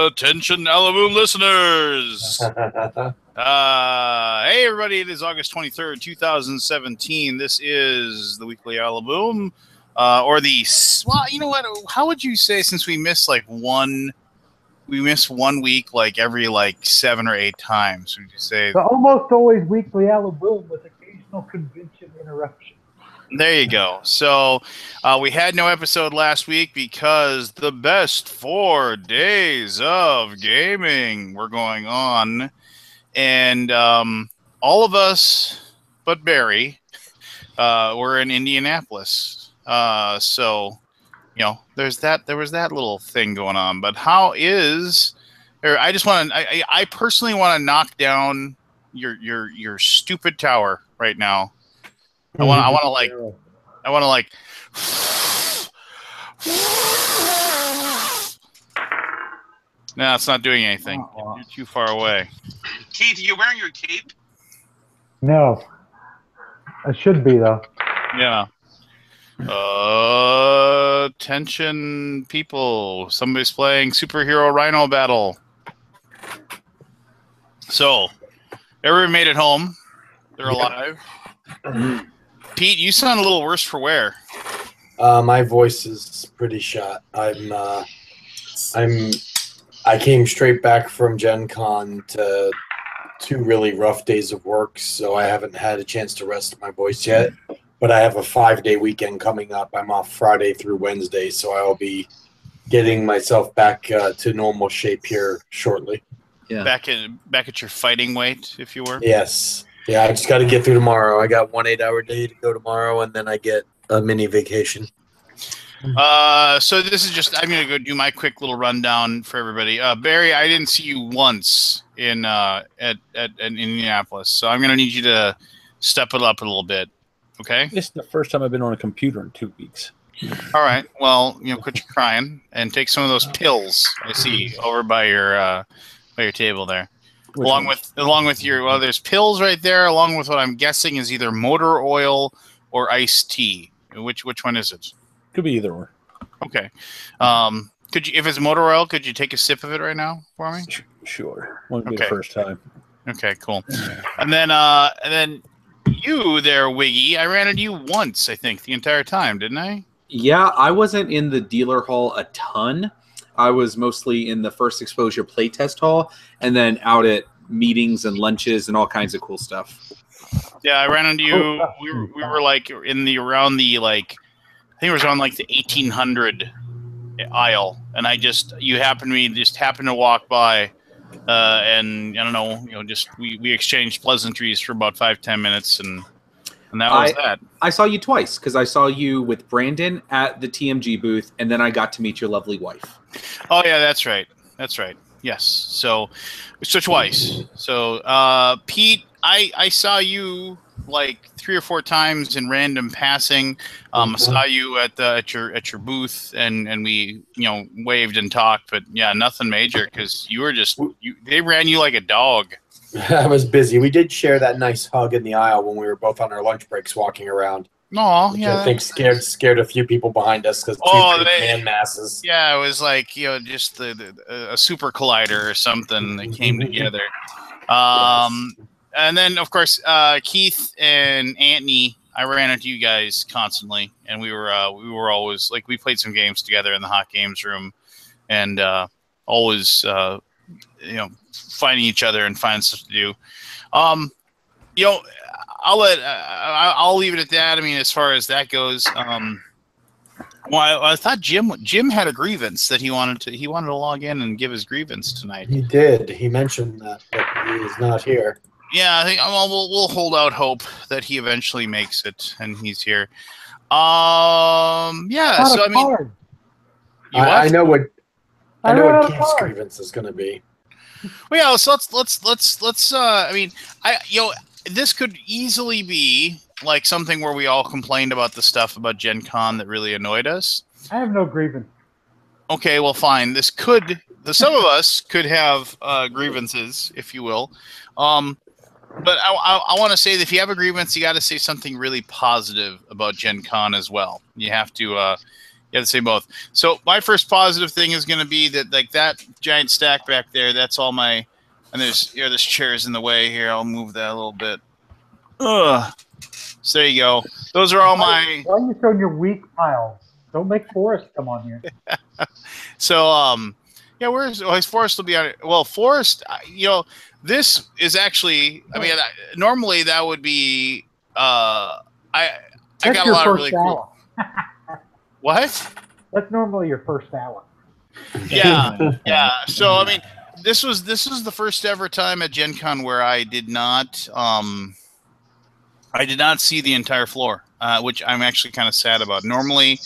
Attention, Alaboom listeners. Hey, everybody. It is August 23rd, 2017. This is the Weekly Alaboom. Well, you know what? How would you say, since we miss one week every 7 or 8 times, would you say? So almost always Weekly Alaboom with occasional convention interruption. There you go. So we had no episode last week because the best 4 days of gaming were going on. And all of us but Barry were in Indianapolis. So, there was that little thing going on. But I personally want to knock down your stupid I want to No, it's not doing anything. You're too far away. Keith, are you wearing your cape? No. I should be, though. Yeah. Attention, people. Somebody's playing Superhero Rhino Battle. So, everyone made it home. They're alive. Pete, you sound a little worse for wear. My voice is pretty shot. I came straight back from Gen Con to 2 really rough days of work, so I haven't had a chance to rest my voice yet. But I have a 5-day weekend coming up. I'm off Friday through Wednesday, so I'll be getting myself back to normal shape here shortly. Yeah. Back at your fighting weight, if you were. Yes. Yeah, I just got to get through tomorrow. I got 1 8-hour day to go tomorrow, and then I get a mini vacation. So this is I'm going to go do my quick little rundown for everybody. Barry, I didn't see you once in Indianapolis, so I'm going to need you to step it up a little bit. Okay? This is the first time I've been on a computer in 2 weeks. All right. Well, quit your crying and take some of those pills I see over by your table there. Along with your there's pills right there, along with what I'm guessing is either motor oil or iced tea. Which one is it? Could be either or. Okay. Could you, if it's motor oil, could you take a sip of it right now for me? Sure. Won't be the first time. Okay, cool. And then you there, Wiggy. I ran into you once, I think, the entire time, didn't I? Yeah, I wasn't in the dealer hall a ton. I was mostly in the first exposure playtest hall, and then out at meetings and lunches and all kinds of cool stuff. Yeah, I ran into you. We were around the I think it was on the 1800 aisle, and you happened to walk by, and I don't know, we exchanged pleasantries for about 5-10 minutes, and that was that. I saw you twice because I saw you with Brandon at the TMG booth, and then I got to meet your lovely wife. Oh yeah, that's right. Yes. So twice. So Pete, I saw you 3 or 4 times in random passing. I saw you at your booth, and we waved and talked, but yeah, nothing major because you were they ran you like a dog. I was busy. We did share that nice hug in the aisle when we were both on our lunch breaks walking around. No, yeah. I think scared a few people behind us because man masses. Yeah, it was just a super collider or something that came together. And then of course Keith and Anthony, I ran into you guys constantly, and we were always we played some games together in the hot games room, and always finding each other and finding stuff to do. I'll leave it at that. I mean, as far as that goes, I thought Jim had a grievance that he wanted to log in and give his grievance tonight. He did. He mentioned that, but he is not here. Yeah, I think we'll hold out hope that he eventually makes it and he's here. Yeah. So I mean, I know what Keith's grievance is going to be. Well, yeah. So let's. I mean, this could easily be something where we all complained about the stuff about Gen Con that really annoyed us. I have no grievance. Okay, well, fine. Some of us could have grievances, if you will. But I want to say that if you have a grievance, you got to say something really positive about Gen Con as well. You have to say both. So my first positive thing is going to be that like that giant stack back there. That's all my, and there's this chair's in the way here. I'll move that a little bit. Ugh. So there you go. Those are all my. Why are you showing your weak piles? Don't make Forrest come on here. So yeah, where's Forrest will be on it. Well, Forrest, this is actually. I mean, normally that would be. I got a lot of really cool. What? That's normally your first hour. Yeah, yeah. So I mean, this was the first ever time at Gen Con where I did not see the entire floor, which I'm actually kind of sad about. Normally,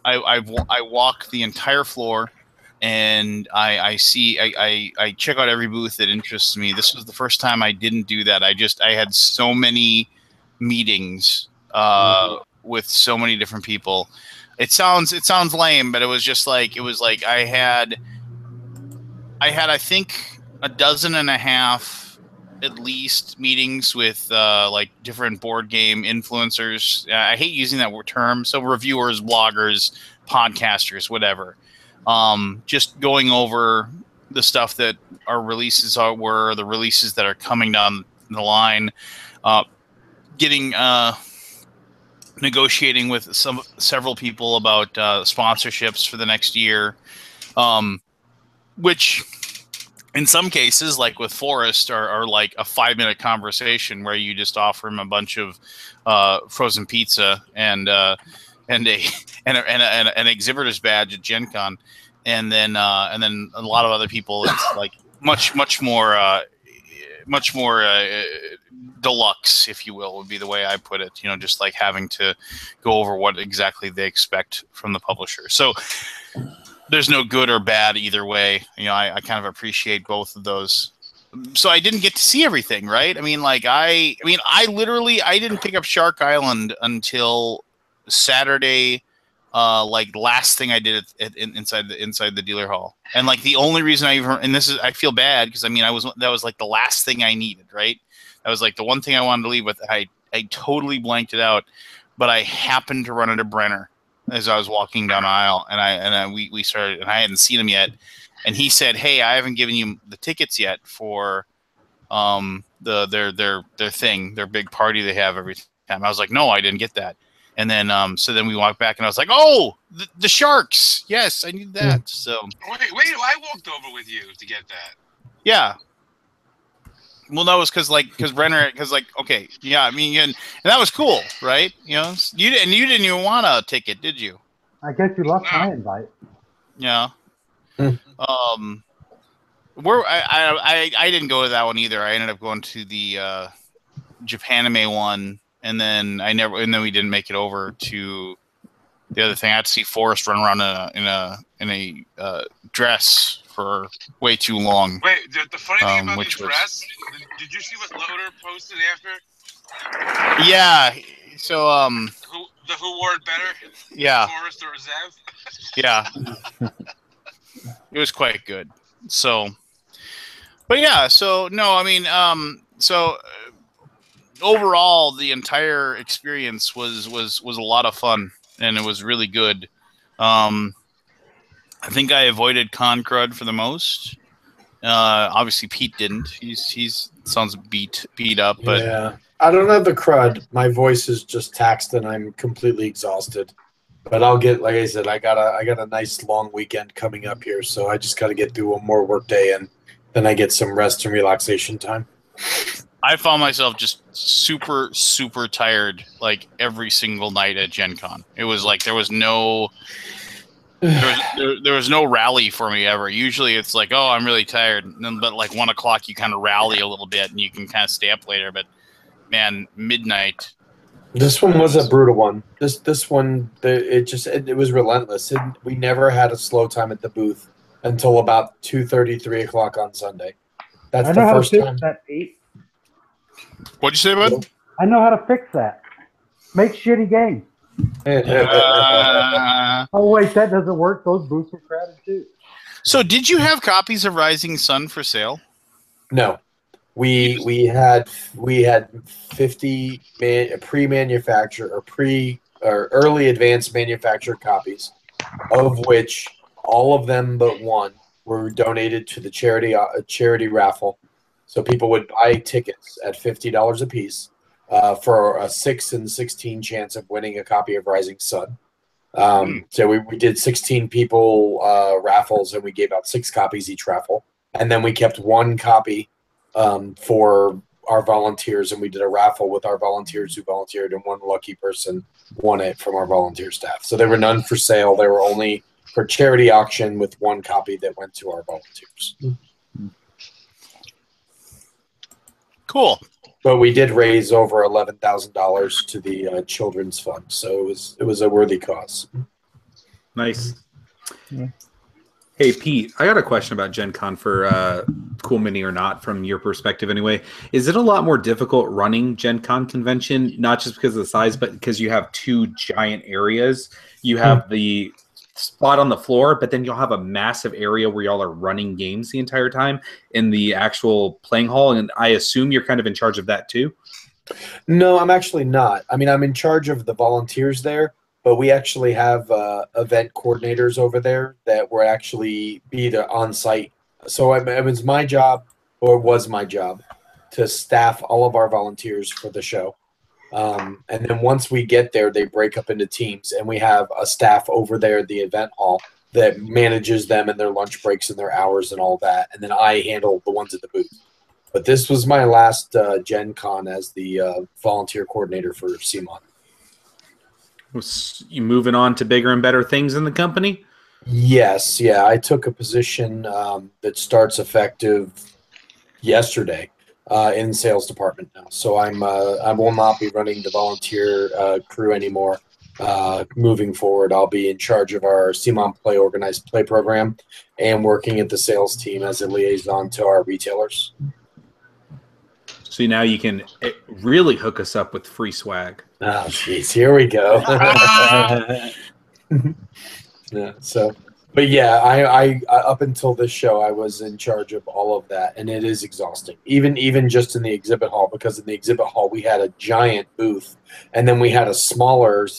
I walk the entire floor, and I check out every booth that interests me. This was the first time I didn't do that. I had so many meetings with so many different people. It sounds lame, but it was like I had I think a dozen and a half at least meetings with like different board game influencers. I hate using that term. So reviewers, bloggers, podcasters, whatever. Just going over the stuff that our releases were, the releases that are coming down the line, negotiating with several people about sponsorships for the next year, which in some cases, like with Forrest, are like a 5-minute conversation where you just offer him a bunch of frozen pizza and an exhibitor's badge at Gen Con, and then a lot of other people. It's like much more deluxe, if you will, would be the way I put it. Just like having to go over what exactly they expect from the publisher. So there's no good or bad either way. I kind of appreciate both of those. So I didn't get to see everything, right? I mean, I didn't pick up Shark Island until Saturday. Like last thing I did inside the dealer hall, and like the only reason I feel bad because that was like the last thing I needed, right? That was like the one thing I wanted to leave with. I totally blanked it out, but I happened to run into Brenner as I was walking down the aisle, and we started, and I hadn't seen him yet, and he said, "Hey, I haven't given you the tickets yet for their thing, their big party they have every time." I was like, "No, I didn't get that." And then so then we walked back, and I was like, "Oh, the Sharks! Yes, I need that." So wait, I walked over with you to get that. Yeah. Well, that was because Brenner, okay, yeah, I mean, and that was cool, right? You didn't even want a ticket, did you? I guess you lost my invite. Yeah. Where I didn't go to that one either. I ended up going to the Japanime one, and then we didn't make it over to the other thing. I had to see Forrest run around in a dress for way too long. Wait, the funny thing about the dress, did you see what Loader posted after? Yeah. So who wore it better? Yeah. Forrest or Zev? Yeah. It was quite good. So, but yeah. So no, I mean, so overall, the entire experience was a lot of fun, and it was really good. I think I avoided con crud for the most. Obviously, Pete didn't. He's sounds beat up, but yeah, I don't have the crud. My voice is just taxed, and I'm completely exhausted. But I'll get, like I said, I got a nice long weekend coming up here, so I just got to get through one more work day, and then I get some rest and relaxation time. I found myself just super, super tired like every single night at Gen Con. It was like there was no rally for me ever. Usually it's like, oh, I'm really tired. But like 1 o'clock, you kind of rally a little bit and you can kind of stay up later. But man, midnight. This one was a brutal one. This one, it was relentless. We never had a slow time at the booth until about 2:30, 3 o'clock on Sunday. That's the first time. That, Pete. What'd you say, bud? I know how to fix that. Make shitty games. Oh wait, that doesn't work. Those booths were crowded too. So, did you have copies of Rising Sun for sale? No, We had 50 pre-manufactured or early advanced manufactured copies, of which all of them but one were donated to the charity raffle. So people would buy tickets at $50 a piece for a 6 in 16 chance of winning a copy of Rising Sun. So we did 16 people raffles, and we gave out 6 copies each raffle. And then we kept 1 copy for our volunteers, and we did a raffle with our volunteers who volunteered, and 1 lucky person won it from our volunteer staff. So there were none for sale. They were only for charity auction, with 1 copy that went to our volunteers. Cool. Oh, But we did raise over $11,000 to the children's fund, so it was a worthy cause. Nice. Hey, Pete, I got a question about Gen Con for Cool Mini or not, from your perspective anyway. Is it a lot more difficult running Gen Con convention, not just because of the size, but because you have 2 giant areas? You have the spot on the floor, but then you'll have a massive area where y'all are running games the entire time in the actual playing hall, and I assume you're kind of in charge of that too? No, I'm actually not. I mean, I'm in charge of the volunteers there, but we actually have event coordinators over there that were actually be there on site. So it was my job, or was my job, to staff all of our volunteers for the show. And then once we get there, they break up into teams, and we have a staff over there at the event hall that manages them and their lunch breaks and their hours and all that. And then I handle the ones at the booth. But this was my last Gen Con as the volunteer coordinator for CMON. Was you moving on to bigger and better things in the company? Yes, yeah. I took a position that starts effective yesterday in sales department now. So I will not be running the volunteer crew anymore. Moving forward, I'll be in charge of our CMON Play organized play program and working at the sales team as a liaison to our retailers. So now you can really hook us up with free swag. Oh, jeez, here we go. Yeah. So, but yeah, I up until this show, I was in charge of all of that, and it is exhausting. Even just in the exhibit hall, because in the exhibit hall we had a giant booth, and then we had a smaller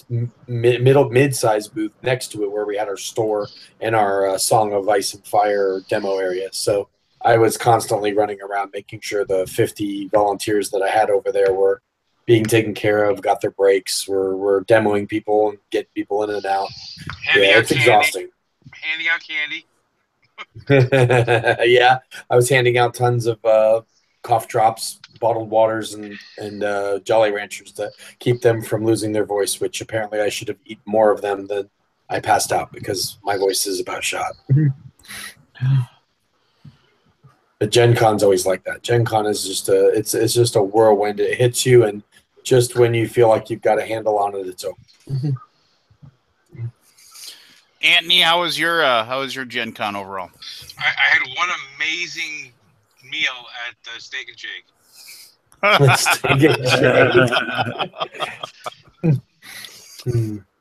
mid-sized booth next to it where we had our store and our Song of Ice and Fire demo area. So I was constantly running around making sure the 50 volunteers that I had over there were being taken care of, got their breaks, were demoing people and getting people in and out. Handing Yeah, out it's candy. exhausting. Handing out candy. Yeah, I was handing out tons of cough drops, bottled waters, and Jolly Ranchers to keep them from losing their voice, which apparently I should have eaten more of them than I passed out because my voice is about shot. But Gen Con's always like that. Gen Con is just it's just a whirlwind. It hits you, and just when you feel like you've got a handle on it, it's over. Anthony, how was your Gen Con overall? I had one amazing meal at the Steak and Shake.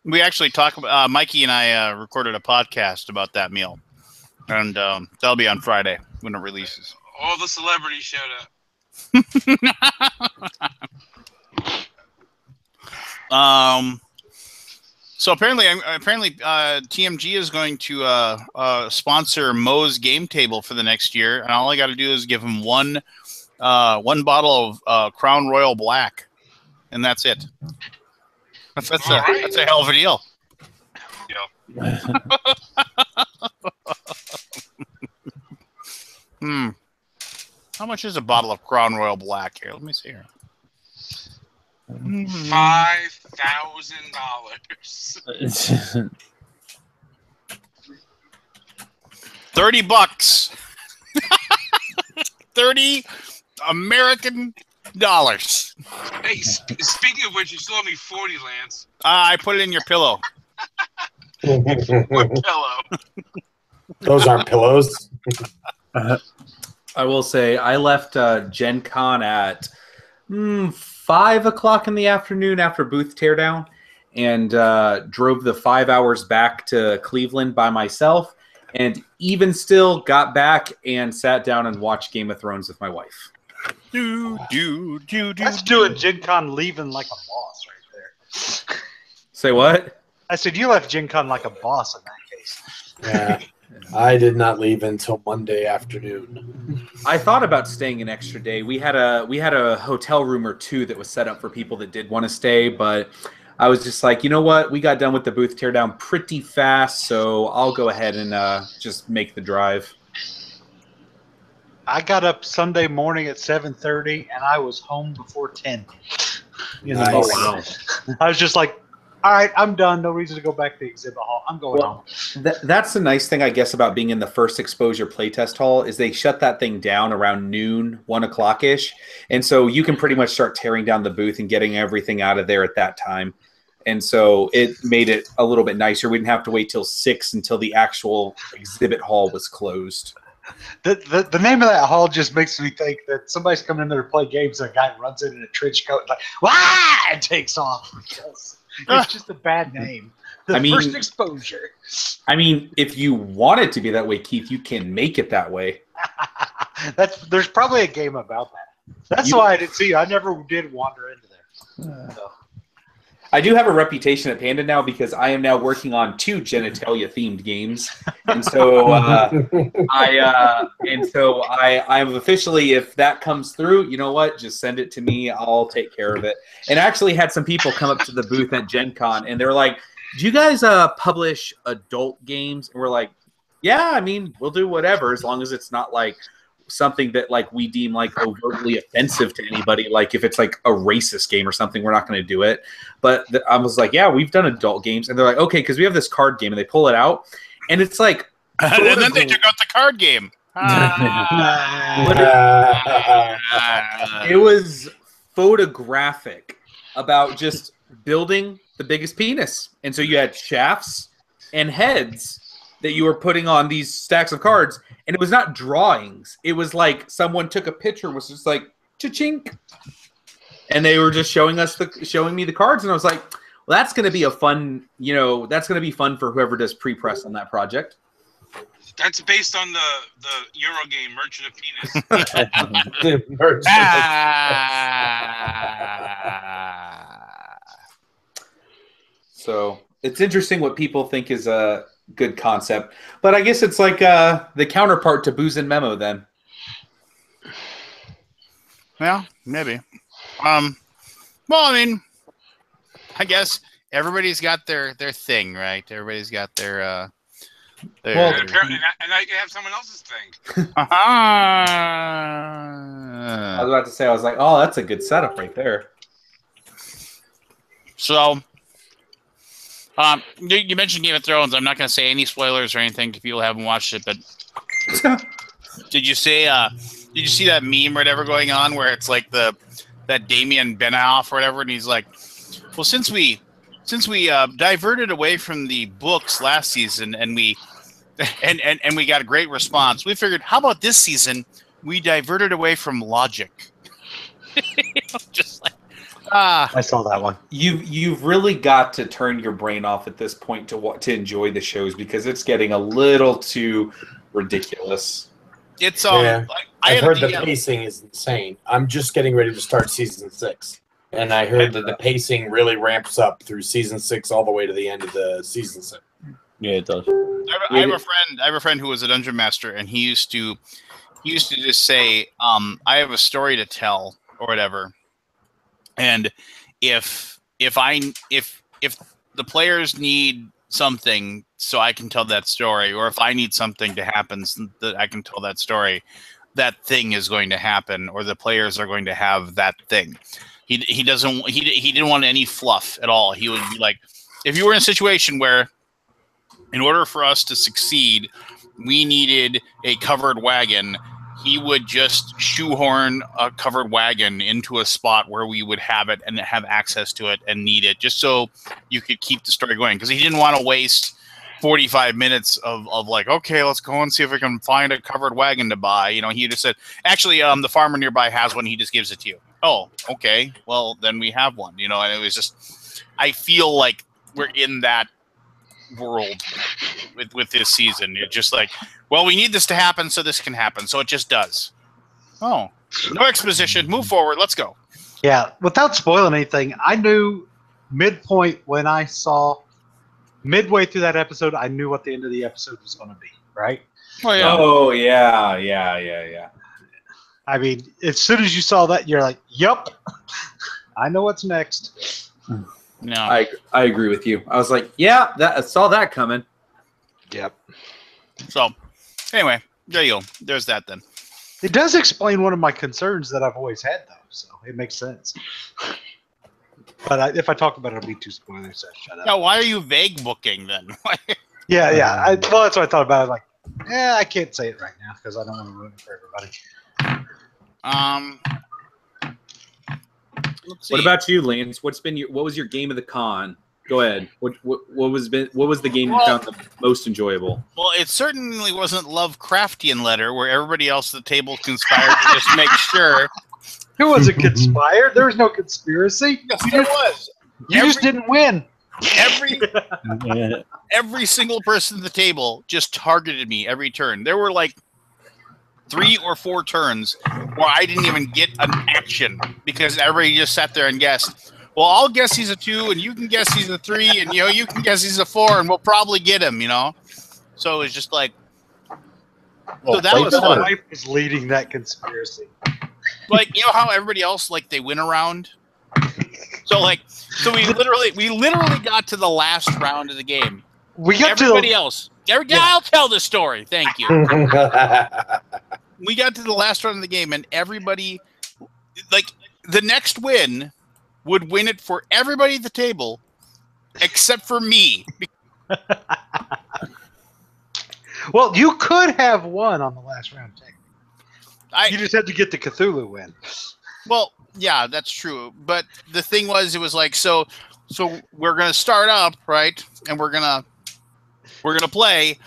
We actually talked about Mikey and I recorded a podcast about that meal, and that'll be on Friday when it releases. All the celebrities showed up. So apparently, TMG is going to sponsor Moe's Game Table for the next year, and all I got to do is give him one bottle of Crown Royal Black, and that's it. That's a hell of a deal. Yeah. How much is a bottle of Crown Royal Black here? Let me see here. $5,000. $30. 30 American dollars. Hey, speaking of which, you still owe me 40, Lance. I put it in your pillow. What pillow? Those aren't pillows. I will say I left Gen Con at 5 o'clock in the afternoon after booth teardown, and drove the 5 hours back to Cleveland by myself, and even still got back and sat down and watched Game of Thrones with my wife. That's doing Gen Con leaving like a boss right there. Say what? I said you left Gen Con like a boss in that case. Yeah. I did not leave until Monday afternoon. I thought about staying an extra day. We had a hotel room or two that was set up for people that did want to stay, but I was just like, you know what? We got done with the booth teardown pretty fast, so I'll go ahead and just make the drive. I got up Sunday morning at 7:30, and I was home before 10. Nice. Oh, wow. I was just like, all right, I'm done. No reason to go back to the exhibit hall. I'm going home. That's the nice thing, I guess, about being in the first exposure playtest hall is they shut that thing down around noon, 1 o'clock-ish. And so you can pretty much start tearing down the booth and getting everything out of there at that time. And so it made it a little bit nicer. We didn't have to wait till 6 until the actual exhibit hall was closed. The name of that hall just makes me think that somebody's coming in there to play games and a guy runs in a trench coat and like, wah! And takes off. It's just a bad name. First exposure. I mean, if you want it to be that way, Keith, you can make it that way. There's probably a game about that. That's why I didn't see you. I never did wander into there. So. I do have a reputation at Panda now because I am now working on 2 genitalia-themed games, and so I'm officially, if that comes through, you know what? Just send it to me. I'll take care of it. And I actually had some people come up to the booth at Gen Con, and they're like, "Do you guys publish adult games?" And we're like, "Yeah, I mean, we'll do whatever as long as it's not like." Something that like we deem like overtly offensive to anybody. Like if it's like a racist game or something, we're not going to do it. But I was like, yeah, we've done adult games. And they're like, okay, because we have this card game. And they pull it out. And it's like. And then they took out the card game. It was photographic about just building the biggest penis. And so you had shafts and heads that you were putting on these stacks of cards, and it was not drawings. It was like someone took a picture and was just like cha-chink, and they were just showing me the cards, and I was like, well, that's going to be a fun, that's going to be fun for whoever does pre-press on that project. That's based on the Euro game Merchant of Penis. So it's interesting what people think is a good concept, but I guess it's like the counterpart to Booze and Memo then. Yeah, maybe. Well, I mean, I guess everybody's got their thing, right? Everybody's got their well, and I can have someone else's thing. I was about to say, I was like, oh, that's a good setup right there. So you mentioned Game of Thrones. I'm not going to say any spoilers or anything if people haven't watched it, but did you see that meme or whatever going on where it's like that Damien Benioff or whatever, and he's like, well, since we diverted away from the books last season and we got a great response, we figured, how about this season we diverted away from logic? Just like. I saw that one. You've really got to turn your brain off at this point to enjoy the shows because it's getting a little too ridiculous. It's yeah. I've heard the pacing is insane. I'm just getting ready to start season 6, and I heard that the pacing really ramps up through season 6 all the way to the end of the season 6. Yeah, it does. I have a friend who was a dungeon master, and he used to just say, "I have a story to tell" or whatever. And if the players need something so I can tell that story, or if I need something to happen so that I can tell that story, that thing is going to happen, or the players are going to have that thing. He didn't want any fluff at all. He would be like, if you were in a situation where, in order for us to succeed, we needed a covered wagon, he would just shoehorn a covered wagon into a spot where we would have it and have access to it and need it, just so you could keep the story going. Because he didn't want to waste 45 minutes of like, okay, let's go and see if we can find a covered wagon to buy. He just said, actually, the farmer nearby has one. He just gives it to you. Oh, okay. Well, then we have one. And it was just, I feel like we're in that world with this season. You're just like, well, we need this to happen so this can happen, so it just does. Oh, No exposition. Move forward. Let's go. Yeah, without spoiling anything, I knew midpoint when I saw midway through that episode, I knew what the end of the episode was going to be, right? Oh, yeah. Oh yeah. I mean, as soon as you saw that, you're like, "Yup, I know what's next." No. I agree with you. I was like, yeah, I saw that coming. Yep. So, anyway, there you go. There's that then. It does explain one of my concerns that I've always had, though, so it makes sense. But if I talk about it, it'll be too spoiler, so shut up. Now, why are you vague booking then? Yeah. Well, that's what I thought about it. Like, I can't say it right now because I don't want to ruin it for everybody. Let's see. What about you, Lance? What was your game of the con? Go ahead. What was the game you found the most enjoyable? Well, it certainly wasn't Lovecraftian Letter, where everybody else at the table conspired to just make sure. It wasn't conspired. There was no conspiracy. Yes, there was. You just didn't win. Every single person at the table just targeted me every turn. There were like 3 or 4 turns where I didn't even get an action because everybody just sat there and guessed. Well, I'll guess he's a 2, and you can guess he's a 3, and you can guess he's a 4, and we'll probably get him. So it was just like, so that was fun. My wife was leading that conspiracy. Like, how everybody else, like, they win around. So we literally got to the last round of the game. We got everybody else. I'll tell the story. Thank you. We got to the last round of the game, and everybody, like, the next win would win it for everybody at the table, except for me. Well, you could have won on the last round, technically. You just had to get the Cthulhu win. Well, yeah, that's true. But the thing was, it was like, so we're gonna start up, right? And we're gonna play,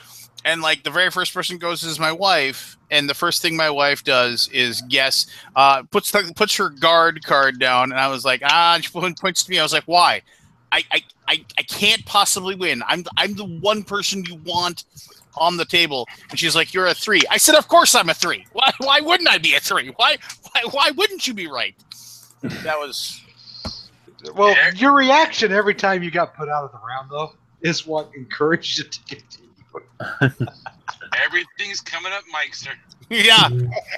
and like the very first person goes is my wife, and the first thing my wife does is guess, puts her guard card down, and I was like, she points to me. I was like, why? I can't possibly win. I'm the one person you want on the table. And she's like, you're a 3. I said, of course I'm a 3. Why wouldn't I be a 3? Why wouldn't you be right? That was... Well, your reaction every time you got put out of the round, though, is what encouraged you to continue. Everything's coming up, Mikester. Yeah.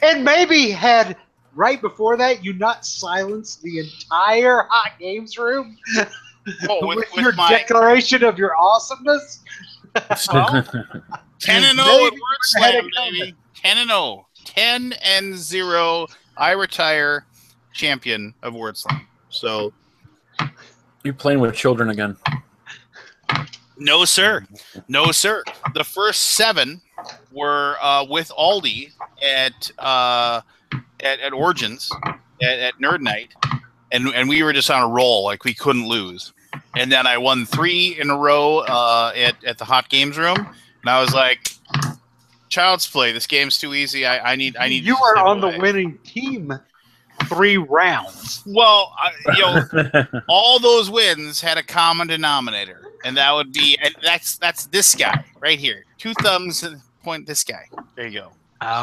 And maybe had, right before that, you not silenced the entire Hot Games room with your declaration of your awesomeness? Well, 10-0 at Word Slam, baby. 10-0. 10-0. I retire champion of Word Slam. So... You're playing with children again. No, sir. No, sir. The first 7 were with Aldi at Origins, at Nerd Night, and we were just on a roll, like we couldn't lose. And then I won 3 in a row at the Hot Games room, and I was like, "Child's play. This game's too easy. I need." You are on the winning team. 3 rounds. Well, all those wins had a common denominator, and that would be, and that's this guy right here. 2 thumbs point this guy. There you go.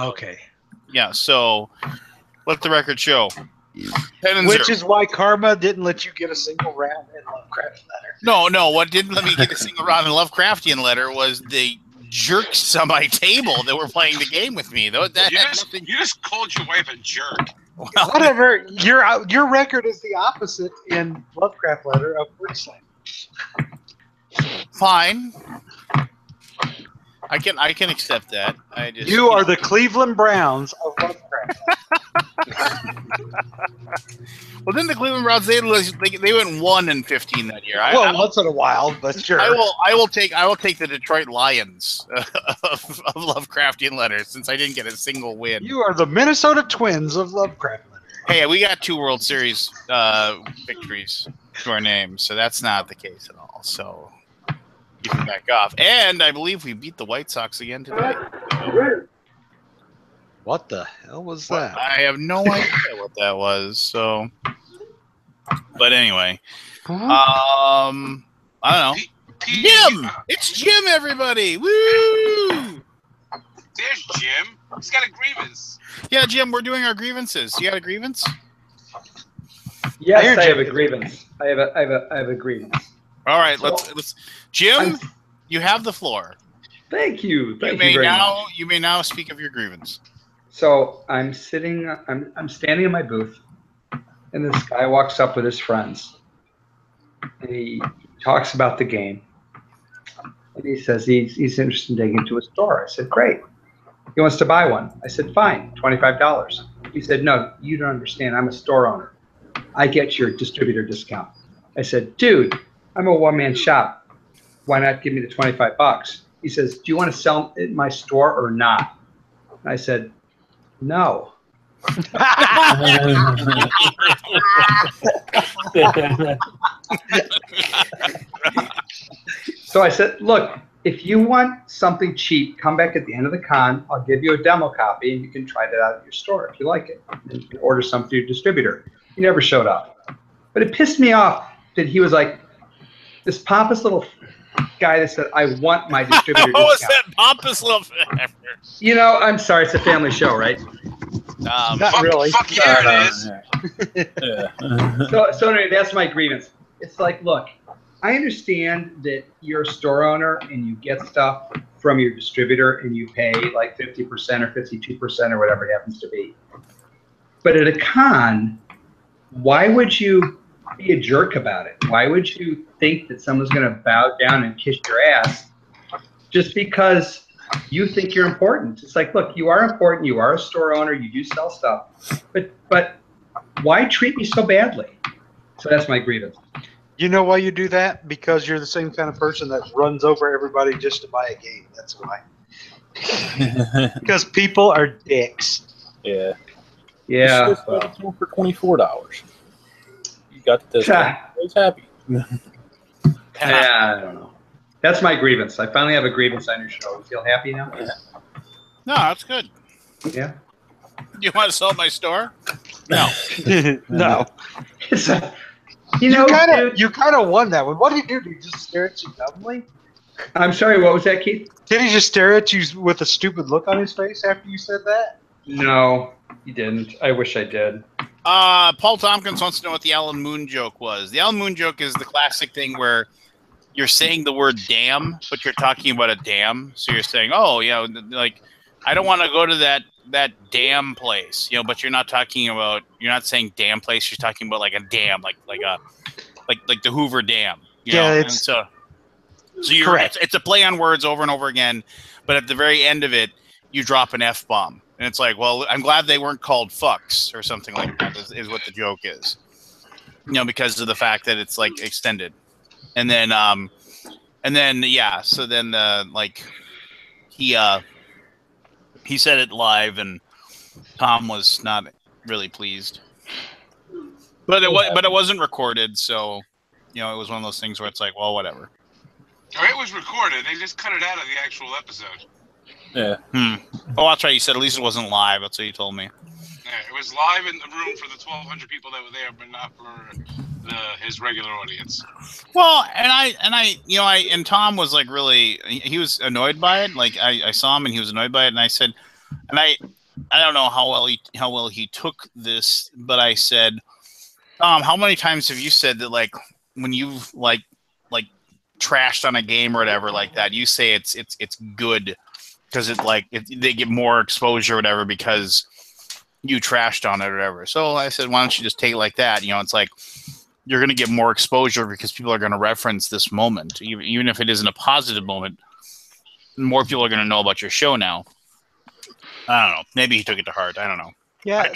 Okay. Yeah. So let the record show. 10-0. Which is why Karma didn't let you get a single round in Lovecraft Letter. No. What didn't let me get a single round in Lovecraftian Letter was the jerks on my table that were playing the game with me. Though You just called your wife a jerk. Well, whatever. Your record is the opposite in Lovecraft Letter of Word Slam. Fine. I can accept that. You are the Cleveland Browns of Lovecraft. Well, then the Cleveland Browns they went 1-15 that year. Once in a while, but sure. I will take the Detroit Lions of Lovecraftian Letters since I didn't get a single win. You are the Minnesota Twins of Lovecraft Letter. Hey, we got 2 World Series victories to our name, so that's not the case at all. So you can back off. And I believe we beat the White Sox again today. So, what the hell was that? I have no idea what that was. So, but anyway, I don't know. Jim, it's Jim, everybody! Woo! There's Jim. He's got a grievance. Yeah, Jim, we're doing our grievances. You got a grievance? Yes, I have a grievance. I have a grievance. All right, let's. Jim, you have the floor. Thank you. You may now speak of your grievance. So I'm standing in my booth, and this guy walks up with his friends, and he talks about the game, and he says he's interested in taking it to a store. I said, great. He wants to buy one. I said, fine, $25. He said, no, you don't understand. I'm a store owner. I get your distributor discount. I said, dude, I'm a one-man shop. Why not give me the $25? He says, do you want to sell in my store or not? And I said, no. So I said, look, if you want something cheap, come back at the end of the con. I'll give you a demo copy, and you can try that out at your store if you like it. And you can order some to your distributor. He never showed up. But it pissed me off that he was like this pompous little guy that said, I want my distributor What was discount. that pompous little... You know, I'm sorry. It's a family show, right? Not really. Fuck yeah, it is. So anyway, that's my grievance. It's like, look, I understand that you're a store owner and you get stuff from your distributor and you pay like 50% or 52% or whatever it happens to be. But at a con, why would you be a jerk about it? Why would you think that someone's going to bow down and kiss your ass just because you think you're important? It's like, look, you are important. You are a store owner. You do sell stuff. But why treat me so badly? So that's my grievance. You know why you do that? Because you're the same kind of person that runs over everybody just to buy a game. That's why. Because people are dicks. Yeah. Yeah. It's for $24. You got this. I was happy. Yeah, I don't know. That's my grievance. I finally have a grievance on your show. You feel happy now? No, that's good. Yeah. You want to sell my store? No. No. It's a, You kind of won that one. What did he do? Did he just stare at you dumbly? I'm sorry, what was that, Keith? Did he just stare at you with a stupid look on his face after you said that? No, he didn't. I wish I did. Paul Tompkins wants to know what the Alan Moon joke was. The Alan Moon joke is the classic thing where you're saying the word damn, but you're talking about a dam. So you're saying, oh, you know, like, I don't want to go to that damn place, you know, but you're not saying damn place. You're talking about like a dam, like the Hoover Dam. You know? It's so you're correct. It's a play on words over and over again, but at the very end of it, you drop an F-bomb. And it's like, well, I'm glad they weren't called fucks or something like that is what the joke is. You know, because of the fact that it's like extended. And then yeah, so then like he said it live and Tom was not really pleased. But it wasn't recorded, so you know, it was one of those things where it's like, well, whatever. Or it was recorded. They just cut it out of the actual episode. Yeah. Oh, that's right. You said at least it wasn't live. That's what you told me. Yeah, it was live in the room for the 1,200 people that were there, but not for his regular audience. Well, and Tom was like really, he was annoyed by it. Like I saw him and he was annoyed by it, and I said, and I don't know how well he took this, but I said, Tom, how many times have you said that like when you've like trashed on a game or whatever like that, you say it's good because they get more exposure or whatever because you trashed on it or whatever. So I said, why don't you just take it like that? You know, it's like you're going to get more exposure because people are going to reference this moment, even if it isn't a positive moment. More people are going to know about your show now. I don't know. Maybe he took it to heart. I don't know. Yeah,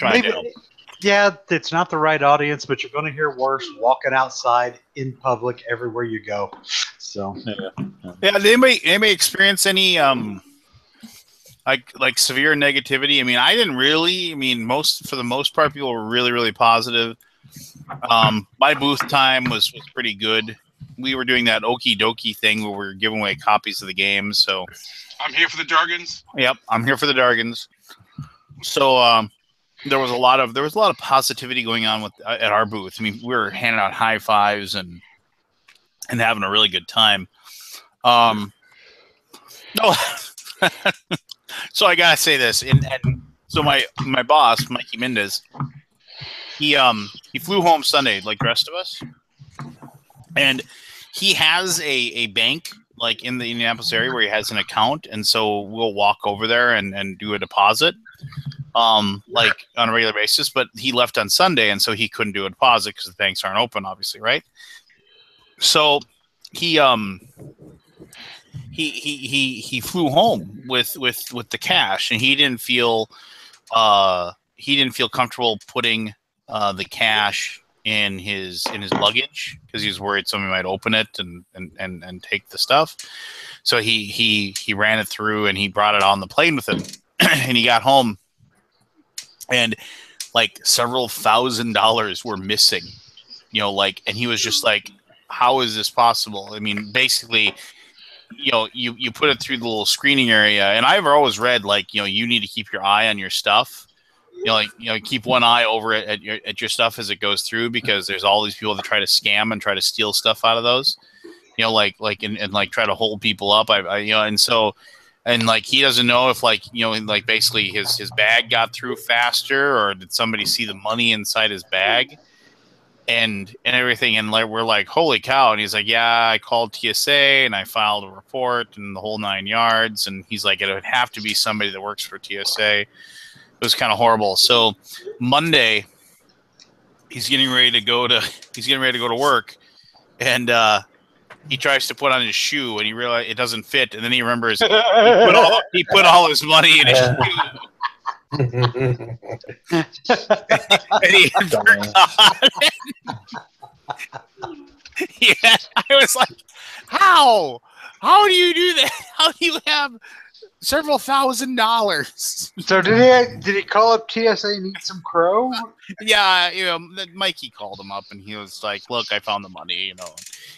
yeah, it's not the right audience, but you're going to hear worse walking outside in public everywhere you go. So yeah. Did anybody experience any like severe negativity? I mean, I didn't really. I mean, for the most part, people were really, really positive. My booth time was pretty good. We were doing that okie dokie thing where we were giving away copies of the game. So I'm here for the Dargans. Yep, I'm here for the Dargans. So there was a lot of positivity going on at our booth. I mean, we were handing out high fives and having a really good time. No. So I gotta say this, and so my boss, Mikey Mendez, he flew home Sunday like the rest of us, and he has a bank like in the Indianapolis area where he has an account, and so we'll walk over there and do a deposit, like on a regular basis. But he left on Sunday, and so he couldn't do a deposit because the banks aren't open, obviously, right? So he flew home with the cash, and he didn't feel comfortable putting the cash in his luggage because he was worried somebody might open it and take the stuff. So he ran it through and he brought it on the plane with him. And he got home and like several $1,000s were missing, and he was just like, how is this possible? I mean, basically, you put it through the little screening area, and I've always read like, you need to keep your eye on your stuff. Keep one eye over it at your stuff as it goes through, because there's all these people that try to scam and try to steal stuff out of those, and try to hold people up. And like he doesn't know if basically his bag got through faster, or did somebody see the money inside his bag and everything. And like we're like, holy cow. And he's like, yeah, I called TSA and I filed a report and the whole 9 yards. And he's like, it would have to be somebody that works for TSA. It was kind of horrible. So Monday, he's getting ready to go to work, and he tries to put on his shoe, and he realizes it doesn't fit. And then he remembers he put all his money in his shoe, and he forgot. Yeah, I was like, how do you do that? How do you have several $1,000s? So did he call up TSA and eat some crow? Yeah, Mikey called him up and he was like, look, I found the money,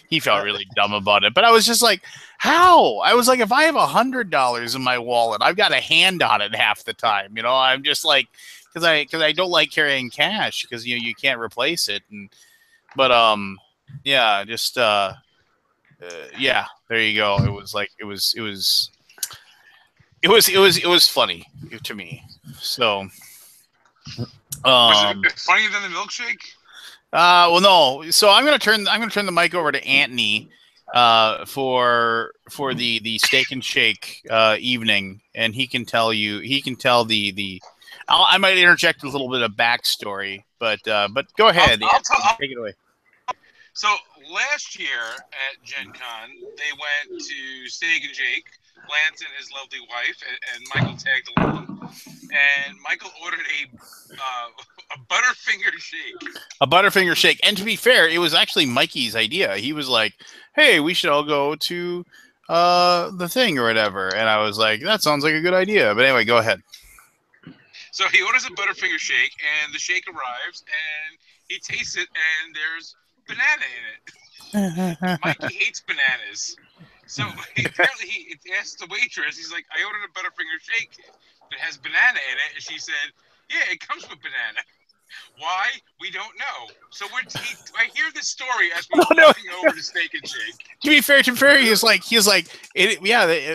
He felt really dumb about it. But I was just like, how? I was like, if I have $100 in my wallet, I've got a hand on it half the time. I'm just like, because I don't like carrying cash because you can't replace it. Yeah, just yeah, there you go. It was like it was funny to me. So, was it funnier than the milkshake? Well, no. So I'm gonna turn the mic over to Anthony for the steak and shake evening, and he can tell the. I might interject a little bit of backstory, but go ahead. Take it away. So last year at Gen Con, they went to Steak and Shake. Lance and his lovely wife, and Michael tagged along. And Michael ordered a Butterfinger shake. A Butterfinger shake. And to be fair, it was actually Mikey's idea. He was like, hey, we should all go to the thing or whatever. And I was like, that sounds like a good idea. But anyway, go ahead. So he orders a Butterfinger shake, and the shake arrives, and he tastes it, and there's banana in it. Mikey hates bananas. So apparently he asked the waitress, he's like, I ordered a Butterfinger shake that has banana in it. And she said, yeah, it comes with banana. Why? We don't know. So I hear this story as we're walking over to Steak and Shake. To be fair, he's like, the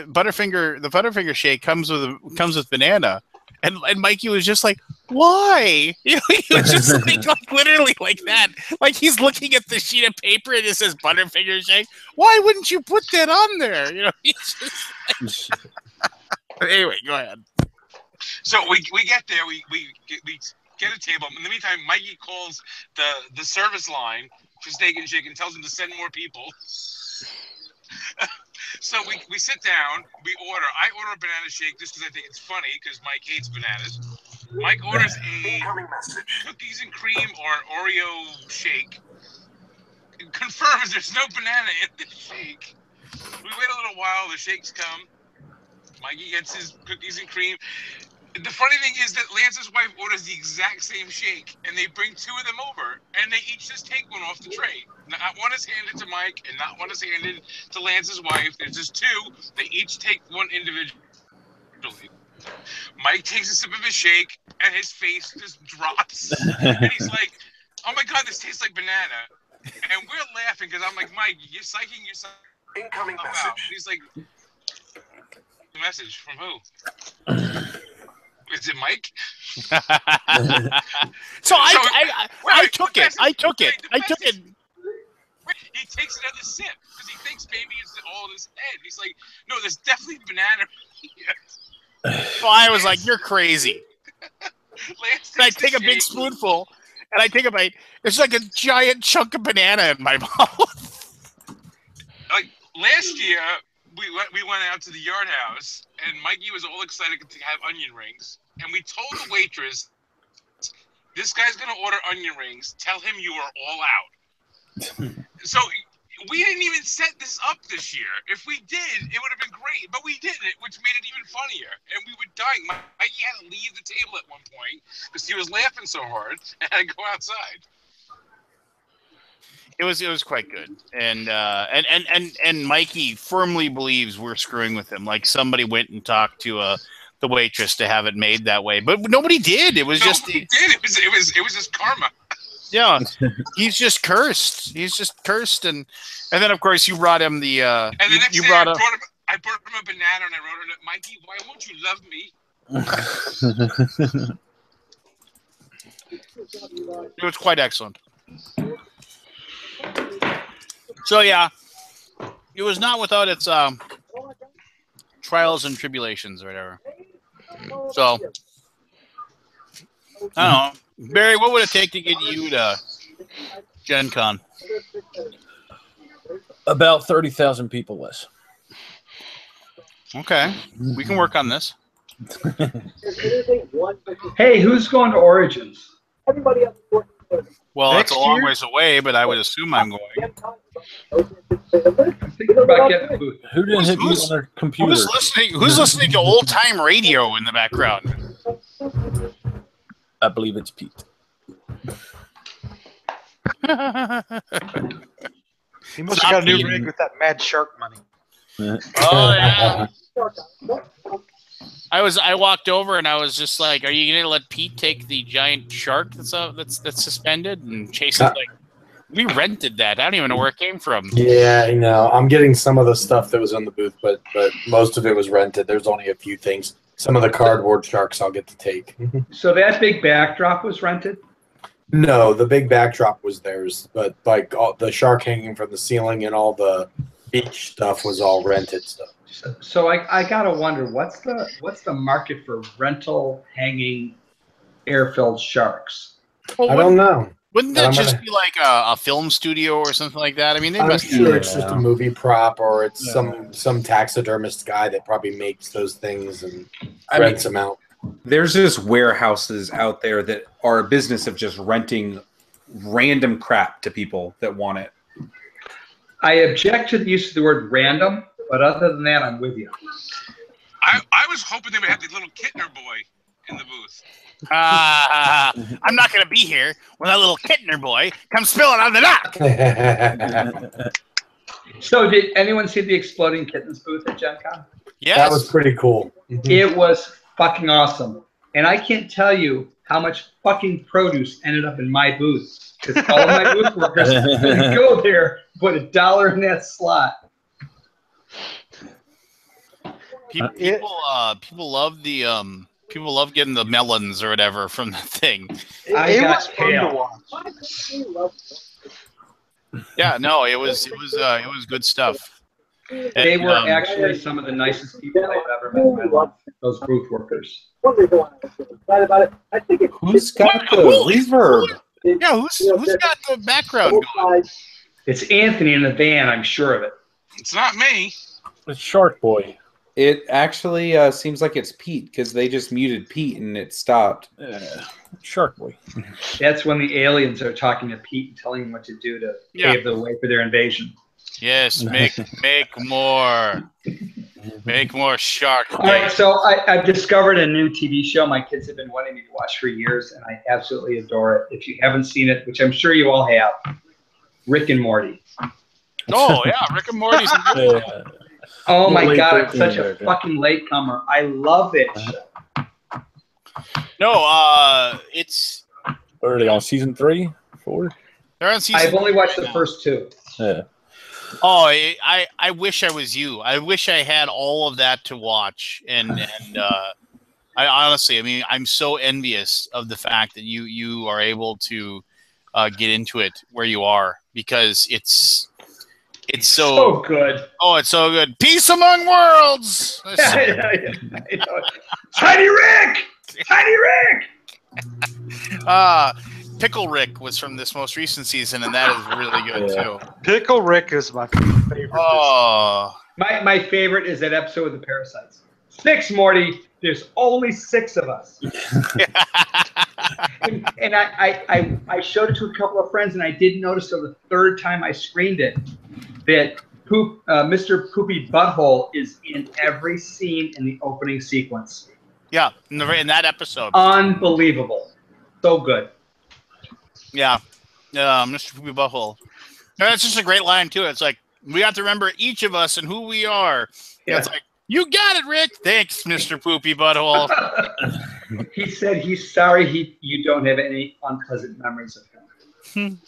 Butterfinger shake comes with banana. And Mikey was just like, why? He was just like literally like that. Like he's looking at the sheet of paper and it says Butterfinger shake. Why wouldn't you put that on there? He's just like... Anyway, go ahead. So we get there, we get a table. In the meantime, Mikey calls the service line for Steak and Shake and tells him to send more people. So we sit down, we order. I order a banana shake just because I think it's funny because Mike hates bananas. Mike orders a cookies and cream or Oreo shake. It confirms there's no banana in the shake. We wait a little while, the shakes come. Mikey gets his cookies and cream. The funny thing is that Lance's wife orders the exact same shake, and they bring two of them over, and they each just take one off the tray. Not one is handed to Mike, and not one is handed to Lance's wife. There's just two. They each take one individually. Mike takes a sip of his shake, and his face just drops. And he's like, oh my God, this tastes like banana. And we're laughing because I'm like, Mike, you're psyching yourself Incoming out. message. He's like, message from who? Is it Mike? So I took it. I took it. He takes another sip because he thinks maybe it's all in his head. He's like, no, there's definitely banana here. So I was like, you're crazy. Lance And I takes take the a big shake. spoonful, and I take a bite. There's like a giant chunk of banana in my mouth. Like last year, we went out to the Yard House, and Mikey was all excited to have onion rings, and we told the waitress, "This guy's gonna order onion rings. Tell him you are all out." So we didn't even set this up this year. If we did, it would have been great, but we didn't, which made it even funnier. And we were dying. Mikey had to leave the table at one point because he was laughing so hard and had to go outside. It was quite good, and Mikey firmly believes we're screwing with him. Like somebody went and talked to the waitress to have it made that way, but nobody did. It was It was just karma. Yeah, he's just cursed. He's just cursed, and then of course you brought him the. And the next day I brought him a banana, and I wrote it, Mikey, why won't you love me? It was quite excellent. So yeah, it was not without its trials and tribulations or whatever. So I don't know. Barry, what would it take to get you to Gen Con? About 30,000 people less. Okay, we can work on this. Hey, who's going to Origins? Well, Next it's a long year? ways away, but I would assume I'm going. I'm thinking about getting a booth. Who didn't hit me on their computer? Who's listening to old time radio in the background? I believe it's Pete. He must have got a new rig with that Mad Shark money. Oh yeah. I walked over and I was just like, "Are you gonna let Pete take the giant shark that's suspended and chase it?" Like, we rented that. I don't even know where it came from. Yeah, I know. I'm getting some of the stuff that was in the booth, but most of it was rented. There's only a few things. Some of the cardboard sharks I'll get to take. So that big backdrop was rented? No, the big backdrop was theirs, but like all the shark hanging from the ceiling and all the beach stuff was all rented stuff. So I gotta wonder, what's the market for rental hanging air-filled sharks? Well, I don't know. Wouldn't that just be like a film studio or something like that? I mean, I'm sure it's just a movie prop, or it's some taxidermist guy that probably makes those things and rents them out. There's just warehouses out there that are a business of just renting random crap to people that want it. I object to the use of the word random, but other than that, I'm with you. I was hoping they would have the little Kittner boy in the booth. I'm not going to be here when that little Kittner boy comes spilling on the dock. So did anyone see the Exploding Kittens booth at Gen Con? Yes. That was pretty cool. It was fucking awesome. And I can't tell you how much fucking produce ended up in my booth. Because all of my booth workers go there, put $1 in that slot. People love the people love getting the melons or whatever from the thing. It was fun to watch. Yeah, no, it was good stuff. They were actually some of the nicest people I've ever met in my life. Those booth workers. Who's got the reverb? Yeah, who's got the background going? It's Anthony in the van, I'm sure of it. It's not me. It's Shark Boy. It actually seems like it's Pete because they just muted Pete and it stopped. Shark Boy. That's when the aliens are talking to Pete and telling him what to do to pave the way for their invasion. Yes, make more shark. All right, so I've discovered a new TV show my kids have been wanting me to watch for years, and I absolutely adore it. If you haven't seen it, which I'm sure you all have, Rick and Morty. Oh yeah, Rick and Morty's. Oh my god, I'm such a fucking latecomer. I love it. No, it's. Are they on season 3, 4? They're on season. I've only watched the first 2. Yeah. Oh, I wish I was you. I wish I had all of that to watch, and I honestly, I mean, I'm so envious of the fact that you are able to get into it where you are, because it's so good. Oh, it's so good. Peace among worlds. I know. Tiny Rick! Tiny Rick! Pickle Rick was from this most recent season, and that is really good too. Pickle Rick is my favorite. Oh, My favorite is that episode with the parasites. 6, Morty. There's only 6 of us. and I showed it to a couple of friends, and I didn't notice till the 3rd time I screened it that Mr. Poopy Butthole is in every scene in the opening sequence. yeah, in that episode. Unbelievable. So good. Yeah, Mr. Poopy Butthole. No, that's just a great line too. It's like, we have to remember each of us and who we are. Yeah. It's like, you got it, Rick. Thanks, Mr. Poopy Butthole. He said he's sorry you don't have any unpleasant memories of him.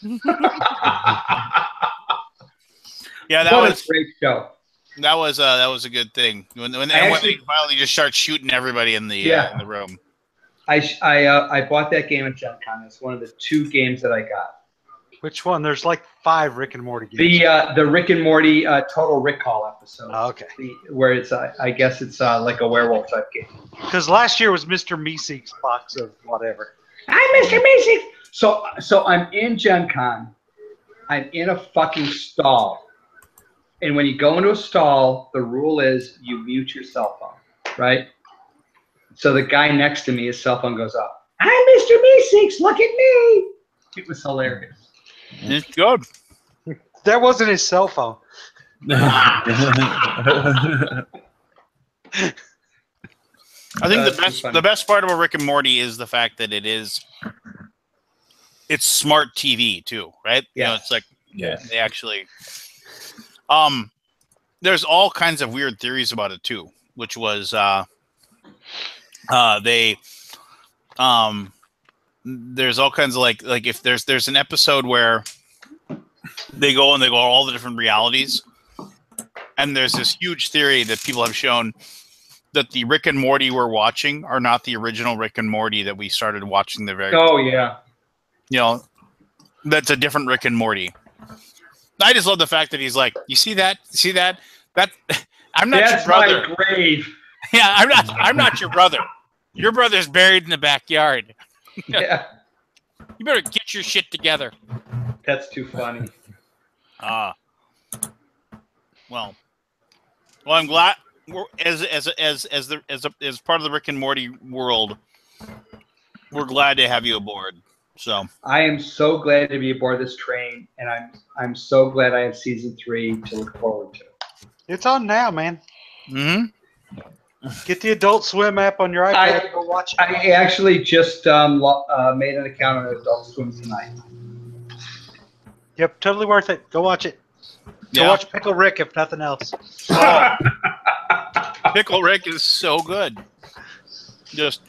Yeah, that was was a great show. That was a good thing. When they finally just start shooting everybody in the room. I bought that game at Gen Con. It's one of the 2 games that I got. Which one? There's like 5 Rick and Morty games. The Rick and Morty Total Recall episode. Oh, okay. Where it's I guess it's like a werewolf type game. Because last year was Mr. Meeseek's box of whatever. I'm Mr. Meeseek. So I'm in Gen Con. I'm in a fucking stall. And when you go into a stall, the rule is you mute your cell phone, right? So the guy next to me, his cell phone goes off. I'm Mr. Meeseeks. Look at me. It was hilarious. It's good. That wasn't his cell phone. I think the best part about Rick and Morty is the fact that it's smart TV too, right? Yeah. You know, it's like they actually there's all kinds of weird theories about it too, which was there's all kinds of like if there's an episode where they go all the different realities, and there's this huge theory that people have shown that the Rick and Morty we're watching are not the original Rick and Morty that we started watching the very you know, that's a different Rick and Morty. I just love the fact that he's like, you see that I'm not your brother. My grave. Yeah, I'm not your brother. Your brother's buried in the backyard. Yeah. You better get your shit together. That's too funny. Well, I'm glad as part of the Rick and Morty world, we're glad to have you aboard. So I am so glad to be aboard this train, and I'm so glad I have season 3 to look forward to. It's on now, man. Mm-hmm. Get the Adult Swim app on your iPad and go watch it. I actually just made an account on Adult Swim tonight. Yep, totally worth it. Go watch it. Go watch Pickle Rick, if nothing else. Oh. Pickle Rick is so good. Just,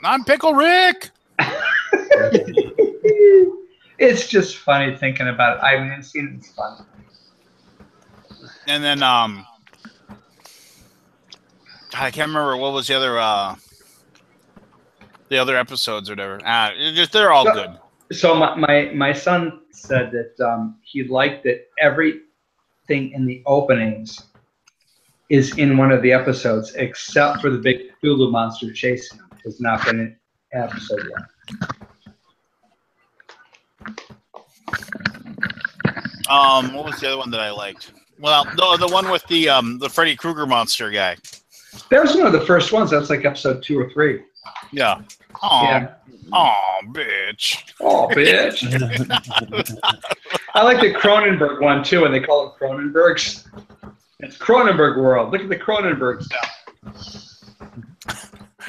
I'm Pickle Rick. It's just funny thinking about it. I haven't seen it. It's fun. And then I can't remember what was the other episodes or whatever. They're all good. So my son said that he liked that everything in the openings is in one of the episodes, except for the big Cthulhu monster chasing him. Has not been in an episode yet. What was the other one that I liked? Well, the one with the Freddy Krueger monster guy. That was one of the first ones. That's like episode 2 or 3. Yeah. Oh, yeah. Oh, bitch. Oh, bitch. I like the Cronenberg one too, and they call it Cronenbergs. It's Cronenberg world. Look at the Cronenberg stuff.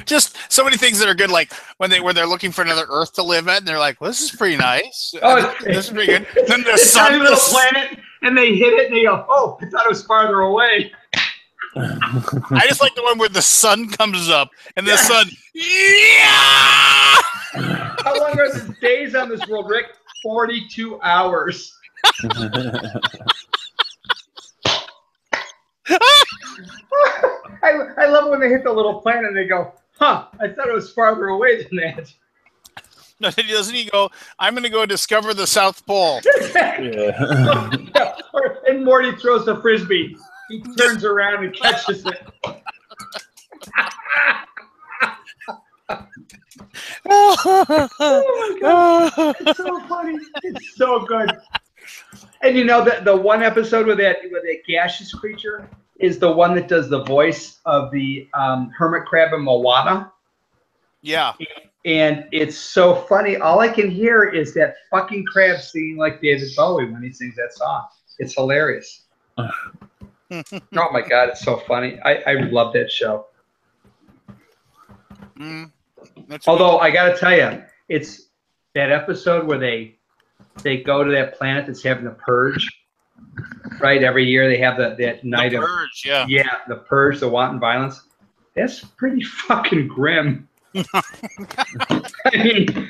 Just so many things that are good, like when they're looking for another Earth to live at, and they're like, "Well, this is pretty nice. Oh, this is pretty good." Then the sun, tiny little planet, and they hit it, and they go, "Oh, I thought it was farther away." I just like the one where the sun comes up, and the sun. How long are the days on this world, Rick? 42 hours. I love when they hit the little planet and they go, Huh, I thought it was farther away than that. No, doesn't he go, I'm going to go discover the South Pole. Yeah. And Morty throws the frisbee. He turns around and catches it. Oh my god! It's so funny. It's so good. And you know the one episode with that gaseous creature is the one that does the voice of the hermit crab in Moana. Yeah. And it's so funny. All I can hear is that fucking crab singing like David Bowie when he sings that song. It's hilarious. Oh my god, it's so funny. I love that show. Although I got to tell you, it's that episode where they go to that planet that's having the purge. Right, every year they have that night of purge. Yeah, the purge, the wanton violence. That's pretty fucking grim. I mean,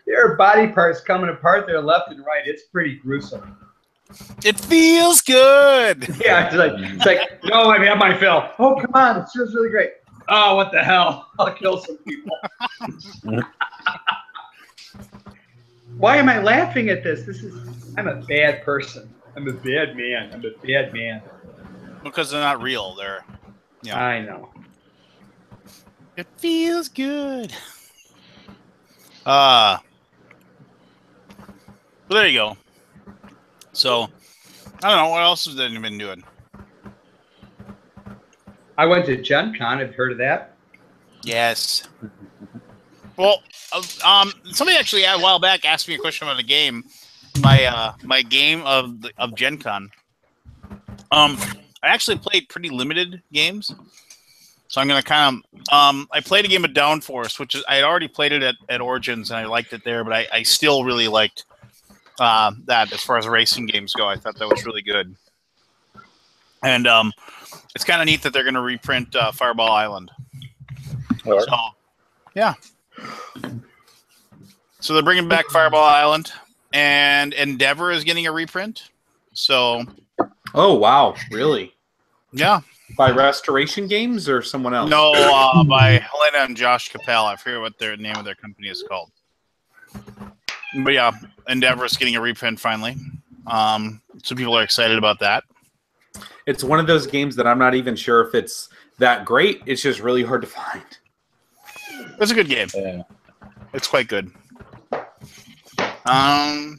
there are body parts coming apart there left and right. It's pretty gruesome. It feels good. Yeah, it's like no, I have my fill. Oh, come on, it feels really great. Oh, what the hell? I'll kill some people. Why am I laughing at this? I'm a bad person. I'm a bad man. I'm a bad man. Because they're not real. They're, yeah. I know. It feels good. Well, there you go. So, I don't know. What else has anyone been doing? I went to Gen Con. Have you heard of that? Yes. Well, somebody actually a while back asked me a question about a game. My game of Gen Con. I actually played pretty limited games. So I'm going to kind of I played a game of Downforce, which is I had already played it at Origins and I liked it there, but I still really liked that as far as racing games go. I thought that was really good. And it's kind of neat that they're going to reprint Fireball Island. Right. So, yeah. So they're bringing back Fireball Island, and Endeavor is getting a reprint. So. Oh wow! Really? Yeah. By Restoration Games or someone else? No, by Helena and Josh Capel. I forget what their name of their company is called. But yeah, Endeavor is getting a reprint finally. So people are excited about that. It's one of those games that I'm not even sure if it's that great. It's just really hard to find. It's a good game. Yeah. It's quite good. Yeah, I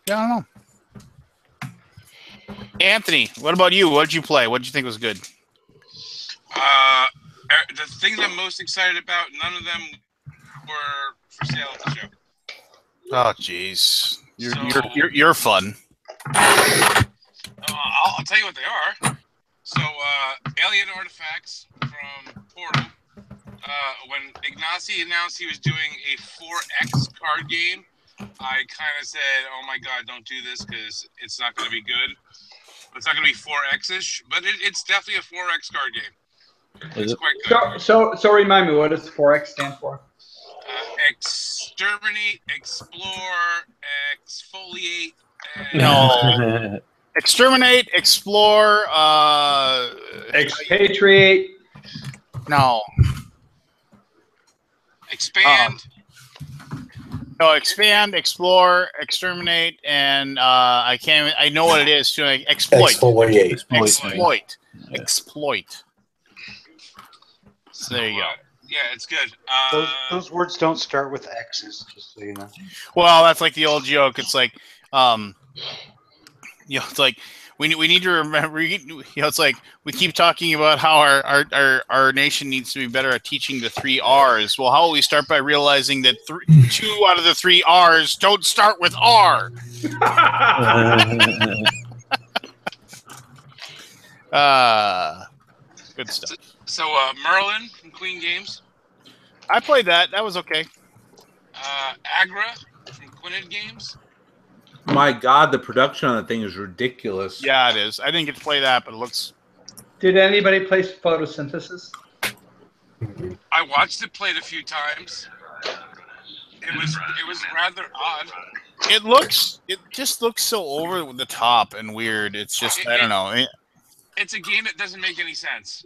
don't know. Anthony, what about you? What did you play? What did you think was good? The things I'm most excited about, none of them were for sale at the show. Oh, jeez. You're fun. I'll tell you what they are. So, Alien Artifacts from Portal. When Ignacy announced he was doing a 4X card game, I kind of said, oh my god, don't do this because it's not going to be good. It's not going to be 4X-ish, but it's definitely a 4X card game. It's quite good. So remind me, what does 4X stand for? Exterminate, explore, exfoliate. No. Exterminate, explore, expatriate. No. Expand. No, expand, explore, exterminate, and I know what it is too. Exploit. Exfoliate. Exploit. Exploit. So there you go. Yeah, it's good. Those words don't start with X's, just so you know. Well, that's like the old joke. It's like, it's like we need to remember. It's like we keep talking about how our nation needs to be better at teaching the 3 R's. Well, how will we start by realizing that 2 out of the 3 R's don't start with R? Good stuff. So Merlin from Queen Games. I played that. That was okay. Agra from Quinid Games. My God, the production on that thing is ridiculous. Yeah, it is. I didn't get to play that, but it looks. Did anybody play Photosynthesis? I watched it played a few times. It was rather odd. It just looks so over the top and weird. It's just I don't know. It's a game that doesn't make any sense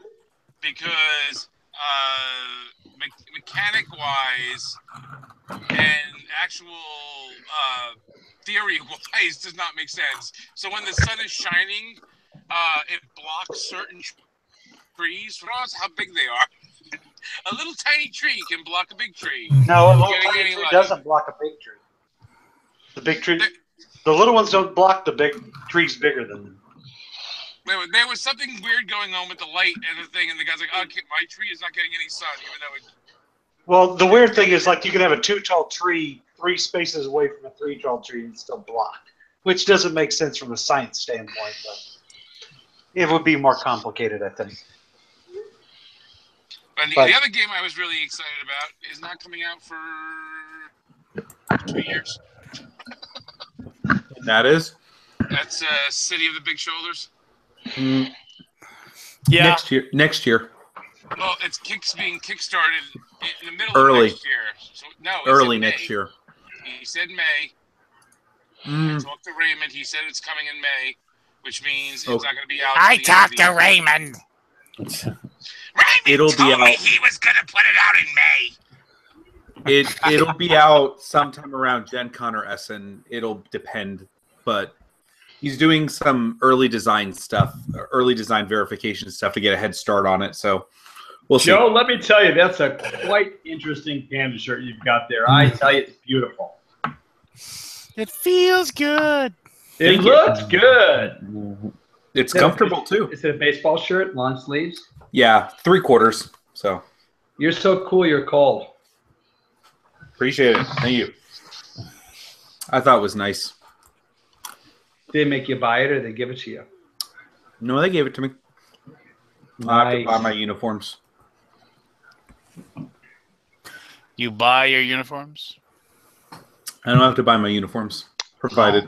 because wise and actual theory wise does not make sense. So when the sun is shining, it blocks certain trees. Regardless how big they are. A little tiny tree can block a big tree. No, a little Getting tiny any tree light. doesn't block a big tree. The big tree, the little ones don't block the big trees bigger than them. There was something weird going on with the light and the thing, and the guy's like, "Oh, my tree is not getting any sun, even though it." Well, the weird thing is, like, you can have a 2-tall tree 3 spaces away from a 3-tall tree and still block, which doesn't make sense from a science standpoint, but it would be more complicated, I think. And the other game I was really excited about is not coming out for 2 years. And that is? That's City of the Big Shoulders. Yeah. Next year. Well, it's being kickstarted in the middle Early. of next year. So, no, Early next year. He said May. I talked to Raymond. He said it's coming in May, which means it's not going to be out. I talked to Raymond. It'll be out. He was going to put it out in May. It'll be out sometime around Gen Con or Essen. It'll depend, but he's doing some early design stuff, early design verification stuff to get a head start on it. So we'll see. Joe, let me tell you, that's a quite interesting panda shirt you've got there. I tell you, it's beautiful. It feels good. It looks good. It's comfortable too. Is it a baseball shirt, long sleeves? Yeah, 3/4. So You're so cool. You're cold. appreciate it. Thank you. I thought it was nice. Did they make you buy it or they give it to you? No, they gave it to me. I have to buy my uniforms. You buy your uniforms? I don't have to buy my uniforms, provided.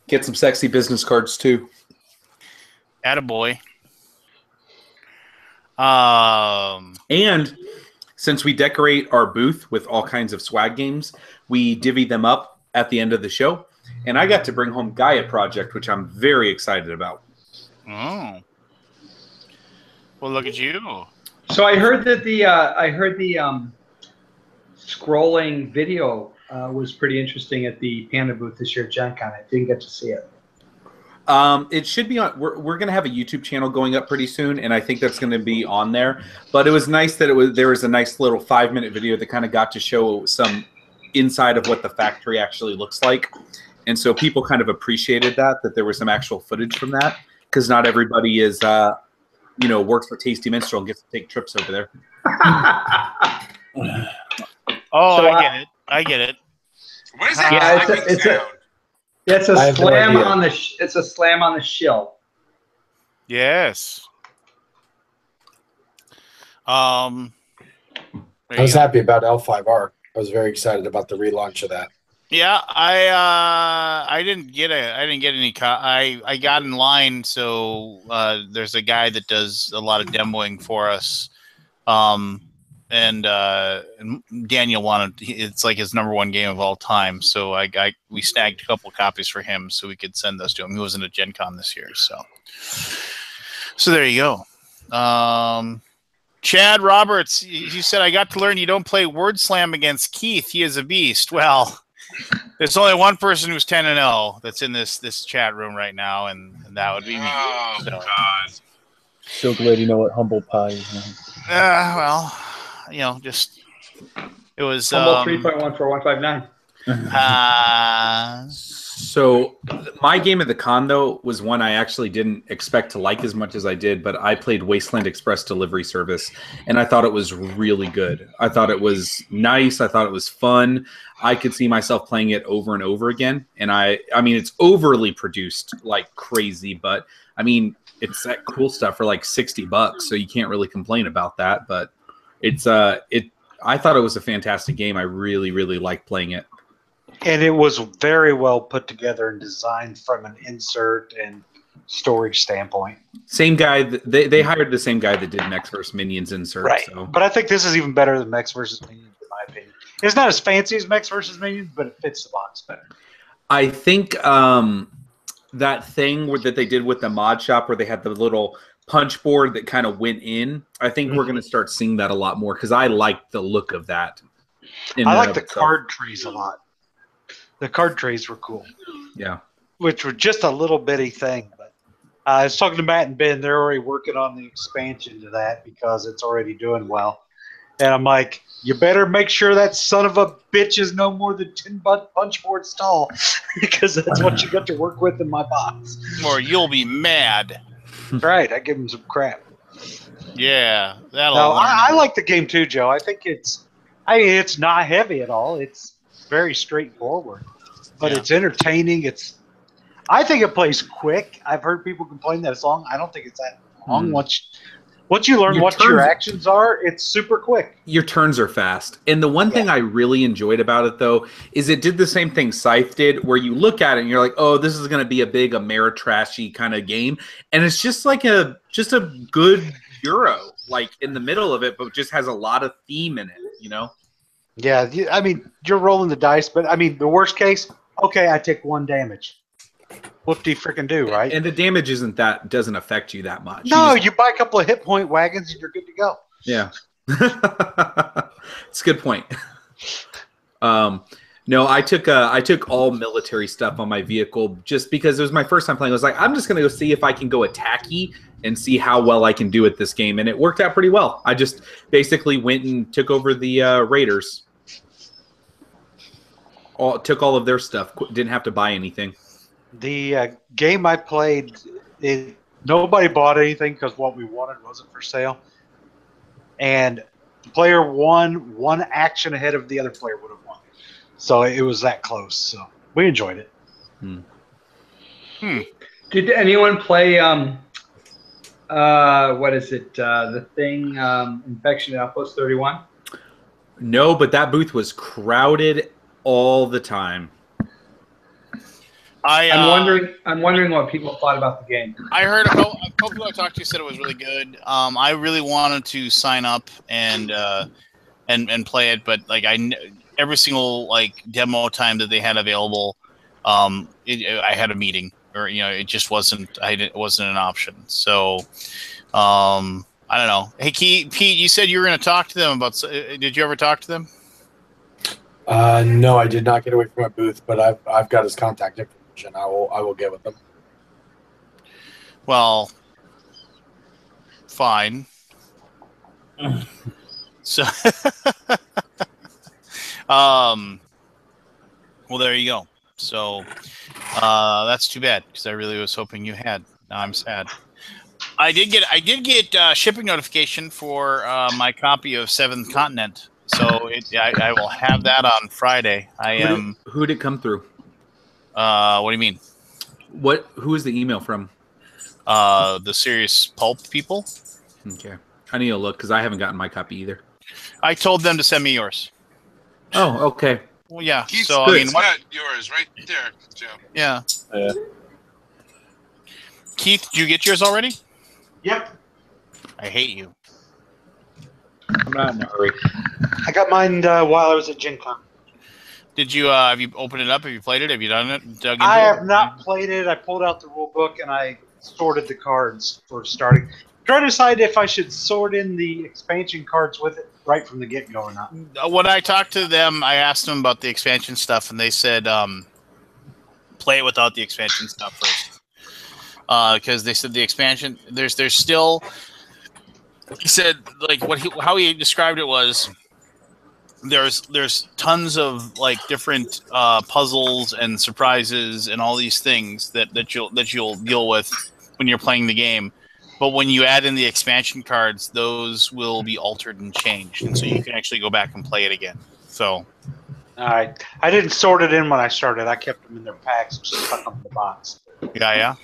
Get some sexy business cards too. Attaboy. And since we decorate our booth with all kinds of swag games, we divvy them up at the end of the show. And I got to bring home Gaia Project, which I'm very excited about. Oh. Well, look at you. So I heard that the scrolling video was pretty interesting at the Panda booth this year at Gen Con. I didn't get to see it. It should be on. We're going to have a YouTube channel going up pretty soon, and I think that's going to be on there. But it was nice that there was a nice little 5-minute video that kind of got to show some inside of what the factory actually looks like, and so people kind of appreciated that there was some actual footage from that, because not everybody is works for Tasty Minstrel and gets to take trips over there. Oh, So, I get it. What is that? Yeah, clapping it's a- sound? It's a I have no slam idea. on the. It's a slam on the shill. Yes. I was happy about L5R. I was very excited about the relaunch of that. Yeah, I didn't get any. I got in line, so there's a guy that does a lot of demoing for us, and Daniel wanted. It's like his #1 game of all time, so we snagged a couple copies for him so we could send those to him. He wasn't at Gen Con this year, so there you go. Chad Roberts, you said I got to learn you don't play Word Slam against Keith. He is a beast. Well. There's only one person who's 10-0 that's in this chat room right now, and that would be me. Oh, So, God. So glad you know what humble pie is. well, just it was. Humble 3.14159. So my game of the con, though, was one I actually didn't expect to like as much as I did, but I played Wasteland Express Delivery Service, and I thought it was really good. I thought it was nice. I thought it was fun. I could see myself playing it over and over again, and I mean, it's overly produced like crazy, but I mean, it's that cool stuff for like $60, so you can't really complain about that. But it's I thought it was a fantastic game. I really, really liked playing it. And it was very well put together and designed from an insert and storage standpoint. Same guy. They hired the same guy that did Mechs vs. Minions insert. Right. So. But I think this is even better than Mechs vs. Minions, in my opinion. It's not as fancy as Mechs vs. Minions, but it fits the box better. I think that thing that they did with the mod shop where they had the little punch board that kind of went in, I think we're going to start seeing that a lot more because I like the look of that. I like the card trees a lot. The card trees were cool. Yeah. Which were just a little bitty thing. But I was talking to Matt and Ben. They're already working on the expansion to that because it's already doing well. And I'm like, you better make sure that son of a bitch is no more than 10 punch boards tall because that's what you got to work with in my box. Or you'll be mad. Right. I give him some crap. Yeah. That'll. No, I like the game too, Joe. I think it's not heavy at all. It's very straightforward, but it's entertaining. I think it plays quick. I've heard people complain that it's long. I don't think it's that long. Once you learn your actions are, it's super quick. Your turns are fast. And the one thing I really enjoyed about it, though, is it did the same thing Scythe did, where you look at it and you're like, oh, this is going to be a big Ameritrashy kind of game. And it's just like a good Euro, like in the middle of it, but just has a lot of theme in it, you know? Yeah, I mean, you're rolling the dice, but I mean, the worst case, okay, I take 1 damage. What do you freaking do, right? And the damage doesn't affect you that much. No, you buy a couple of hit point wagons and you're good to go. Yeah. It's a good point. No, I took all military stuff on my vehicle just because it was my first time playing. I was like, I'm just gonna go see if I can go attacky and see how well I can do at this game, and it worked out pretty well. I just basically went and took over the Raiders. Took all of their stuff. Didn't have to buy anything. The game I played, nobody bought anything because what we wanted wasn't for sale. And player one action ahead of the other player would have won. So it was that close. So we enjoyed it. Did anyone play, what is it, the thing, Infection Outpost 31? No, but that booth was crowded all the time. I'm wondering what people thought about the game. I heard a couple people I talked to said it was really good. I really wanted to sign up and play it, but like every single like demo time that they had available, I had a meeting, or it just wasn't. It wasn't an option. So I don't know. Hey, Pete, you said you were going to talk to them about. Did you ever talk to them? No, I did not get away from my booth, but I've got his contact information. I will get with them. Well, fine. So, well, there you go. So, that's too bad because I really was hoping you had. Now I'm sad. I did get shipping notification for my copy of Seventh Continent. So I will have that on Friday. Who did it come through? What do you mean? Who is the email from? The Serious Pulp people. Okay, I need to look because I haven't gotten my copy either. I told them to send me yours. Oh, okay. Well, yeah. Keith's so I mean, got yours right there, Joe. Yeah. Keith, did you get yours already? Yep. I hate you. I'm not in a hurry. I got mine while I was at Gen Con. Did you have you opened it up? Have you played it? Have you done it? Dug into I it? have not played it. I pulled out the rule book and I sorted the cards for starting. Trying to decide if I should sort in the expansion cards with it right from the get-go or not. When I talked to them, I asked them about the expansion stuff, and they said play it without the expansion stuff first. Because they said the expansion there's still. He said like how he described it was there's tons of like different puzzles and surprises and all these things that you'll deal with when you're playing the game. But when you add in the expansion cards, those will be altered and changed, and so you can actually go back and play it again. So, all right, I didn't sort it in when I started. I kept them in their packs, just stuck them in the box. Yeah.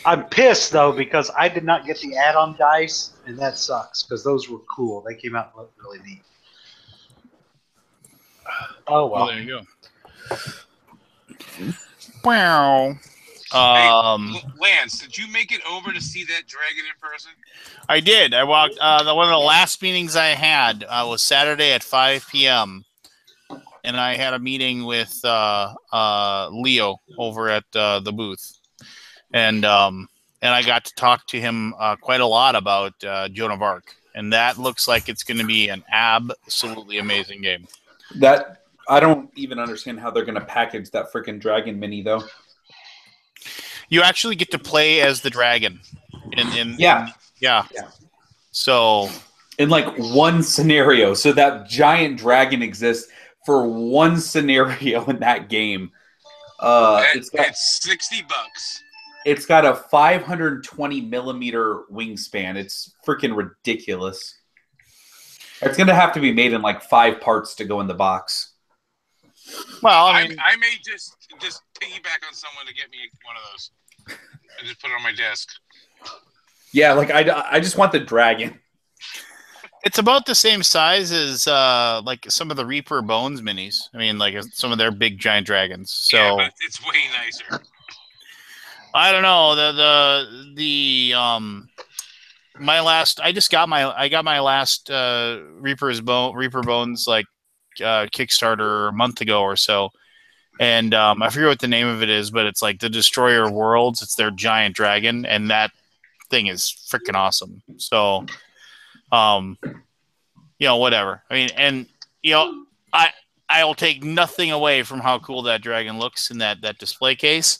I'm pissed though because I did not get the add-on dice, and that sucks because those were cool. They came out and looked really neat. Oh well. There you go. Wow. Hey, Lance, did you make it over to see that dragon in person? I did. I walked. One of the last meetings I had was Saturday at 5 p.m. and I had a meeting with Leo over at the booth, and I got to talk to him quite a lot about Joan of Arc, and that looks like it's going to be an absolutely amazing game. That I don't even understand how they're going to package that freaking dragon mini though. You actually get to play as the dragon. Yeah. So in like one scenario, so that giant dragon exists for one scenario in that game. It's $60. It's got a 520 millimeter wingspan. It's freaking ridiculous. It's going to have to be made in like 5 parts to go in the box. Well, I may just piggyback on someone to get me one of those and just put it on my desk. Yeah, like I just want the dragon. It's about the same size as like some of the Reaper Bones minis. I mean, like some of their big giant dragons. So yeah, but it's way nicer. I don't know I got my last Reaper Bones like Kickstarter a month ago or so, and I forget what the name of it is, but it's like the Destroyer of Worlds. It's their giant dragon, and that thing is freaking awesome. So, whatever. I mean, and I'll take nothing away from how cool that dragon looks in that display case,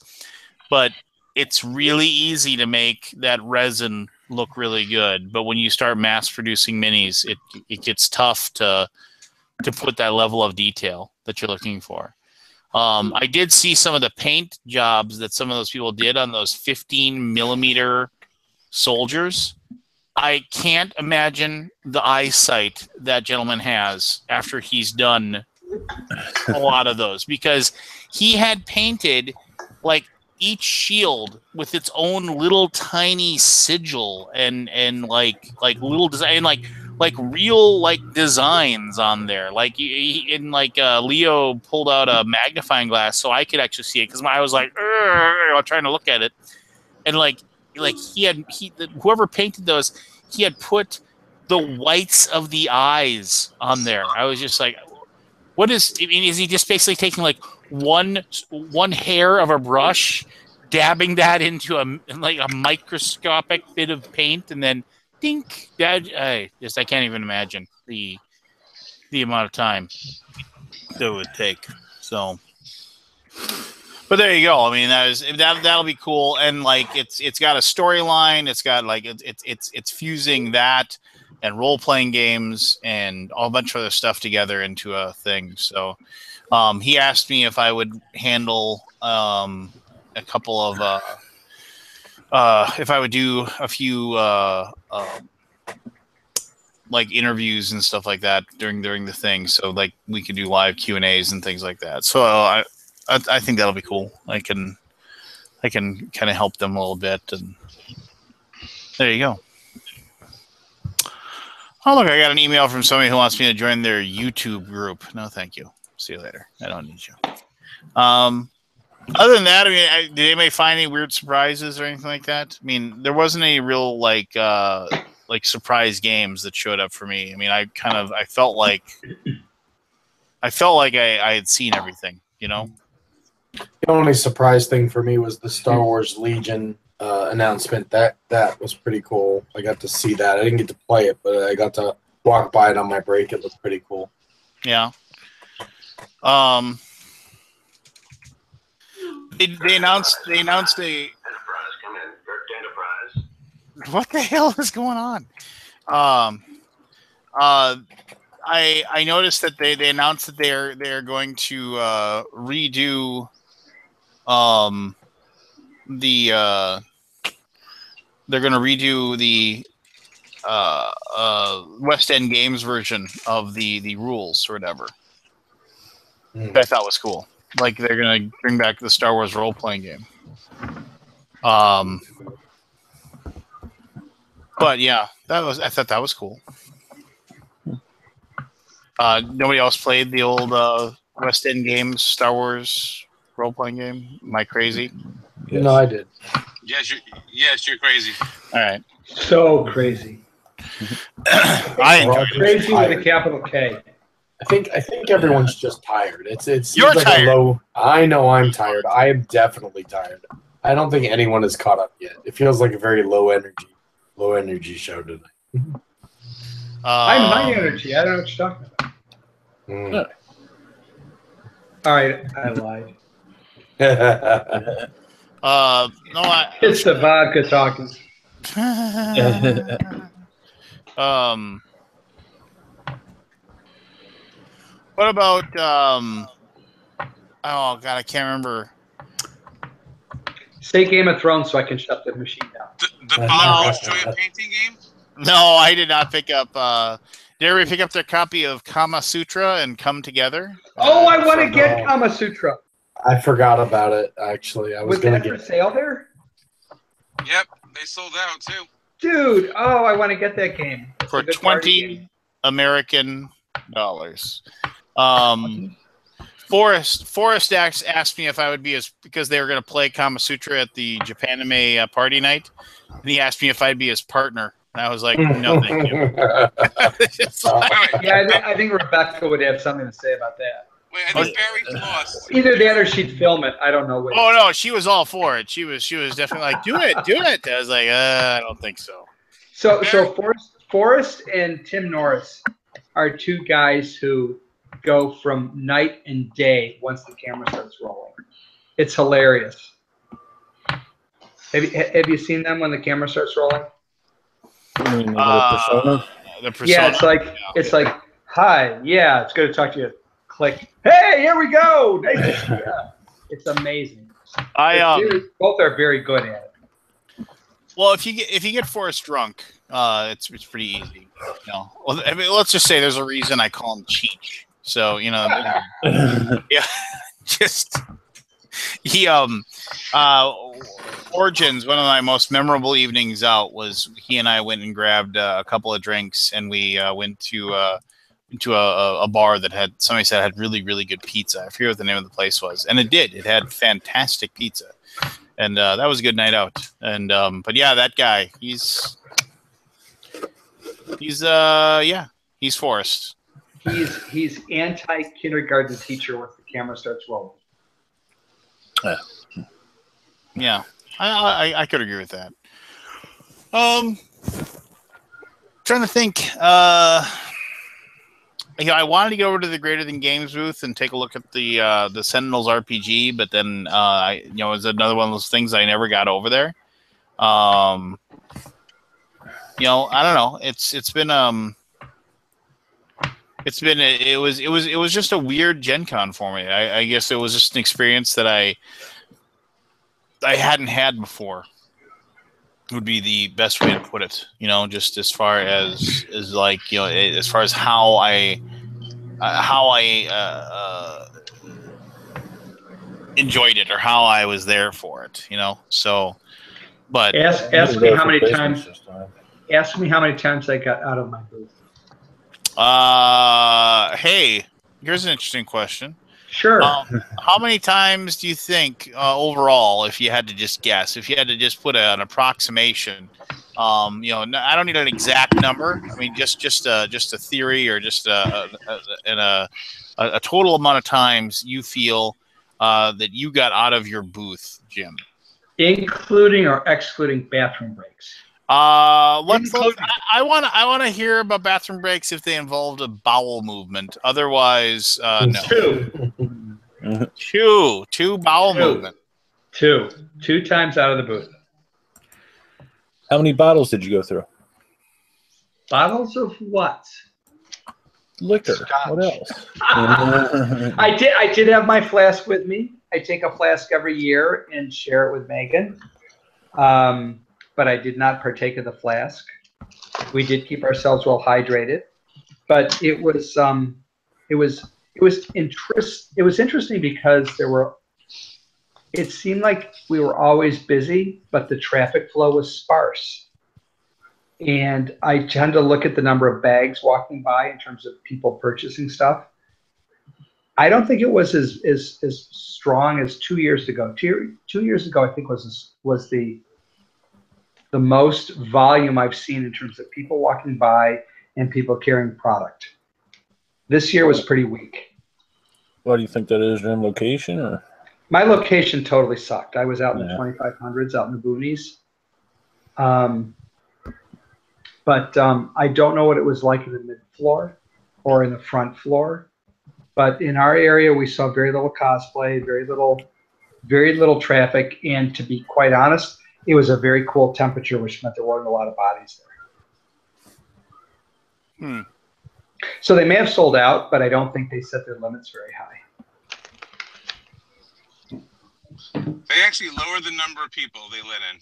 but it's really easy to make that resin look really good. But when you start mass producing minis, it gets tough to put that level of detail that you're looking for. I did see some of the paint jobs that some of those people did on those 15 millimeter soldiers. I can't imagine the eyesight that gentleman has after he's done a lot of those, because he had painted like each shield with its own little tiny sigil and like little design, like real like designs on there. Like Leo pulled out a magnifying glass so I could actually see it, because I was like trying to look at it, and whoever painted those, he had put the whites of the eyes on there. I was just like, is he just basically taking like one hair of a brush, dabbing that into a microscopic bit of paint, and then dink? I can't even imagine the amount of time that it would take. So, but there you go. I mean, that'll be cool, and like it's got a storyline. It's got like it's fusing that and role playing games and a bunch of other stuff together into a thing. So, he asked me if I would handle a couple of if I would do a few like interviews and stuff like that during the thing, so like we could do live Q&As and things like that. So I think that'll be cool. I can kind of help them a little bit, and there you go. Oh, look, I got an email from somebody who wants me to join their YouTube group. No, thank you. See you later. I don't need you. Other than that, I mean, did anybody find any weird surprises or anything like that? I mean, there wasn't any real like surprise games that showed up for me. I mean, I felt like I had seen everything, you know? The only surprise thing for me was the Star Wars Legion announcement. That was pretty cool. I got to see that. I didn't get to play it, but I got to walk by it on my break. It looked pretty cool. Yeah. They announced a Enterprise. Come in. Enterprise. What the hell is going on? I noticed that they announced that they're going to redo they're going to redo the West End Games version of the rules or whatever. Which I thought was cool. Like they're going to bring back the Star Wars role-playing game. But yeah, I thought that was cool. Nobody else played the old West End Games Star Wars role-playing game? Am I crazy? Yes. No, I did. Yes, you're crazy. All right. So crazy. I enjoyed it. Crazy with a capital K. I think everyone's just tired. It's You're like tired. I know I'm tired. I am definitely tired. I don't think anyone is caught up yet. It feels like a very low energy show tonight. I'm high energy. I don't know what you're talking about. All right, I lied. No, It's the vodka talking. What about oh god, I can't remember. Say Game of Thrones so I can shut the machine down. The Bob Ross Joy of Painting game? No, I did not pick up. Did everybody pick up their copy of Kama Sutra and Come Together? Oh, I want to get Kama Sutra. I forgot about it, actually. I was going to that get for sale there? Yep, they sold out too. Dude, oh, I want to get that game. It's for a good party game. $20 American dollars. Forrest asked me if I would be because they were going to play Kama Sutra at the Japanime party night, and he asked me if I'd be his partner. And I was like, no, thank you. Yeah, I think Rebecca would have something to say about that. Wait, I think Barry's lost. Either that or she'd film it. I don't know which. Oh no, she was all for it. She was definitely like, do it. I was like, I don't think so. So Forrest and Tim Norris are two guys who go from night and day once the camera starts rolling. It's hilarious. Have you seen them when the camera starts rolling? You mean the persona? Yeah, it's like, hi, yeah, it's good to talk to you. Click. Hey, here we go. Nice. Yeah. It's amazing. Both are very good at it. Well, if you get Forrest drunk, it's pretty easy. You know? Well, I mean, let's just say there's a reason I call him Cheech. So yeah, just he Origins. One of my most memorable evenings out was he and I went and grabbed a couple of drinks, and we went to a bar that somebody said had really, really good pizza. I forget what the name of the place was, and it did. It had fantastic pizza, and that was a good night out. And but yeah, that guy, he's Forrest. He's anti-kindergarten teacher once the camera starts rolling. Yeah, I could agree with that. Trying to think. I wanted to go over to the Greater Than Games booth and take a look at the Sentinels RPG, but then it was another one of those things I never got over there. I don't know. It was just a weird Gen Con for me. I guess it was just an experience that I hadn't had before. Would be the best way to put it. Just as far as as far as how I enjoyed it or how I was there for it. So, but ask me how many times. Ask me how many times I got out of my booth. Hey, here's an interesting question. Sure. How many times do you think overall, if you had to just guess, if you had to just put an approximation, I don't need an exact number. I mean, just a theory or just a total amount of times you feel that you got out of your booth, Jim, including or excluding bathroom breaks. I want to hear about bathroom breaks if they involved a bowel movement. Otherwise, no. Two bowel movement. Two times out of the booth. How many bottles did you go through? Bottles of what? Liquor. What else? I did have my flask with me. I take a flask every year and share it with Megan. But I did not partake of the flask. We did keep ourselves well hydrated, but it was interesting because it seemed like we were always busy, but the traffic flow was sparse. And I tend to look at the number of bags walking by in terms of people purchasing stuff. I don't think it was as strong as 2 years ago. 2 years ago, I think was the most volume I've seen in terms of people walking by and people carrying product. This year was pretty weak. What do you think that is? Your location or? My location totally sucked. I was out in the 2500s, out in the boonies. But I don't know what it was like in the mid floor or in the front floor. But in our area, we saw very little cosplay, very little traffic, and to be quite honest, it was a very cool temperature, which meant there weren't a lot of bodies there. So they may have sold out, but I don't think they set their limits very high. They actually lowered the number of people they let in.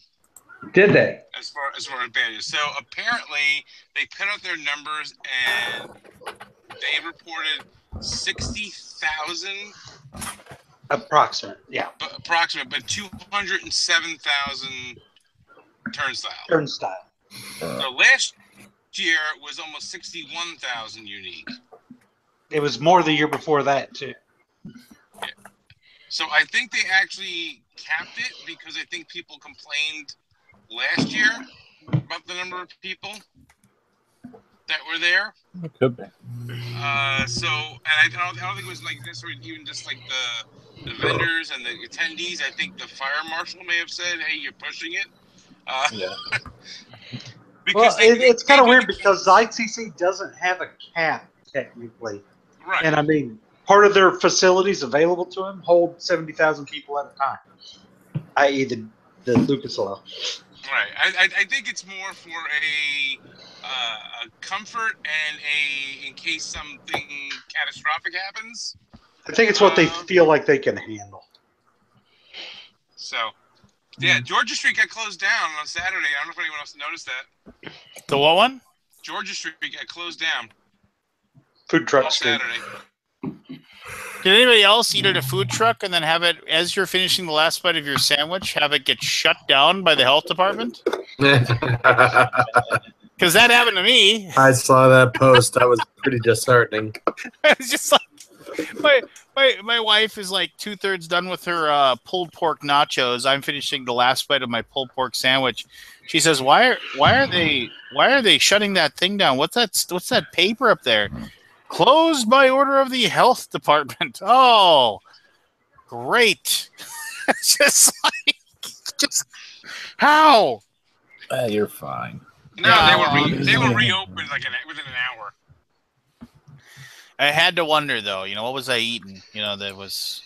Did they? As far as badges. So apparently they put out their numbers and they reported 60,000 approximate, yeah. Approximate, but 207,000 turnstile. So last year was almost 61,000 unique. It was more the year before that too. Yeah. So I think they actually capped it because I think people complained last year about the number of people that were there. It could be. So, and I don't think it was like necessarily even just like the vendors and the attendees. I think the fire marshal may have said, "Hey, you're pushing it." Yeah. Because it's kind of weird because the ICC doesn't have a cap technically, right? And I mean, part of their facilities available to them hold 70,000 people at a time, i.e., the Lucas Oil. Right. I think it's more for a comfort and in case something catastrophic happens. I think it's what they feel like they can handle. So, yeah, Georgia Street got closed down on Saturday. I don't know if anyone else noticed that. The what one? Georgia Street got closed down. Food truck on street. Saturday. Did anybody else eat at a food truck and then have it, as you're finishing the last bite of your sandwich, have it get shut down by the health department? Because that happened to me. I saw that post. That was pretty disheartening. It's just like my wife is like 2/3 done with her pulled pork nachos. I'm finishing the last bite of my pulled pork sandwich. She says, "Why are they shutting that thing down? What's that paper up there?" Closed by order of the health department. Oh, great. It's just like, how? You're fine. No, they were reopened like within an hour. I had to wonder though, what was I eating? It was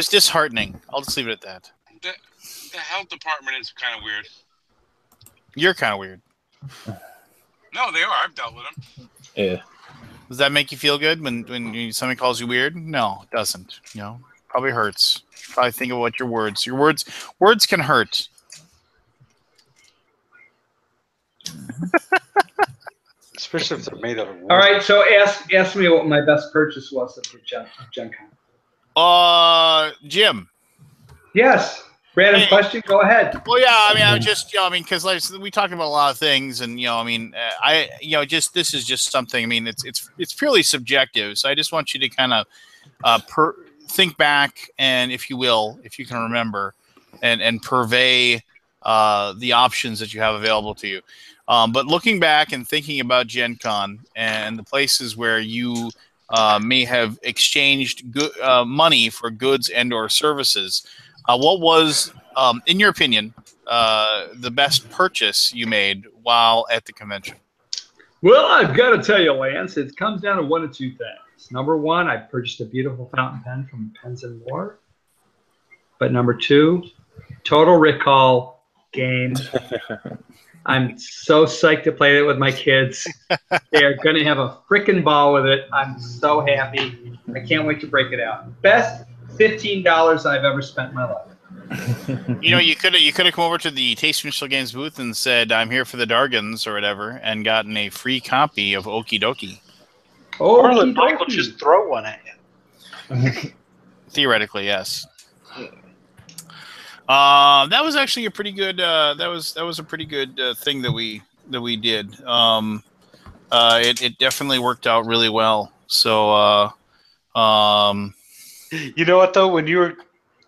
disheartening. I'll just leave it at that. The health department is kind of weird. You're kind of weird. No, they are. I've dealt with them. Yeah. Does that make you feel good when somebody calls you weird? No, it doesn't. Probably hurts. Probably think of what your words can hurt. Especially if they're made of wood. All right, so ask me what my best purchase was of Gen Con. Jim. Yes. Random question. Go ahead. Well, yeah. I mean, I just, because we talking about a lot of things, and this is just something. I mean, it's purely subjective. So I just want you to kind of think back, and if you can remember, and purvey the options that you have available to you. But looking back and thinking about Gen Con and the places where you may have exchanged money for goods and/or services. What was, in your opinion, the best purchase you made while at the convention? Well, I've got to tell you, Lance, it comes down to one of two things. Number one, I purchased a beautiful fountain pen from Pens and More. But number two, Total Recall game. I'm so psyched to play it with my kids. They are going to have a freaking ball with it. I'm so happy. I can't wait to break it out. Best $15 I've ever spent in my life. You could have come over to the Taste Mutual Games booth and said, "I'm here for the Dargans" or whatever, and gotten a free copy of Okie Dokie. Or let Michael just throw one at you. Theoretically, yes. That was actually a pretty good. That was a pretty good thing that we did. It definitely worked out really well. So. You know what though? When you were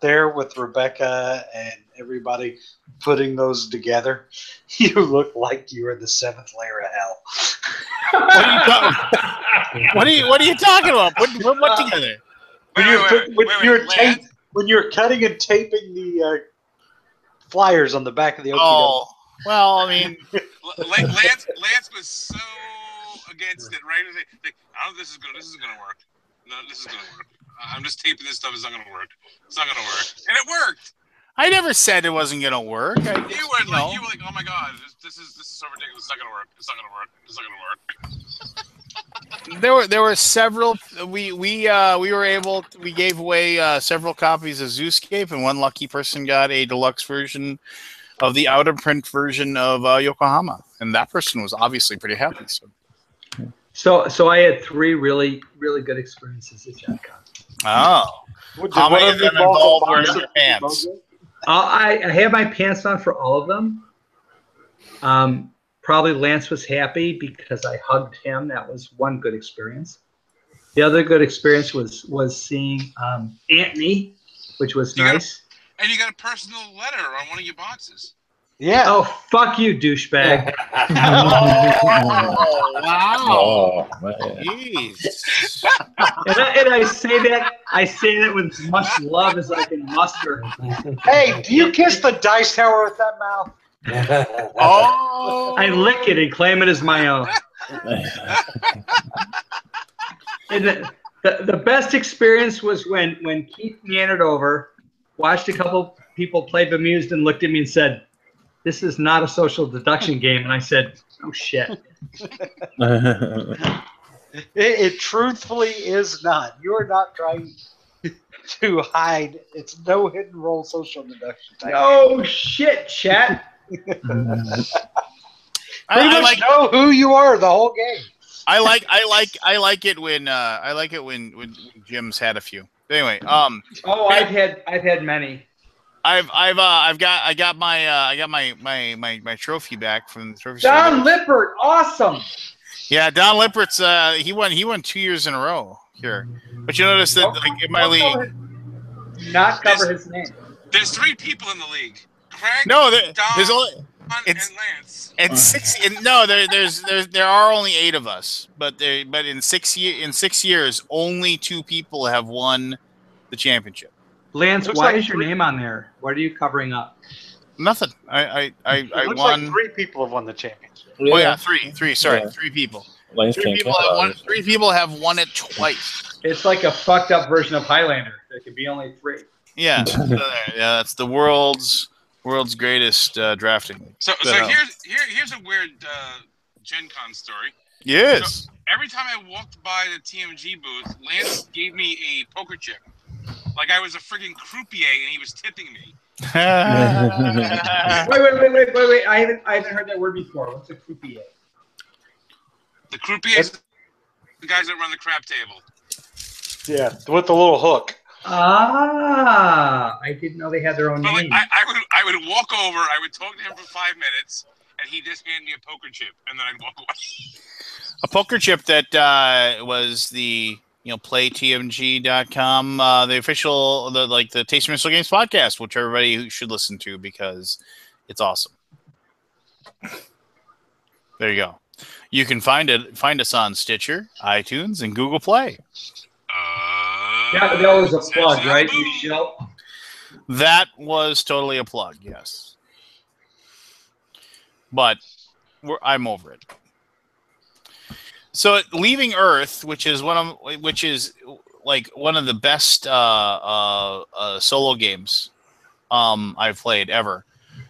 there with Rebecca and everybody putting those together, you looked like you were in the 7th layer of hell. What are you talking about? What together? When you're cutting and taping the flyers on the back of the Okie Dokie. Well, I mean, Lance was so against it, right? Like, I don't know if this is gonna work. No, this is gonna work. I'm just taping this stuff. It's not gonna work. It's not gonna work, and it worked. I never said it wasn't gonna work. You were like, oh my god, this is so ridiculous. It's not gonna work. It's not gonna work. It's not gonna work. There were several. We gave away several copies of Zooscape, and one lucky person got a deluxe version of the out of print version of Yokohama, and that person was obviously pretty happy. So I had 3 really good experiences at Gen Con. Oh, how many of them involved wearing your pants? I had my pants on for all of them. Probably Lance was happy because I hugged him. That was one good experience. The other good experience was seeing Anthony, which was nice. And you got a personal letter on one of your boxes. Yeah. Oh, fuck you, douchebag. Wow. Oh, man. Jeez. And I say that with as much love as I can muster. Hey, do you kiss the dice tower with that mouth? Oh. I lick it and claim it as my own. And the best experience was when Keith meandered over, watched a couple people play Bemused, and looked at me and said, "This is not a social deduction game." And I said, "Oh shit." It truthfully is not. You are not trying to hide. It's no hidden role social deduction. Oh shit, chat. I like know who you are the whole game. I like it when Jim's had a few. Anyway, Oh, I've had many. I got my trophy back from the trophy. Don Lippert, awesome. Yeah, Don Lippert's he won 2 years in a row here. But you notice that like in my league, not cover his name. There's 3 people in the league. Craig, no, Don, there's only and Lance. and 6. No, there are only 8 of us. But in 6 years, only 2 people have won the championship. Lance, why is your name on there? What are you covering up? Nothing. I looks won. like 3 people have won the championship. Oh yeah, 3. Sorry, 3 people. Lance 3 people have won. 3 people have won it twice. It's like a fucked up version of Highlander. There could be only 3. Yeah, yeah. That's the world's greatest drafting league. So here's a weird Gen Con story. Yes. So every time I walked by the TMG booth, Lance gave me a poker chip, like I was a friggin' croupier, and he was tipping me. Wait! I haven't heard that word before. What's a croupier? The croupier is the guys that run the crap table. Yeah, with the little hook. Ah, I didn't know they had their own But name. like, I would walk over, I would talk to him for 5 minutes, and he'd just hand me a poker chip, and then I'd walk away. A poker chip that was the playtmg.com, the official the Taste of Missile Games podcast, which everybody should listen to because it's awesome. There you go. You can find us on Stitcher, iTunes, and Google Play. That was a plug, right? You shall. That was totally a plug, yes. But I'm over it. So, Leaving Earth, which is like one of the best solo games I've played ever.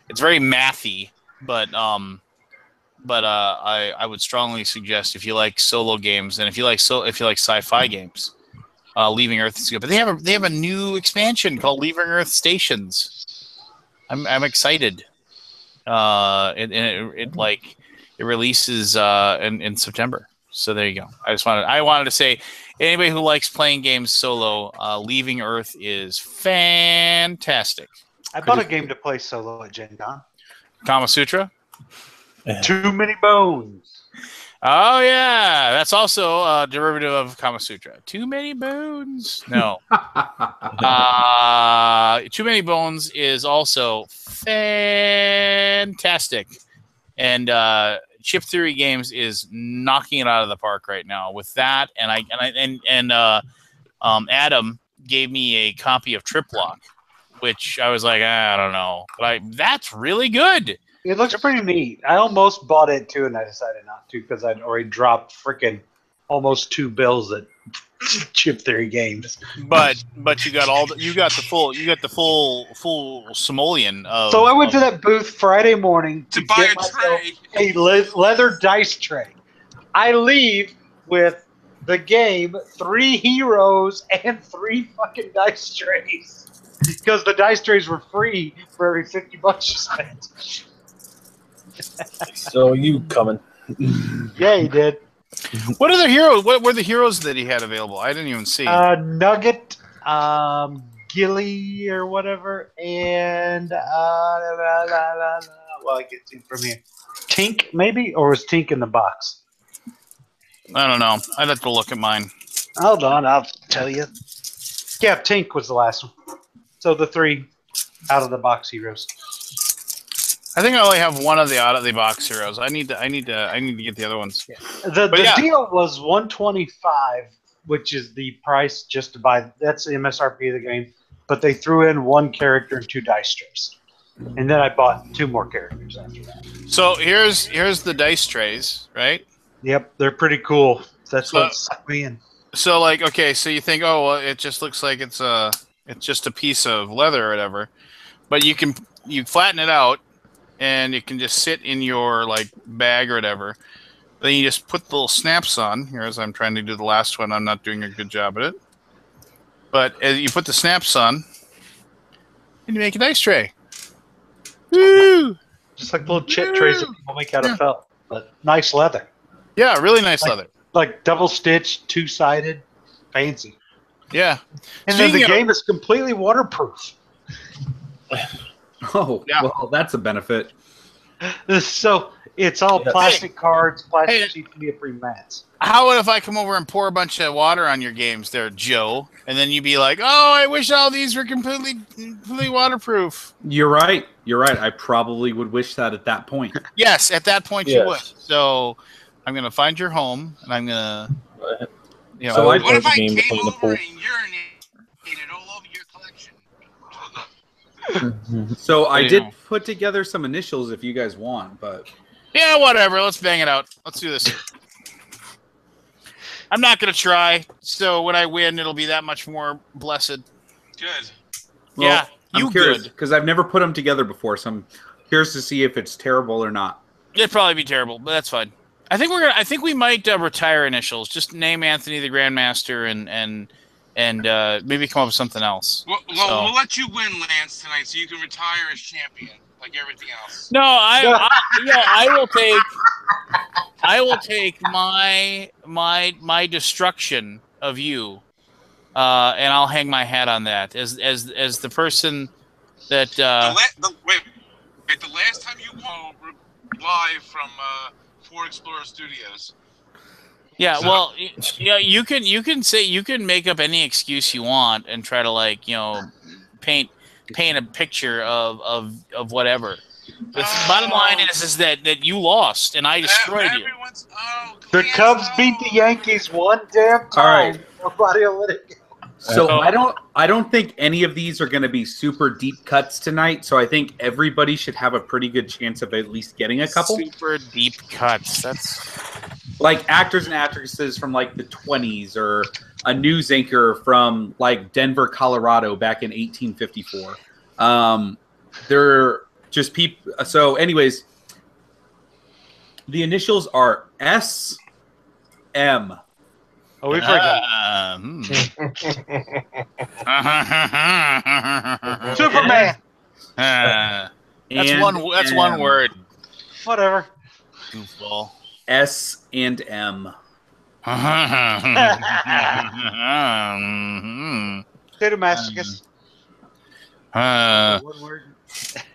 It's very mathy, but I would strongly suggest if you like solo games and if you like sci-fi games, Leaving Earth is good. But they have a new expansion called Leaving Earth Stations. I'm excited. It releases in September. So there you go. I wanted to say, anybody who likes playing games solo, Leaving Earth is fantastic. I bought a game to play solo at Gen Con. Kama Sutra? Too Many Bones. Oh, yeah. That's also a derivative of Kama Sutra. Too Many Bones. No. Too Many Bones is also fantastic. And Chip Theory Games is knocking it out of the park right now with that. And Adam gave me a copy of Triplock, which I was like, I don't know. But that's really good. It looks pretty neat. I almost bought it too, and I decided not to because I'd already dropped freaking almost 2 bills at Chip Theory games. But you got the full simoleon of. So I went to that booth Friday morning To buy get a myself tray. a leather dice tray. I leave with the game, 3 heroes, and 3 fucking dice trays. Because the dice trays were free for every $50 you spent. So you coming? Yeah, he did. What are the heroes? What were the heroes that he had available? I didn't even see. Nugget, Gilly or whatever, and well, I get it from here. Tink, maybe, or was Tink in the box? I don't know. I'd have to look at mine. Hold on, I'll tell you. Yeah, Tink was the last one. So the 3 out of the box heroes. I think I only have one of the out of the box heroes. I need to get the other ones. Yeah. The deal was $125, which is the price just to buy. That's the MSRP of the game. But they threw in 1 character and 2 dice trays, and then I bought 2 more characters after that. So here's the dice trays, right? Yep, they're pretty cool. That's what sucked me in. So like, okay, so you think, oh well, it just looks like it's just a piece of leather or whatever, but you flatten it out. And it can just sit in your like bag or whatever. Then you just put the little snaps on. Here, as I'm trying to do the last one, I'm not doing a good job at it. But as you put the snaps on, and you make a dice tray. Woo! Just like little chip trays that people make out of felt, but nice leather. Yeah, really nice leather. Like double stitched, 2-sided, fancy. Yeah. And then the game is completely waterproof. Oh, yeah. Well, that's a benefit. So it's all plastic cards, plastic sheets, neoprene mats. How about if I come over and pour a bunch of water on your games there, Joe, and then you'd be like, "Oh, I wish all these were completely waterproof." You're right. I probably would wish that at that point. Yes, at that point you would. So I'm gonna find your home, and I'm gonna. So what if I came over and urinated all over your collection? So I did put together some initials if you guys want, but yeah, whatever. Let's bang it out. Let's do this. I'm not gonna try. So when I win, it'll be that much more blessed. Good. Well, yeah, I'm curious because I've never put them together before, so I'm curious to see if it's terrible or not. It'd probably be terrible, but that's fine. I think we might retire initials. Just name Anthony the Grandmaster and maybe come up with something else. Well, we'll let you win, Lance, tonight, so you can retire as champion, like everything else. No, I will take my destruction of you, and I'll hang my hat on that as the person that. Wait, the last time you won live from Ford Explorer Studios. Yeah, well, yeah, you can make up any excuse you want and try to paint a picture of whatever. The bottom line is that you lost and I destroyed you. The Cubs beat the Yankees one damn time. All right. Nobody will let it go. So I don't think any of these are going to be super deep cuts tonight. So I think everybody should have a pretty good chance of at least getting a couple. Super deep cuts. That's like actors and actresses from like the 20s or a news anchor from like Denver, Colorado back in 1854. They're just people. So anyways, the initials are S.M. Oh, we've heard that. Superman. That's one word. Whatever. Goofball. S and M. Sadomasochism. One word.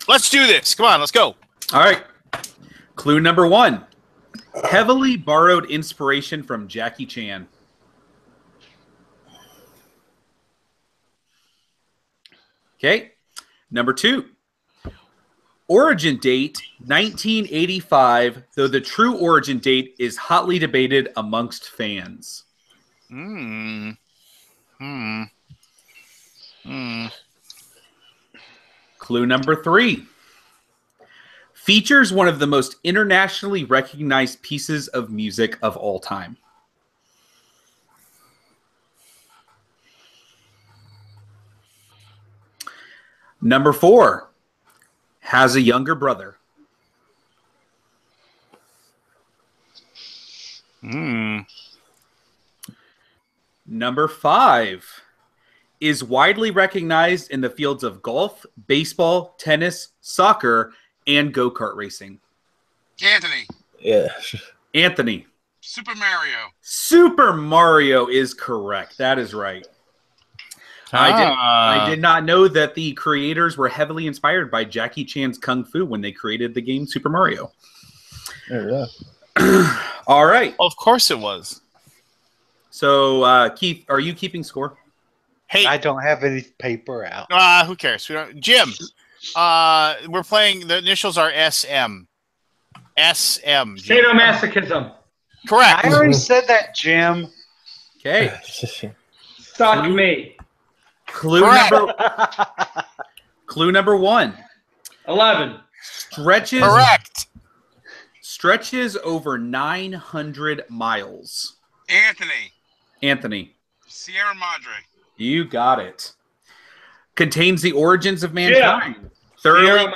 Let's do this. Come on, let's go. All right. Clue number 1. Heavily borrowed inspiration from Jackie Chan. Okay. Number 2. Origin date 1985, though the true origin date is hotly debated amongst fans. Clue number 3. Features one of the most internationally recognized pieces of music of all time. Number 4, has a younger brother. Number 5, is widely recognized in the fields of golf, baseball, tennis, soccer, and go-kart racing. Anthony. Yeah. Anthony. Super Mario. Super Mario is correct. That is right. I did not know that the creators were heavily inspired by Jackie Chan's Kung Fu when they created the game Super Mario. Yeah. All right. Of course it was. So, Keith, are you keeping score? Hey, I don't have any paper out. who cares? Jim, we're playing. The initials are SM. SM. Jim. Sadomasochism. Correct. I already said that, Jim. Okay. Suck me. Clue number 1. 11. Stretches over 900 miles. Anthony. Sierra Madre. You got it. Contains the origins of mankind. Thoroughly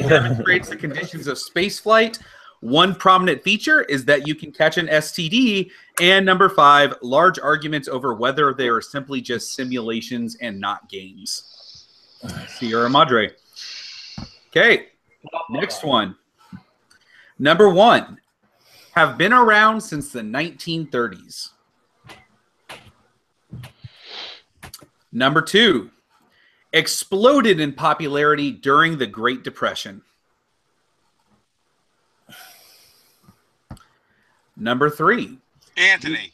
demonstrates the conditions of spaceflight. One prominent feature is that you can catch an STD. And number 5, large arguments over whether they are simply just simulations and not games. Sierra Madre. Okay, next one. Number 1, have been around since the 1930s. Number 2, exploded in popularity during the Great Depression. Number 3. Anthony.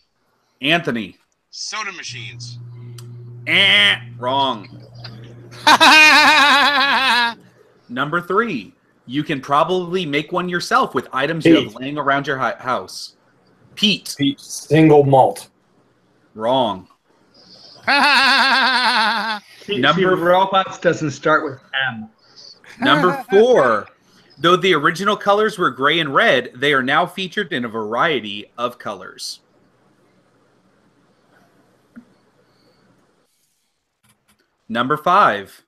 Soda machines. Wrong. Number 3. You can probably make one yourself with items you have laying around your house. Pete. Single malt. Wrong. Robots doesn't start with M. Number 4. Though the original colors were gray and red, they are now featured in a variety of colors. Number 5.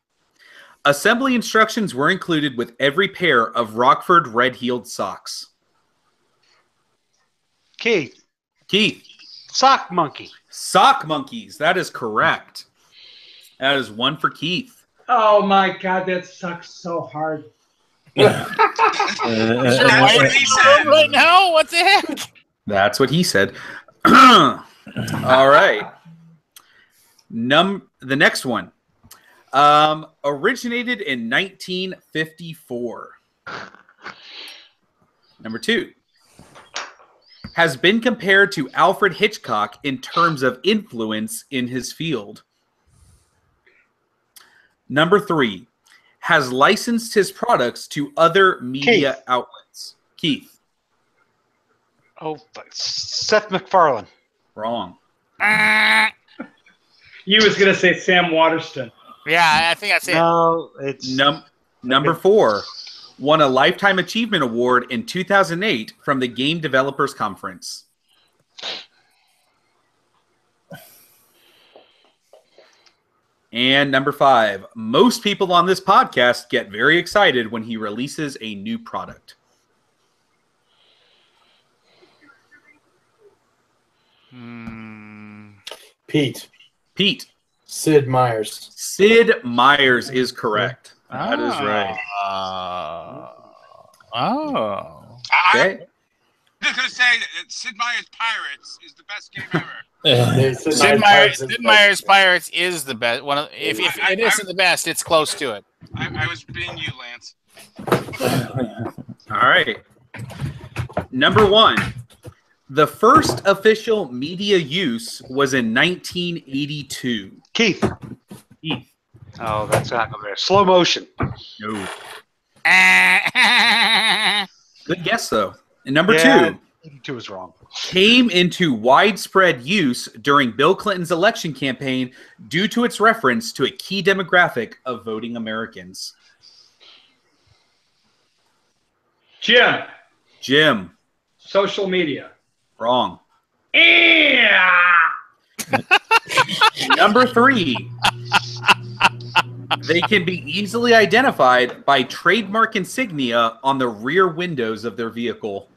Assembly instructions were included with every pair of Rockford red-heeled socks. Keith. Sock monkey. Sock monkeys. That is correct. That is 1 for Keith. Oh my God, that sucks so hard. Is your wife right now? What the heck? That's what he said. All right. The next one. Originated in 1954. Number 2. Has been compared to Alfred Hitchcock in terms of influence in his field. Number 3. Has licensed his products to other media outlets. Keith. Oh, Seth MacFarlane. Wrong. You was going to say Sam Waterston. Yeah, I think that's it. No, it's... Number 4. Won a Lifetime Achievement Award in 2008 from the Game Developers Conference. And number 5. Most people on this podcast get very excited when he releases a new product. Pete. Sid Meier's. Sid Meier's is correct. That is right. Okay. I'm just going to say that Sid Meier's Pirates is the best game ever. Sid Meier's Pirates is the best. If it isn't the best, it's close to it. I was being you, Lance. All right. Number 1. The first official media use was in 1982. Keith. Oh, that's not going to be slow motion. No. Good guess, though. And number 2. 82 is wrong. Came into widespread use during Bill Clinton's election campaign due to its reference to a key demographic of voting Americans. Jim. Social media. Wrong. Number 3. They can be easily identified by trademark insignia on the rear windows of their vehicle.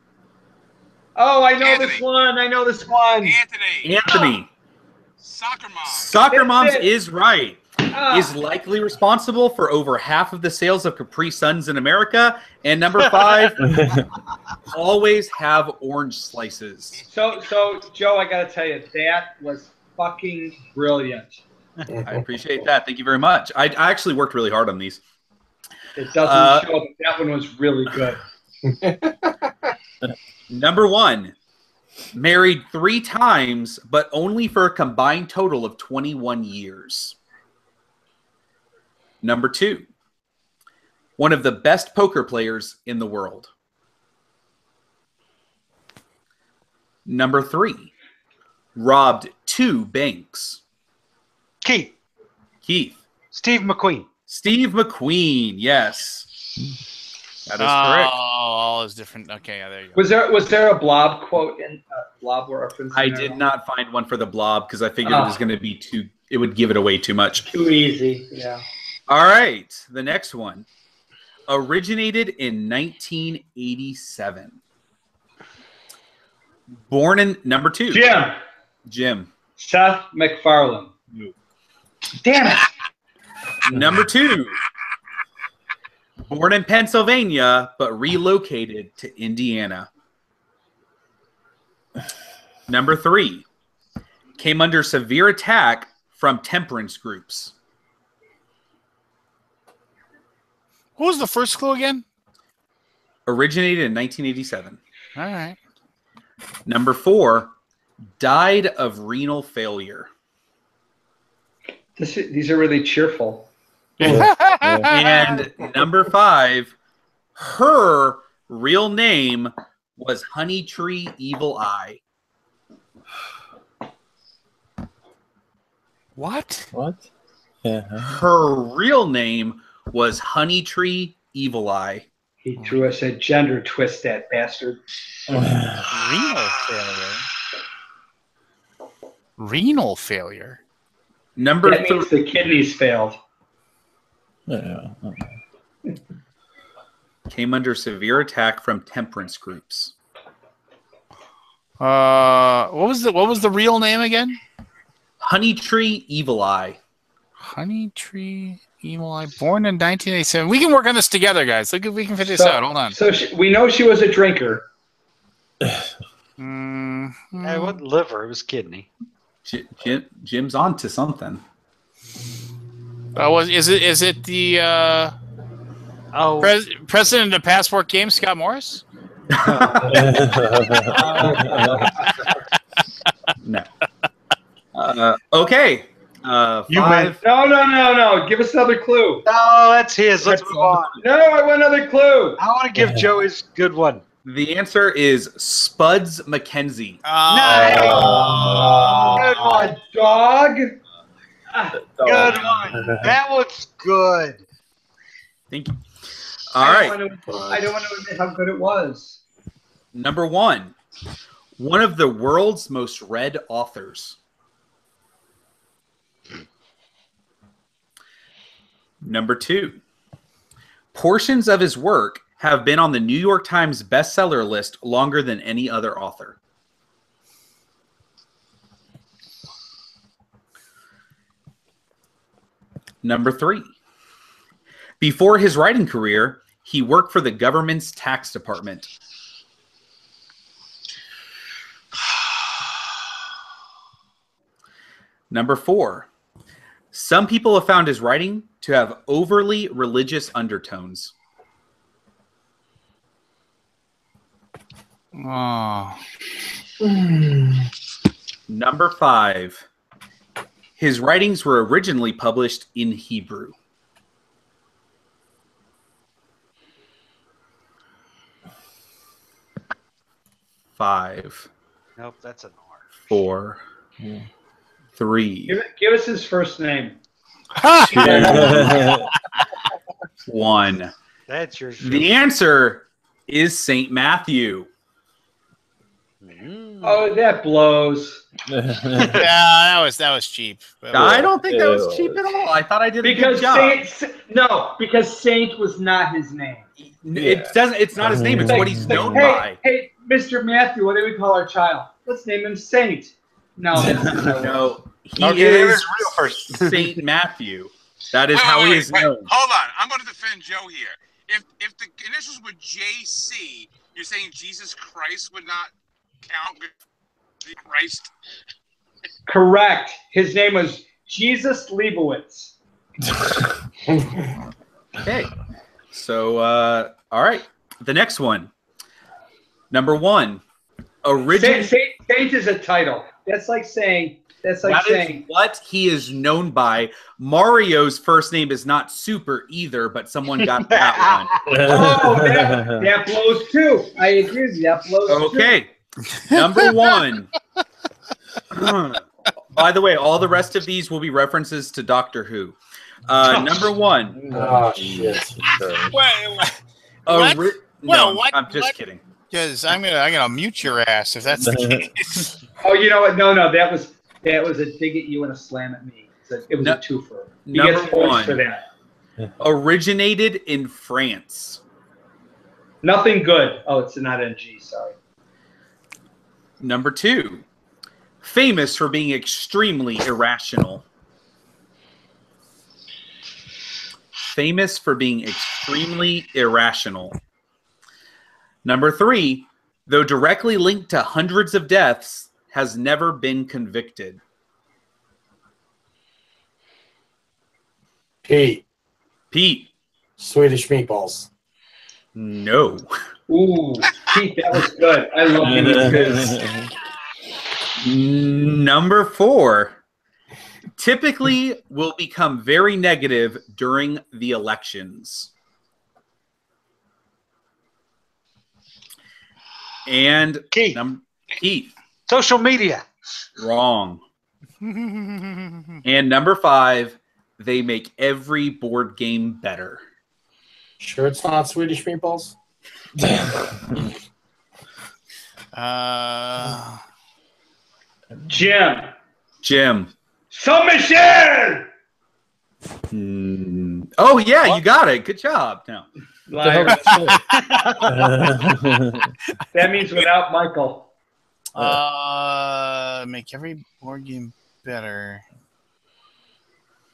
Oh, I know Anthony. this one. I know this one. Anthony. Soccer Mom. Soccer That's Moms it. is right. Ah. Is likely responsible for over half of the sales of Capri Suns in America. And number 5, always have orange slices. So Joe, I got to tell you, that was fucking brilliant. I appreciate that. Thank you very much. I actually worked really hard on these. It doesn't show, but that one was really good. Number 1, married 3 times, but only for a combined total of 21 years. Number 2, one of the best poker players in the world. Number 3, robbed 2 banks. Keith. Steve McQueen. Steve McQueen, yes. That is correct. All is different. Okay, yeah, there you go. Was there a Blob quote in Blob reference? I did not find one for the Blob because I figured it was going to be too. It would give it away too much. Too easy. Yeah. All right, the next one originated in 1987. Born in number 2. Jim. Seth MacFarlane. Damn it. Number 2. Born in Pennsylvania, but relocated to Indiana. Number 3. Came under severe attack from temperance groups. What was the first clue again? Originated in 1987. All right. Number 4. Died of renal failure. These are really cheerful. And number 5. Her real name was Honeytree Evil Eye. What? What? Yeah. Her real name was Honeytree Evil Eye. He threw us a gender twist, that bastard. Renal failure. Renal failure. Number That means the kidneys failed. Yeah. came under severe attack from temperance groups. What was the real name again? Honeytree Evil Eye. Honeytree Evil Eye, born in 1987. We can work on this together, guys. Look if we can figure this out. Hold on. So we know she was a drinker. It wasn't liver; it was kidney. Jim's on to something. Is it the president of Passport Games, Scott Morris? No. Okay. You Five. win. No. Give us another clue. No, that's his. Let's move on. No, I want another clue. I want to give Joe his good one. The answer is Spuds McKenzie. Nice. Good one. Dog. Good one. That one's good. Thank you. All right. I don't want to admit how good it was. Number one of the world's most read authors. Number 2, portions of his work have been on the New York Times bestseller list longer than any other author. Number 3, before his writing career, he worked for the government's tax department. Number 4, some people have found his writing to have overly religious undertones. Oh. Number 5, his writings were originally published in Hebrew. Five. Nope, that's an R. 4. 3. Give us his first name. 1. That's your show. The answer is Saint Matthew. Oh, that blows. Yeah, that was cheap. But I don't think that was cheap at all. I thought I did a Because good job. because Saint was not his name. It doesn't. It's not his name. It's what he's known by. Hey, Mr. Matthew, what do we call our child? Let's name him Saint. No, No, he Okay, there is is real person. Saint Matthew. That is Wait, how wait, he wait, is wait. known. Hold on. I'm going to defend Joe here. If the initials were JC, you're saying Jesus Christ would not count? Christ. correct. His name was Jesus Leibowitz. Okay. So, all right. The next one. Number 1. Saint is a title. That's like saying. That's like That saying. is what he is known by. Mario's first name is not Super either, but someone got that one. Oh, that blows too. I agree with you. That blows too. Okay. Number 1. By the way, all the rest of these will be references to Doctor Who. Number 1. Oh, shit. what? No, what? I'm just kidding. Because I'm gonna mute your ass if that's the case. Oh, you know what? No, that was a dig at you and a slam at me. It was a twofer. He Number gets points 1. for that. Originated in France. Nothing good. Oh, it's not NG. Sorry. Number 2. Famous for being extremely irrational. Famous for being extremely irrational. Number 3. Though directly linked to hundreds of deaths, has never been convicted. Pete. Swedish meatballs. No. Ooh, Pete, that was good. I love meatballs. Number 4. Typically will become very negative during the elections. And Keith. Social media. Wrong. And number 5, they make every board game better. Sure it's not Swedish meatballs? Jim. Saint-Michel! Oh, yeah, you got it. Good job. No. That means without Michael. Make every board game better.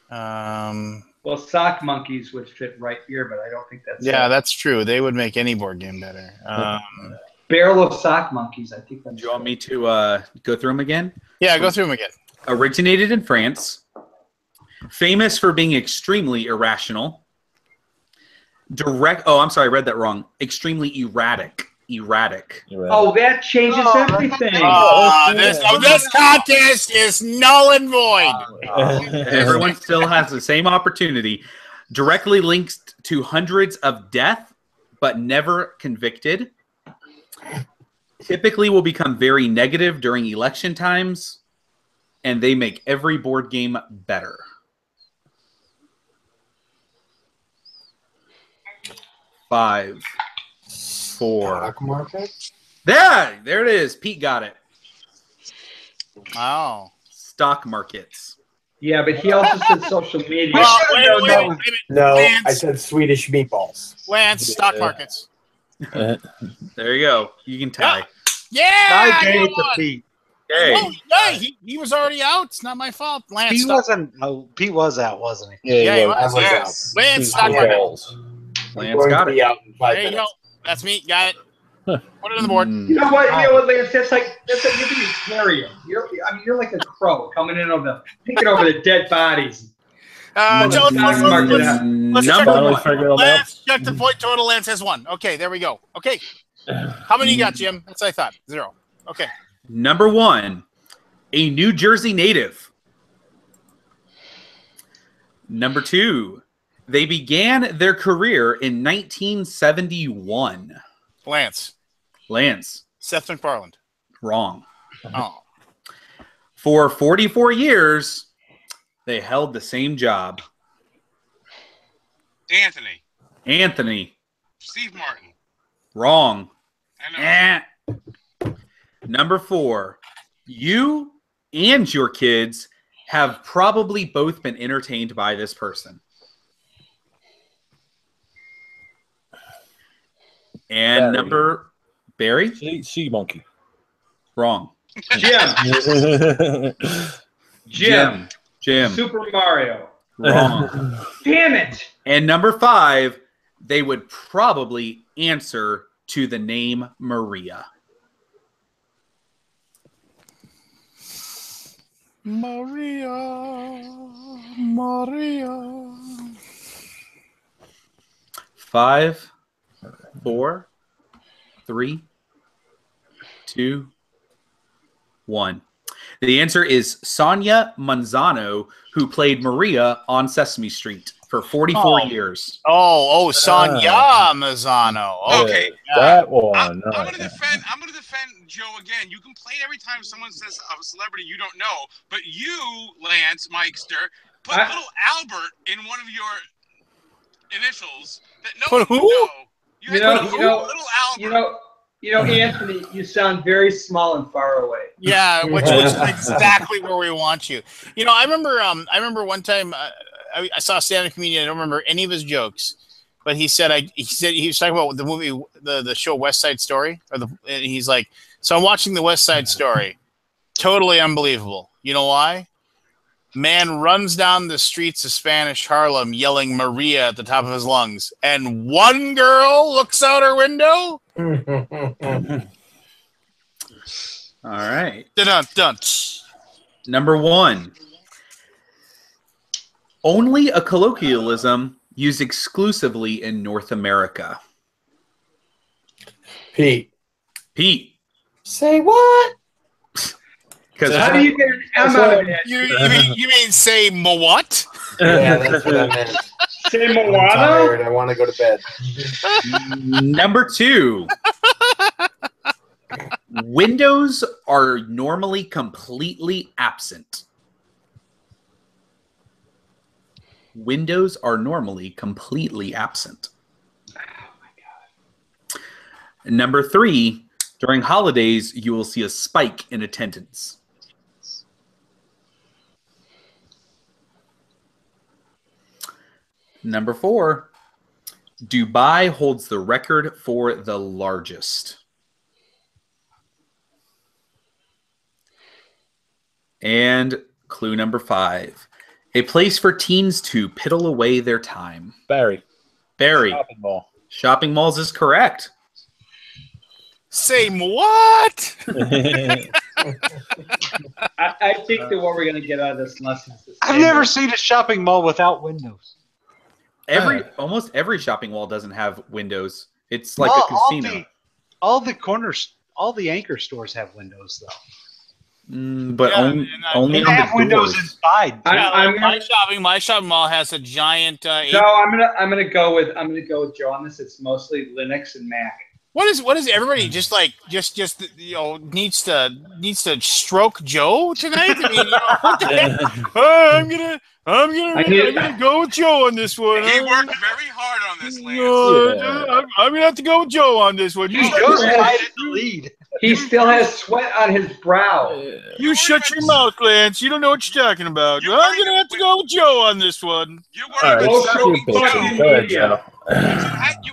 Well, Sock Monkeys would fit right here, but I don't think that's. Yeah, that's true. They would make any board game better. Barrel of Sock Monkeys. I think. Do you want me to go through them again? Yeah, go through them again. Originated in France. Famous for being extremely irrational. Oh, I'm sorry, I read that wrong. Extremely erratic. Oh, that changes everything. This contest is null and void. Everyone still has the same opportunity. Directly linked to hundreds of death, but never convicted. Typically will become very negative during election times, and they make every board game better. 5, 4. There it is. Pete got it. Wow. Stock markets. Yeah, but he also said social media. No, I said Swedish meatballs. Lance, stock markets. There you go. You can tie. Yeah! I gave it to Pete. Hey. Oh, yeah, he was already out. It's not my fault. Lance, Pete wasn't. Oh, Pete was out, wasn't he? Yeah, he was. Yes. Lance, stock markets. Lance got it. Out in 5 There you go. minutes. That's me. Got it. Put it on the board. You know what, Lance? That's like you're being a carrier. You're like a crow coming in picking over the dead bodies. Let's check the point total. Lance has 1. Okay, there we go. Okay. How many you got, Jim? That's what I thought. 0. Okay. Number 1, a New Jersey native. Number 2, they began their career in 1971. Lance. Seth MacFarlane. Wrong. Oh. For 44 years, they held the same job. Anthony. Anthony. Steve Martin. Wrong. I know. Number 4, you and your kids have probably both been entertained by this person. And Barry. number Barry? Sea monkey. Wrong. Jim. Jim. Super Mario. Wrong. Damn it. And number 5, they would probably answer to the name Maria. Maria. 5, 4, 3, 2, 1. The answer is Sonia Manzano, who played Maria on Sesame Street for 44 years. Sonia Mazzano. Okay. That one. I'm gonna defend Joe again. You complain every time someone says of a celebrity you don't know, but you, Lance Mikester, put little Albert in one of your initials that no one would know. Little Albert. Anthony, you sound very small and far away. Yeah, which is exactly where we want you. I remember one time I saw a stand-up comedian. I don't remember any of his jokes, but he said he was talking about the movie, the show West Side Story, and he's like, so I'm watching the West Side Story, totally unbelievable. You know why? Man runs down the streets of Spanish Harlem yelling Maria at the top of his lungs, and one girl looks out her window. All right. Dun-dun-dun. Number 1. Only a colloquialism used exclusively in North America. Pete. Say what? How do you get an M out of it? You mean say what? Yeah, that's what I meant. Say I'm Moana? tired. I want to go to bed. Number 2. Windows are normally completely absent. Windows are normally completely absent. Oh my God. Number 3, during holidays, you will see a spike in attendance. Number 4, Dubai holds the record for the largest. And clue number 5, a place for teens to piddle away their time. Barry. Shopping mall. Shopping malls is correct. Say what? I think that what we're going to get out of this lesson is I've never seen a shopping mall without windows. Almost every shopping mall doesn't have windows. It's like a casino. All the corners, all the anchor stores have windows, though. But only they on have the windows doors. inside. My shopping mall has a giant. No, I'm gonna go with Joe on this. It's mostly Linux and Mac. What is everybody just needs to stroke Joe tonight? I mean, what the heck? I'm gonna go with Joe on this one. He worked very hard on this, Lance. I'm gonna have to go with Joe on this one. He goes right in the lead. He still has sweat on his brow. You shut your mouth, Lance. You don't know what you're talking about. I'm gonna have to go with Joe on this one. You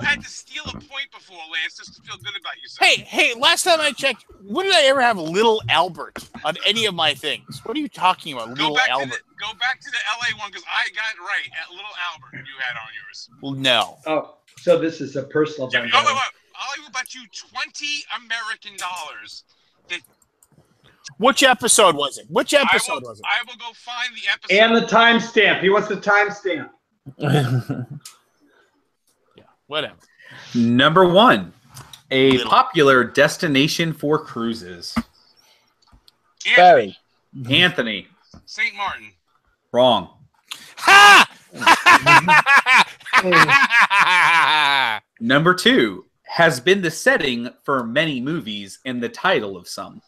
had to steal a point before, Lance, just to feel good about yourself. Hey, last time I checked, when did I ever have Little Albert on any of my things? What are you talking about, Little Albert? Go back to the LA one, because I got it right at Little Albert you had on yours. Well, no. Oh, so this is a personal vendetta. I will bet you $20 American. Which episode was it? I will go find the episode. And the timestamp. He wants the timestamp. Yeah, whatever. Number 1, a popular destination for cruises. Barry. Anthony. St. Martin. Wrong. Ha! Number 2, has been the setting for many movies and the title of some.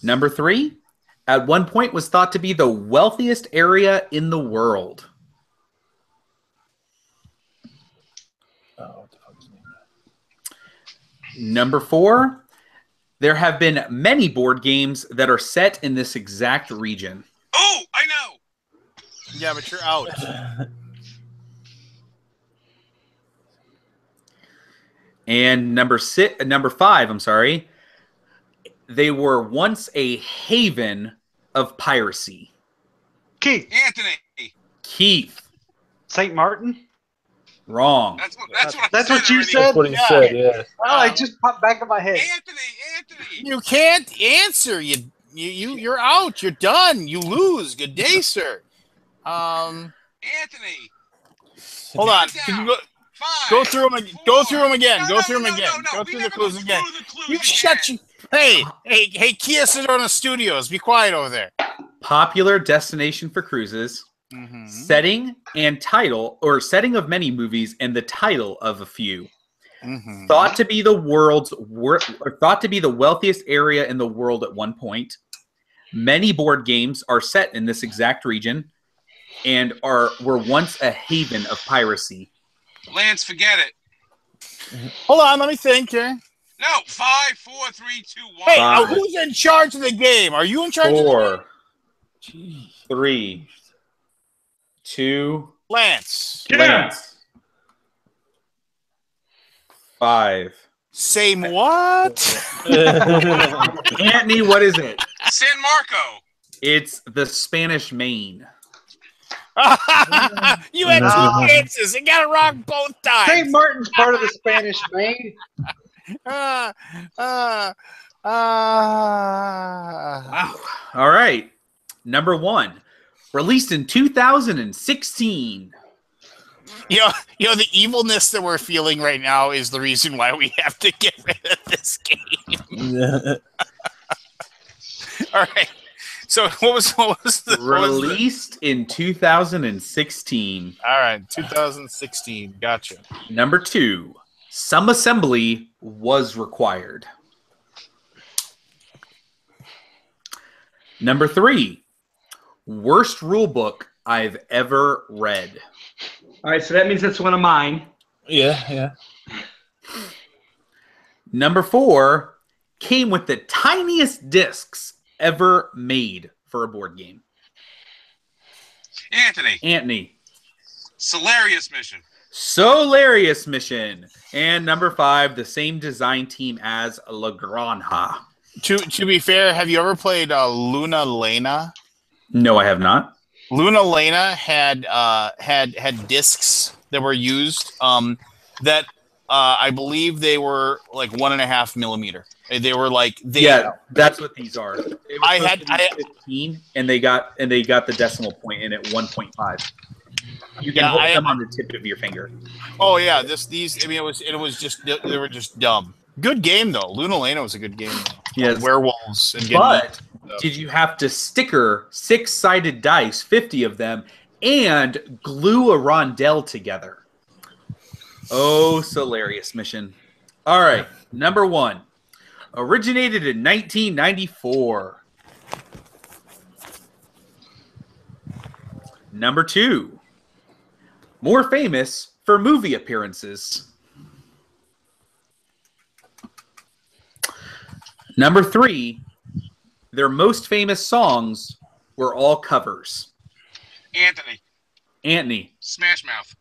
Number 3, at one point was thought to be the wealthiest area in the world. Oh, what the fuck is his name? Number 4, there have been many board games that are set in this exact region. Oh, I know. Yeah, but you're out. And number 5, I'm sorry. They were once a haven of piracy. Keith. Anthony. Keith. St. Martin? Wrong. That's what you said? That's what he said, yeah. Oh, it just popped back in my head. Anthony. You can't answer. You're out. You're done. You lose. Good day, sir. Anthony. Hold on. Can you go through them? Go through them again. Go through them again. Go through the clues again. You shut you. Hey, Kia Sedona Studios. Be quiet over there. Popular destination for cruises. Mm-hmm. Setting and title, or setting of many movies, and the title of a few. Mm-hmm. Thought to be the wealthiest area in the world at one point. Many board games are set in this exact region, and were once a haven of piracy. Lance, forget it. Hold on, let me think here. No, 5, 4, 3, 2, 1. Hey, who's in charge of the game? Are you in charge of the game? 4, 3, 2, Lance. Lance. 5. Same what? Anthony, what is it? San Marco. It's the Spanish Main. You had 2 chances and got it wrong both times. St. Martin's part of the Spanish Main. Wow. All right. Number 1. Released in 2016. You know, the evilness that we're feeling right now is the reason why we have to get rid of this game. All right. So what was the released in 2016? All right, 2016. Gotcha. Number 2. Some assembly was required. Number 3. Worst rule book I've ever read. All right, so that means that's one of mine. Yeah. Number 4. Came with the tiniest discs ever made for a board game. Anthony. Solarius Mission. Solarius Mission. And number 5, the same design team as La Granja. To be fair, have you ever played Luna Lena? No, I have not. Luna Lena had discs that were used that I believe they were like 1.5 millimeter. They were like that's what these are. I had 15, and they got the decimal point in at 1.5. You can hold them on the tip of your finger. Oh yeah, these. I mean, it was just they were just dumb. Good game though. Luna Lena was a good game. Yes, werewolves. And but did you have to sticker 6-sided dice, 50 of them, and glue a rondelle together? Oh, Solarius Mission. All right, number 1. Originated in 1994. Number 2. More famous for movie appearances. Number 3. Their most famous songs were all covers. Anthony. Smash Mouth.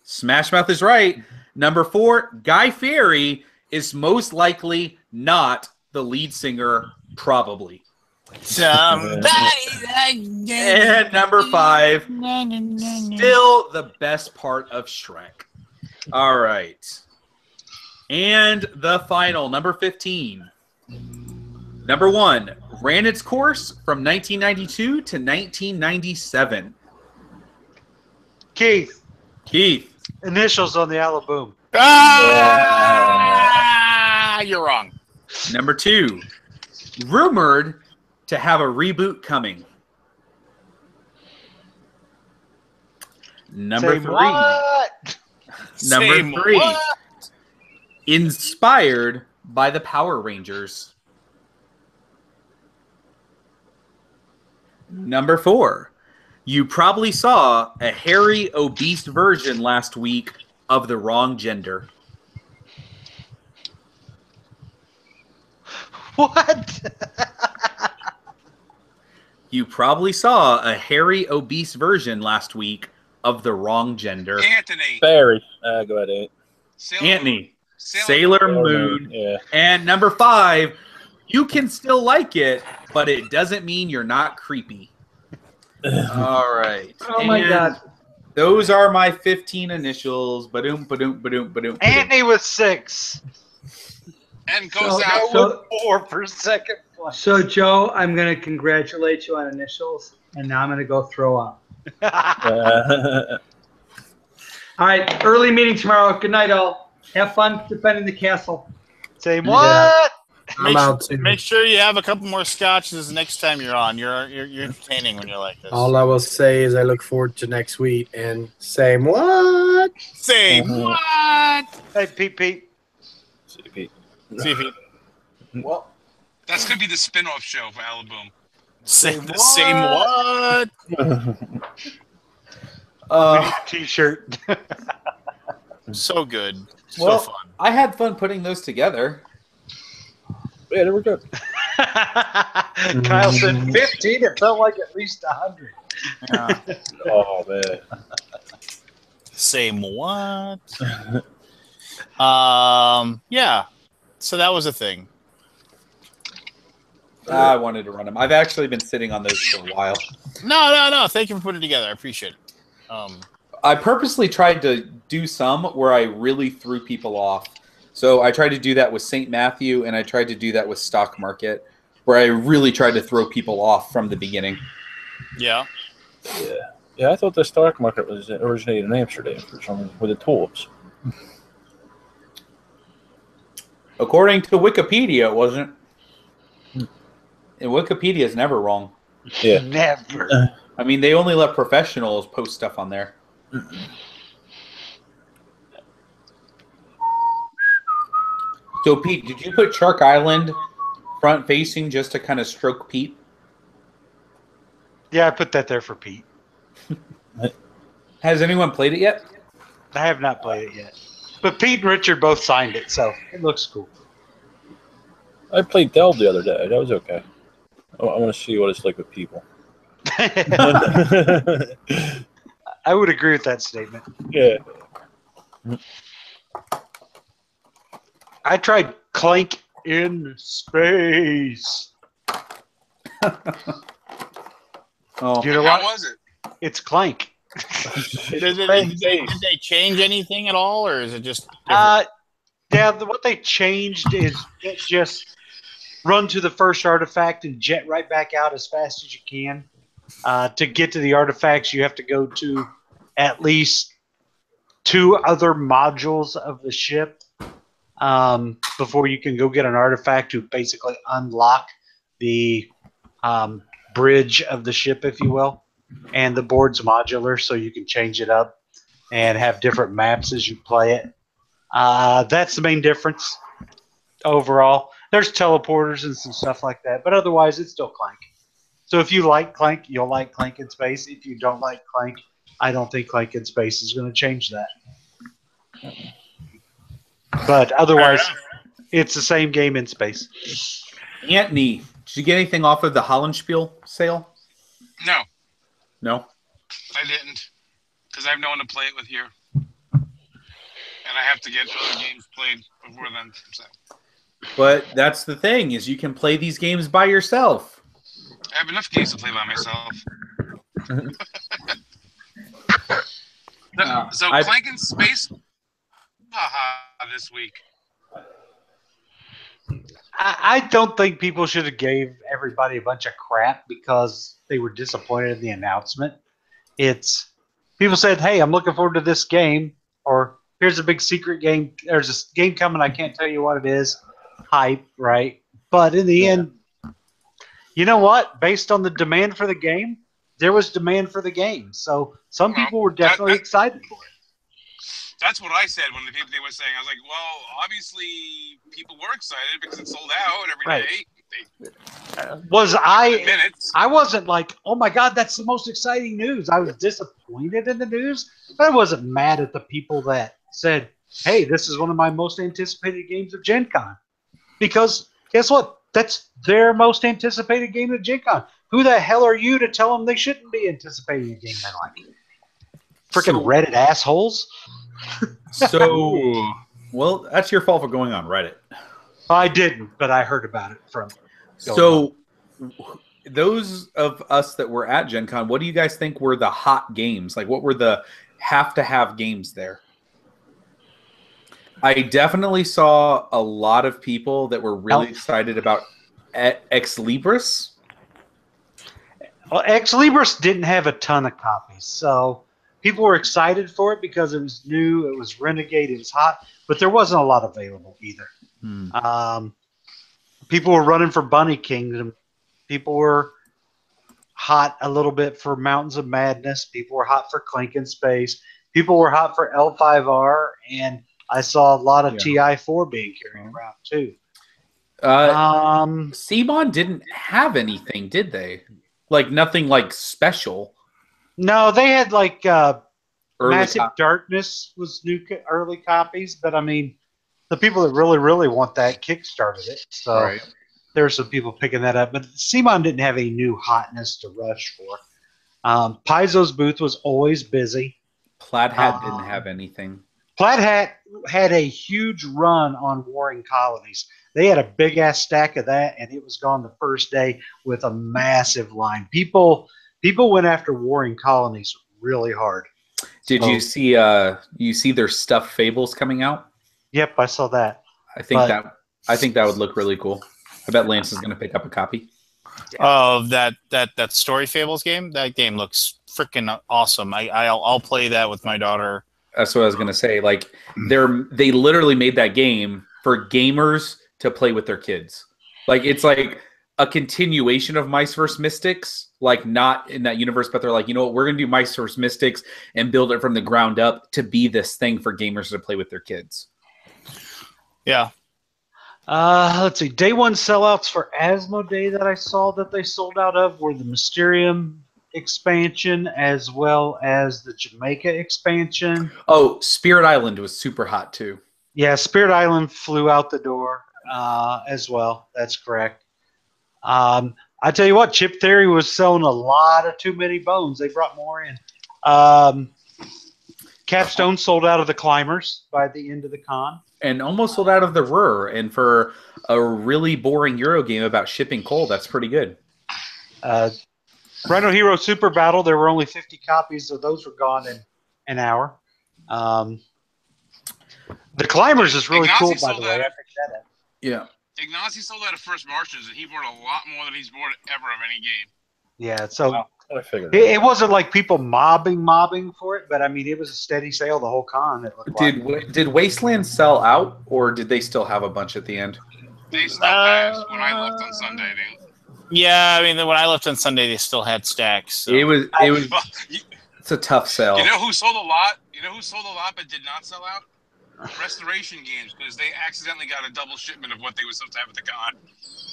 Smash Mouth is right. Number 4. Guy Fieri is most likely not the lead singer, probably. Somebody. And number 5, still the best part of Shrek. All right. And the final, number 15. Number 1, ran its course from 1992 to 1997. Keith. Initials on the Alaboom. You're wrong. Number 2, rumored to have a reboot coming. Number 3. Number 3. Inspired by the Power Rangers. Number 4. You probably saw a hairy, obese version last week of the wrong gender. What? You probably saw a hairy, obese version last week of the wrong gender. Anthony. Barry. Go ahead, Ant. Anthony. Sailor Moon. Yeah. And number 5, you can still like it, but it doesn't mean you're not creepy. All right. Oh my God. Those are my 15 initials. Ba-doom, ba-doom, ba-doom, ba-doom. Anthony with 6. And goes So- out. so- 4 for second place. So, Joe, I'm going to congratulate you on initials, and now I'm going to go throw up. All right, early meeting tomorrow. Good night, all. Have fun defending the castle. Say what? I'm out too. Make sure you have a couple more scotches next time you're on. You're entertaining when you're like this. All I will say is I look forward to next week and same what? Same what? Hey, Pete. See if he Well, That's going to be the spin-off show for Alaboom. same what? T-shirt. So good. So Well, fun. I had fun putting those together. Yeah, they were good. Kyle said 15. It felt like at least 100. Yeah. Oh, man. Same what? Yeah. So that was a thing. I wanted to run them. I've actually been sitting on those for a while. No. Thank you for putting it together. I appreciate it. I purposely tried to do some where I really threw people off. So I tried to do that with St. Matthew, and I tried to do that with Stock Market, where I really tried to throw people off from the beginning. Yeah. Yeah, I thought the stock market was originated in Amsterdam for some reason, with the tulips. According to Wikipedia, it wasn't. And Wikipedia is never wrong. Yeah. Never. I mean, they only let professionals post stuff on there. So, Pete, did you put Shark Island front facing just to kind of stroke Pete? Yeah, I put that there for Pete. Has anyone played it yet? I have not played it yet. But Pete and Richard both signed it, so it looks cool. I played Delve the other day. That was okay. I want to see what it's like with people. I would agree with that statement. Yeah. I tried Clank in Space. Oh, You know How what? was it? It's Clank. Did they change anything at all, or is it just different? Yeah, what they changed is it just run to the first artifact and jet right back out as fast as you can. To get to the artifacts, you have to go to at least 2 other modules of the ship before you can go get an artifact to basically unlock the bridge of the ship, if you will. And the board's modular, so you can change it up and have different maps as you play it. That's the main difference overall. There's teleporters and some stuff like that, but otherwise it's still Clank. So if you like Clank, you'll like Clank in Space. If you don't like Clank, I don't think Clank in Space is going to change that. But otherwise, it's the same game in space. Anthony, did you get anything off of the Hollandspiel sale? No, No? I didn't. Because I have no one to play it with here. And I have to get other games played before then. So. But that's the thing, is you can play these games by yourself. I have enough games to play by myself. So Clank in Space, haha, this week. I don't think people should have gave everybody a bunch of crap because they were disappointed in the announcement. It's people said, "Hey, I'm looking forward to this game," or "Here's a big secret game. There's a game coming. I can't tell you what it is." Hype, right? But in the end, you know what? Based on the demand for the game, there was demand for the game. So some people were definitely excited for it. That's what I said when the people they were saying. I was like, well, obviously people were excited because it sold out every day. I wasn't like, oh my God, that's the most exciting news. I was disappointed in the news, but I wasn't mad at the people that said, hey, this is one of my most anticipated games of Gen Con. Because guess what? That's their most anticipated game at Gen Con. Who the hell are you to tell them they shouldn't be anticipating a game they like? Freaking Reddit assholes. So, well, that's your fault for going on Reddit. I didn't, but I heard about it from. So, those of us that were at Gen Con, what do you guys think were the hot games? Like, what were the have-to-have games there? I definitely saw a lot of people that were really excited about Ex Libris. Well, Ex Libris didn't have a ton of copies, so people were excited for it because it was new, it was Renegade, it was hot, but there wasn't a lot available either. People were running for Bunny Kingdom. People were hot a little bit for Mountains of Madness. People were hot for Clank in Space. People were hot for L5R, and I saw a lot of TI4 being carried around too. Cmon didn't have anything, did they? Like nothing like special. No, they had like Massive Darkness was new early copies, but I mean, the people that really want that kickstarted it. So there were some people picking that up, but Cmon didn't have any new hotness to rush for. Paizo's booth was always busy. Plaid Hat didn't have anything. Plaid Hat had a huge run on Warring Colonies. They had a big ass stack of that, and it was gone the first day with a massive line. People went after Warring Colonies really hard. Did you see their stuffed fables coming out? Yep, I saw that. I think that would look really cool. I bet Lance is going to pick up a copy of that Story Fables game. That game looks freaking awesome. I'll play that with my daughter. That's what I was going to say. Like they literally made that game for gamers to play with their kids. Like it's like a continuation of Mice vs. Mystics, like not in that universe, but they're like, you know what, we're going to do Mice vs. Mystics and build it from the ground up to be this thing for gamers to play with their kids. Yeah. Let's see. Day one sellouts for Asmodee that I saw that they sold out of were the Mysterium expansion as well as the Jamaica expansion. Oh, Spirit Island was super hot too. Yeah, Spirit Island flew out the door as well. That's correct. I tell you what, Chip Theory was selling a lot of Too Many Bones. They brought more in. Capstone sold out of the Climbers by the end of the con. And almost sold out of the Ruhr. And for a really boring Euro game about shipping coal, that's pretty good. Rhino Hero Super Battle, there were only 50 copies, so those were gone in an hour. The Climbers is really cool, by the way. I picked that up. Yeah. Ignacy sold out of First Martians, and he bought a lot more than he's bought ever of any game. Yeah, so I figured it wasn't like people mobbing for it, but I mean, it was a steady sale the whole con. It looked did Wasteland sell out, or did they still have a bunch at the end? They still passed when I left on Sunday. Yeah, I mean, when I left on Sunday, they still had stacks. So. It was. It's a tough sell. You know who sold a lot? But did not sell out? Restoration Games, because they accidentally got a double shipment of what they were supposed to have at the con.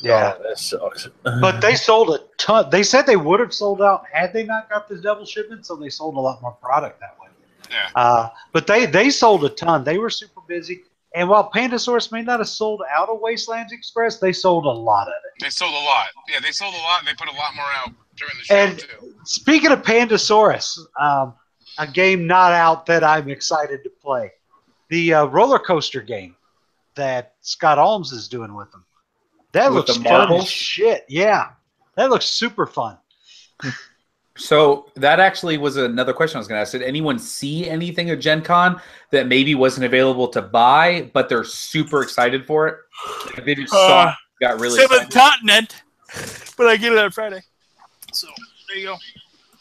Yeah, that sucks. But they sold a ton. They said they would have sold out had they not got the double shipment, so they sold a lot more product that way. Yeah. But they sold a ton. They were super busy. And while Pandasaurus may not have sold out of Wastelands Express, they sold a lot of it. They sold a lot. Yeah, they sold a lot, and they put a lot more out during the show, too. Speaking of Pandasaurus, a game not out that I'm excited to play. The roller coaster game that Scott Alms is doing with them. That looks fun as shit. Yeah. That looks super fun. So that actually was another question I was going to ask. Did anyone see anything at Gen Con that maybe wasn't available to buy, but they're super excited for it? Like they just saw it, got really Seventh Continent, but I get it on Friday. So there you go.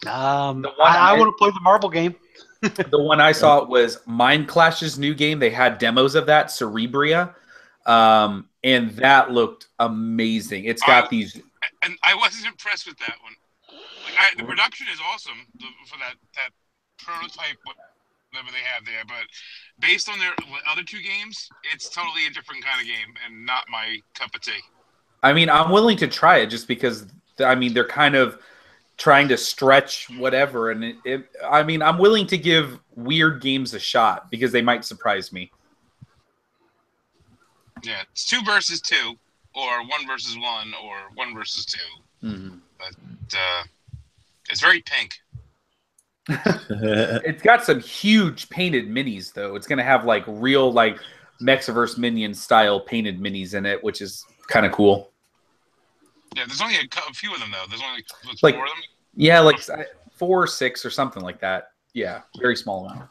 I want to play the marble game. The one I saw was Mind Clash's new game. They had demos of that, Cerebria, and that looked amazing. It's got these... And I wasn't impressed with that one. Like, the production is awesome for that prototype, whatever they have there, but based on their other two games, it's totally a different kind of game and not my cup of tea. I mean, I'm willing to try it just because, I mean, they're kind of trying to stretch whatever, and I mean, I'm willing to give weird games a shot because they might surprise me. Yeah, it's 2 versus 2, or 1 versus 1 or 1 versus 2. Mhm. But it's very pink. It's got some huge painted minis, though. It's going to have like real like Mexiverse Minion style painted minis in it, which is kind of cool. Yeah, there's only a few of them though. There's only Like 4 of them. Yeah, like 4 or 6 or something like that. Yeah, very small amount.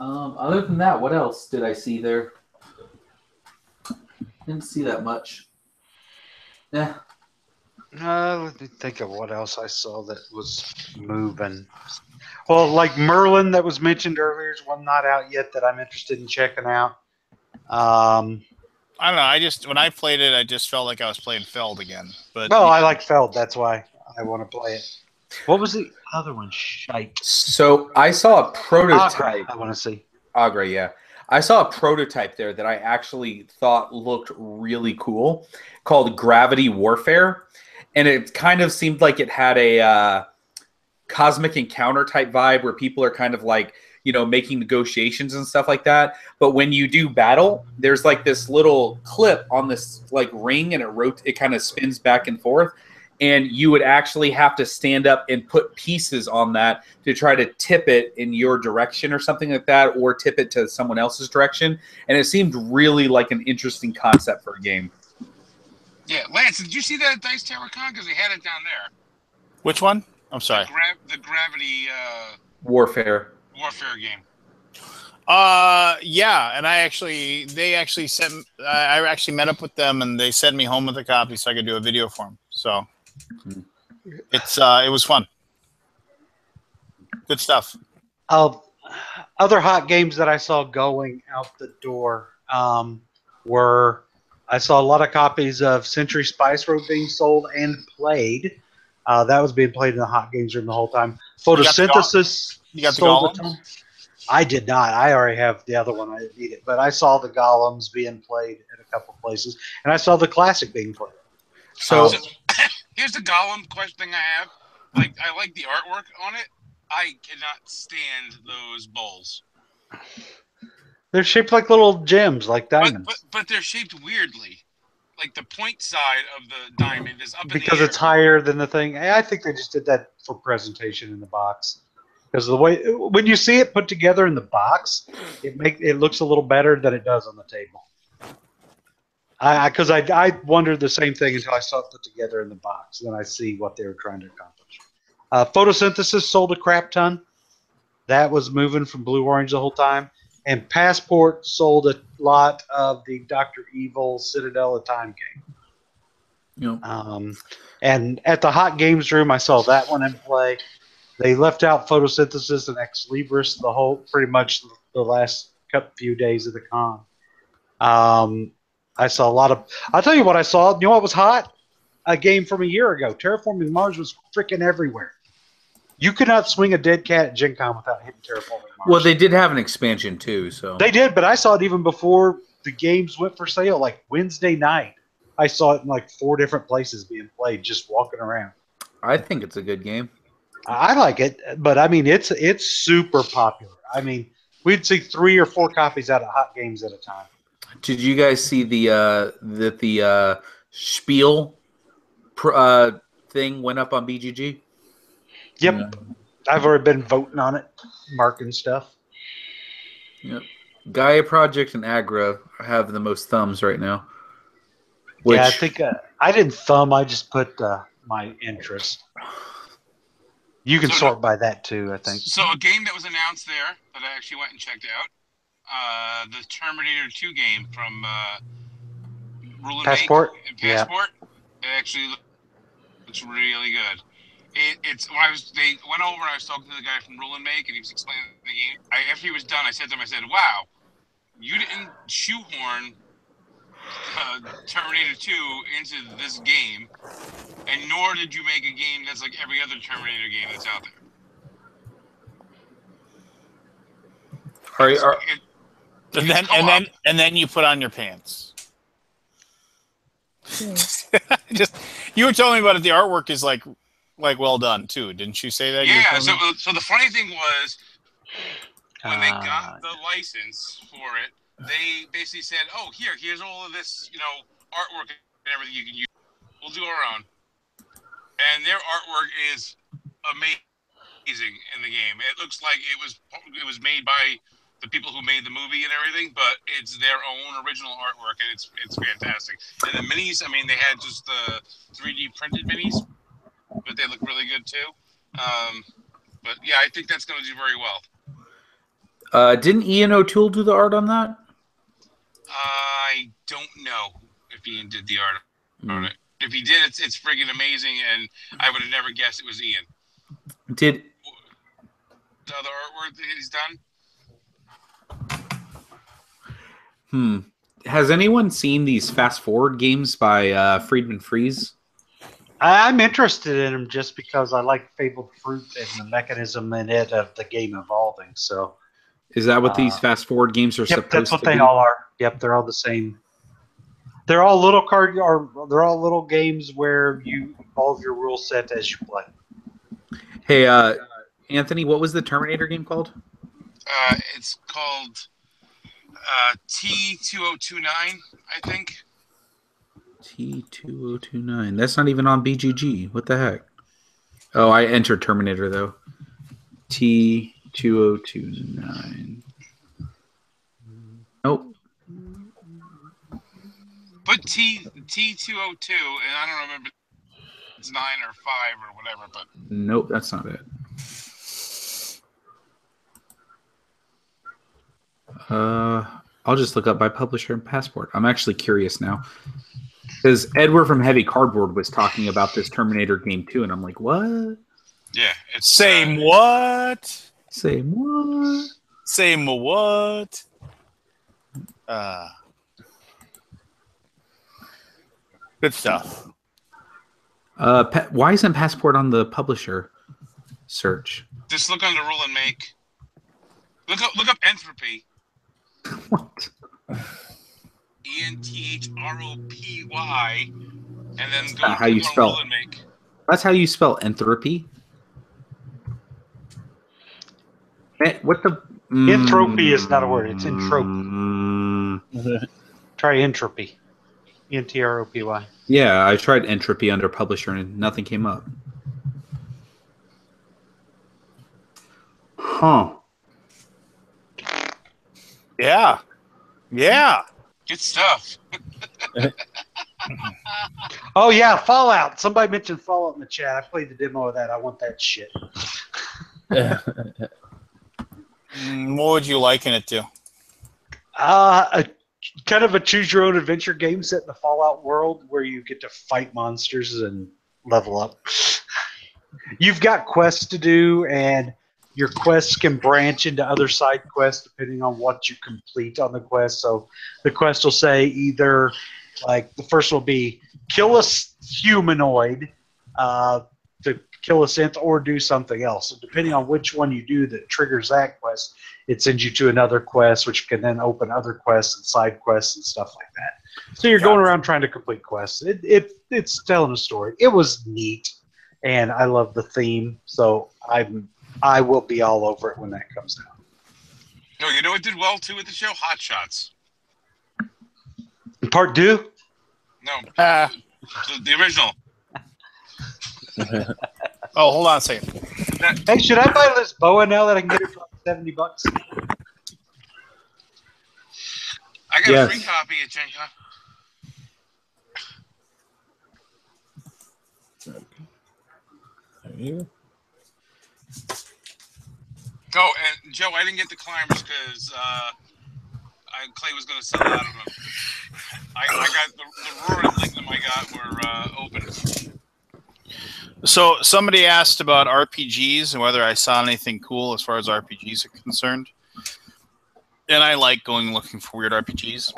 Other than that, what else did I see there? Didn't see that much. Yeah. Let me think of what else I saw that was moving. Well, like Merlin that was mentioned earlier is one not out yet that I'm interested in checking out. I don't know. When I played it, I just felt like I was playing Feld again. But no, I like Feld. That's why I want to play it. What was the other one? Shite. So I saw a prototype. Agra, I want to see. Agra, yeah. I saw a prototype there that I actually thought looked really cool called Gravity Warfare. And it kind of seemed like it had a cosmic encounter type vibe where people are kind of like, making negotiations and stuff like that. But when you do battle, there's like this little clip on this like ring and it kind of spins back and forth. And you would actually have to stand up and put pieces on that to try to tip it in your direction or something like that, or tip it to someone else's direction. And it seemed really like an interesting concept for a game. Yeah, Lance, did you see that at Dice Tower Con? Because they had it down there. Which one? I'm sorry. The Gravity Warfare game. Yeah, and they actually sent. I actually met up with them, and they sent me home with a copy so I could do a video for them. So it was fun. Good stuff. Other hot games that I saw going out the door were I saw a lot of copies of Century Spice Road being sold and played. That was being played in the hot games room the whole time. Photosynthesis. You got the sold Golems? I did not. I already have the other one. I didn't need it. But I saw the Golems being played at a couple places, and I saw the Classic being played. So here's the Golem question thing I have. Like, I like the artwork on it. I cannot stand those bowls. They're shaped like little gems, like diamonds. But they're shaped weirdly. Like the point side of the diamond is up in the air. Because it's higher than the thing. I think they just did that for presentation in the box. Because the way when you see it put together in the box, it looks a little better than it does on the table. Because I wondered the same thing until I saw it put together in the box. Then I see what they were trying to accomplish. Photosynthesis sold a crap ton. That was moving from Blue Orange the whole time. And Passport sold a lot of the Dr. Evil Citadel of Time game. Yep. And at the Hot Games room, I saw that one in play. They left out Photosynthesis and Ex Libris pretty much the last few days of the con. I saw a lot of. I'll tell you what I saw. You know what was hot? A game from a year ago. Terraforming Mars was freaking everywhere. You could not swing a dead cat at Gen Con without hitting Terraforming Mars. Well, they did have an expansion too, so they did, but I saw it even before the games went for sale. Like Wednesday night, I saw it in like 4 different places being played, just walking around. I think it's a good game. I like it, but I mean, it's super popular. I mean, we'd see 3 or 4 copies out of Hot Games at a time. Did you guys see the Spiel thing went up on BGG? Yep. Yeah. I've already been voting on it, marking stuff. Yep. Gaia Project and Agra have the most thumbs right now. Yeah, I think I didn't thumb. I just put my interest. You can sort by that too, I think. So a game that was announced there that I actually went and checked out, the Terminator 2 game from Rule and Passport. Make and Passport. Yeah. It actually looks really good. It's when they went over and I was talking to the guy from Rule and Make and he was explaining the game. After he was done, I said to him, "Wow, you didn't shoehorn Terminator 2 into this game, and nor did you make a game that's like every other Terminator game that's out there." And then you put on your pants. Just you were telling me about it. The artwork is like well done too. Didn't you say that? Yeah. So the funny thing was when they got the license for it, they basically said, "Oh, here's all of this, artwork and everything you can use. We'll do our own. And their artwork is amazing in the game. It looks like it was made by the people who made the movie and everything, but it's their own original artwork, and it's fantastic. And the minis, I mean, they had just the 3D printed minis, but they look really good too. But yeah, I think that's going to do very well. Didn't Ian O'Toole do the art on that? I don't know if Ian did the art on it. If he did, it's friggin' amazing, and I would have never guessed it was Ian. Did the other artwork that he's done? Has anyone seen these fast forward games by Friedman Freeze? I'm interested in them just because I like Fabled Fruit and the mechanism in it of the game evolving. So, is that what these fast forward games are supposed to be? Yep, that's what they all are. Yep, they're all the same. They're all little they're all little games where you evolve your rule set as you play. Hey, Anthony, what was the Terminator game called? It's called T2029, I think. T2029. That's not even on BGG. What the heck? Oh, I entered Terminator though. T2029. Nope. Put T202, and I don't remember if it's 9 or 5 or whatever, but nope, that's not it. I'll just look up by publisher and passport. I'm actually curious now. Because Edward from Heavy Cardboard was talking about this Terminator game too, and I'm like, what? Yeah, it's Same what? Same what? Same what? Good stuff. Why isn't Passport on the publisher search? Just look under Roll and Make. Look up Entropy. What? ENTHROPY, and then go how you on spell? Roll and Make. That's how you spell entropy. What the? Entropy is not a word. It's entropy. Try entropy. ENTROPY. Yeah, I tried entropy under publisher and nothing came up. Huh. Yeah. Yeah. Good stuff. Oh yeah, Fallout. Somebody mentioned Fallout in the chat. I played the demo of that. I want that shit. What would you liken it to? Kind of a choose your own adventure game set in the Fallout world where you get to fight monsters and level up. You've got quests to do, and your quests can branch into other side quests depending on what you complete on the quest. So the quest will say either, like, the first will be kill a humanoid to kill a synth or do something else. So depending on which one you do that triggers that quest, it sends you to another quest, which can then open other quests and side quests and stuff like that. So you're going around trying to complete quests. It's telling a story. It was neat, and I love the theme. So I will be all over it when that comes out. No, you know what did well too with the show? Hot Shots. Part 2? No, the original. Oh, hold on a second. Hey, should I buy Lisboa now that I can get it for $70? I got a free copy at Gen Con. There you go. Oh, and Joe, I didn't get the climbers because Clay was going to sell out of them. I got the Roaring Lignum I got were open. So somebody asked about RPGs and whether I saw anything cool as far as RPGs are concerned. And I like going looking for weird RPGs.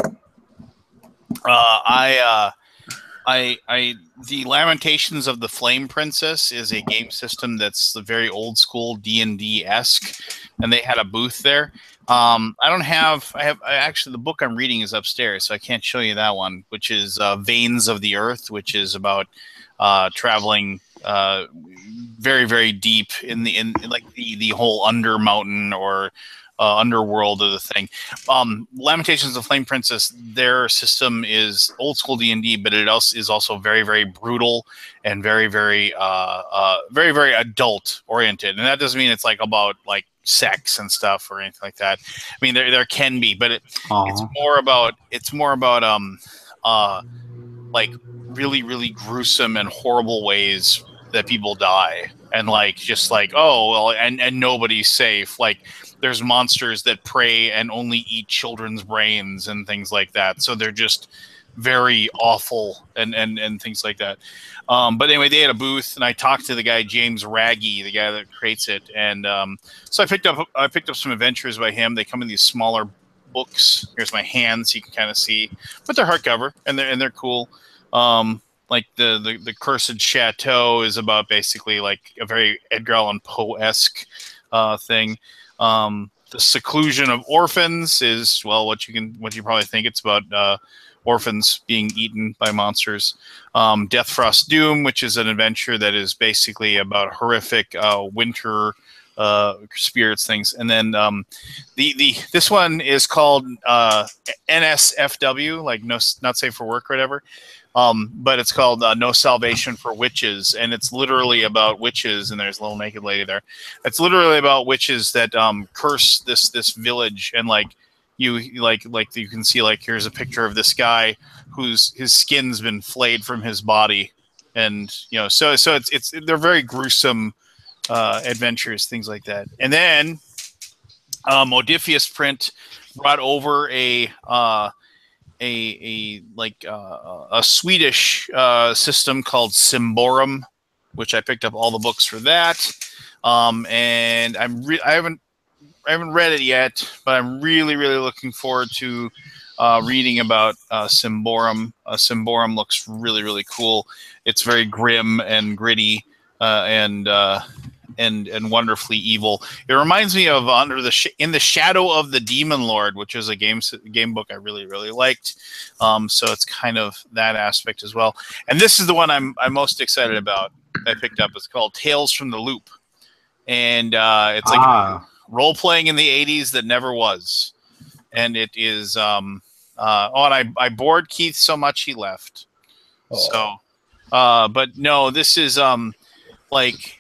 The Lamentations of the Flame Princess is a game system that's very old school D&D-esque, and they had a booth there. Actually, the book I'm reading is upstairs, so I can't show you that one, which is Veins of the Earth, which is about traveling very, very deep in the whole Under Mountain or underworld of the thing. Lamentations of Flame Princess, their system is old school D&D, but it also is also very, very brutal and very, very, very, very adult oriented. And that doesn't mean it's like about like sex and stuff or anything like that. I mean, there can be, but it's more about like really, really gruesome and horrible ways that people die, and like just like, oh well, and nobody's safe. Like there's monsters that prey and only eat children's brains and things like that. So they're just very awful and things like that. But anyway, they had a booth, and I talked to the guy James Raggy, the guy that creates it, and so I picked up some adventures by him. They come in these smaller books. Here's my hands, you can kind of see, but they're hardcover and they're cool. Like the Cursed Chateau is about basically like a very Edgar Allan Poe-esque thing. The Seclusion of Orphans is, well, what you probably think. It's about orphans being eaten by monsters. Death Frost Doom, which is an adventure that is basically about horrific winter spirits things. And then this one is called NSFW, like not safe for work or whatever. But it's called No Salvation for Witches, and it's literally about witches. And there's a little naked lady there. It's literally about witches that curse this village, and like you can see, like here's a picture of this guy his skin's been flayed from his body, and so it's they're very gruesome adventures, things like that. And then Modiphius Print brought over a Swedish system called Symborum, which I picked up all the books for that. And I haven't read it yet, but I'm really, really looking forward to reading about Symborum. Symborum looks really, really cool. It's very grim and gritty and wonderfully evil. It reminds me of In the Shadow of the Demon Lord, which is a game book I really, really liked. So it's kind of that aspect as well. And this is the one I'm most excited about. I picked up. It's called Tales from the Loop, and it's like role playing in the '80s that never was. And it is. And I bored Keith so much he left. Oh. So, but no, this is like.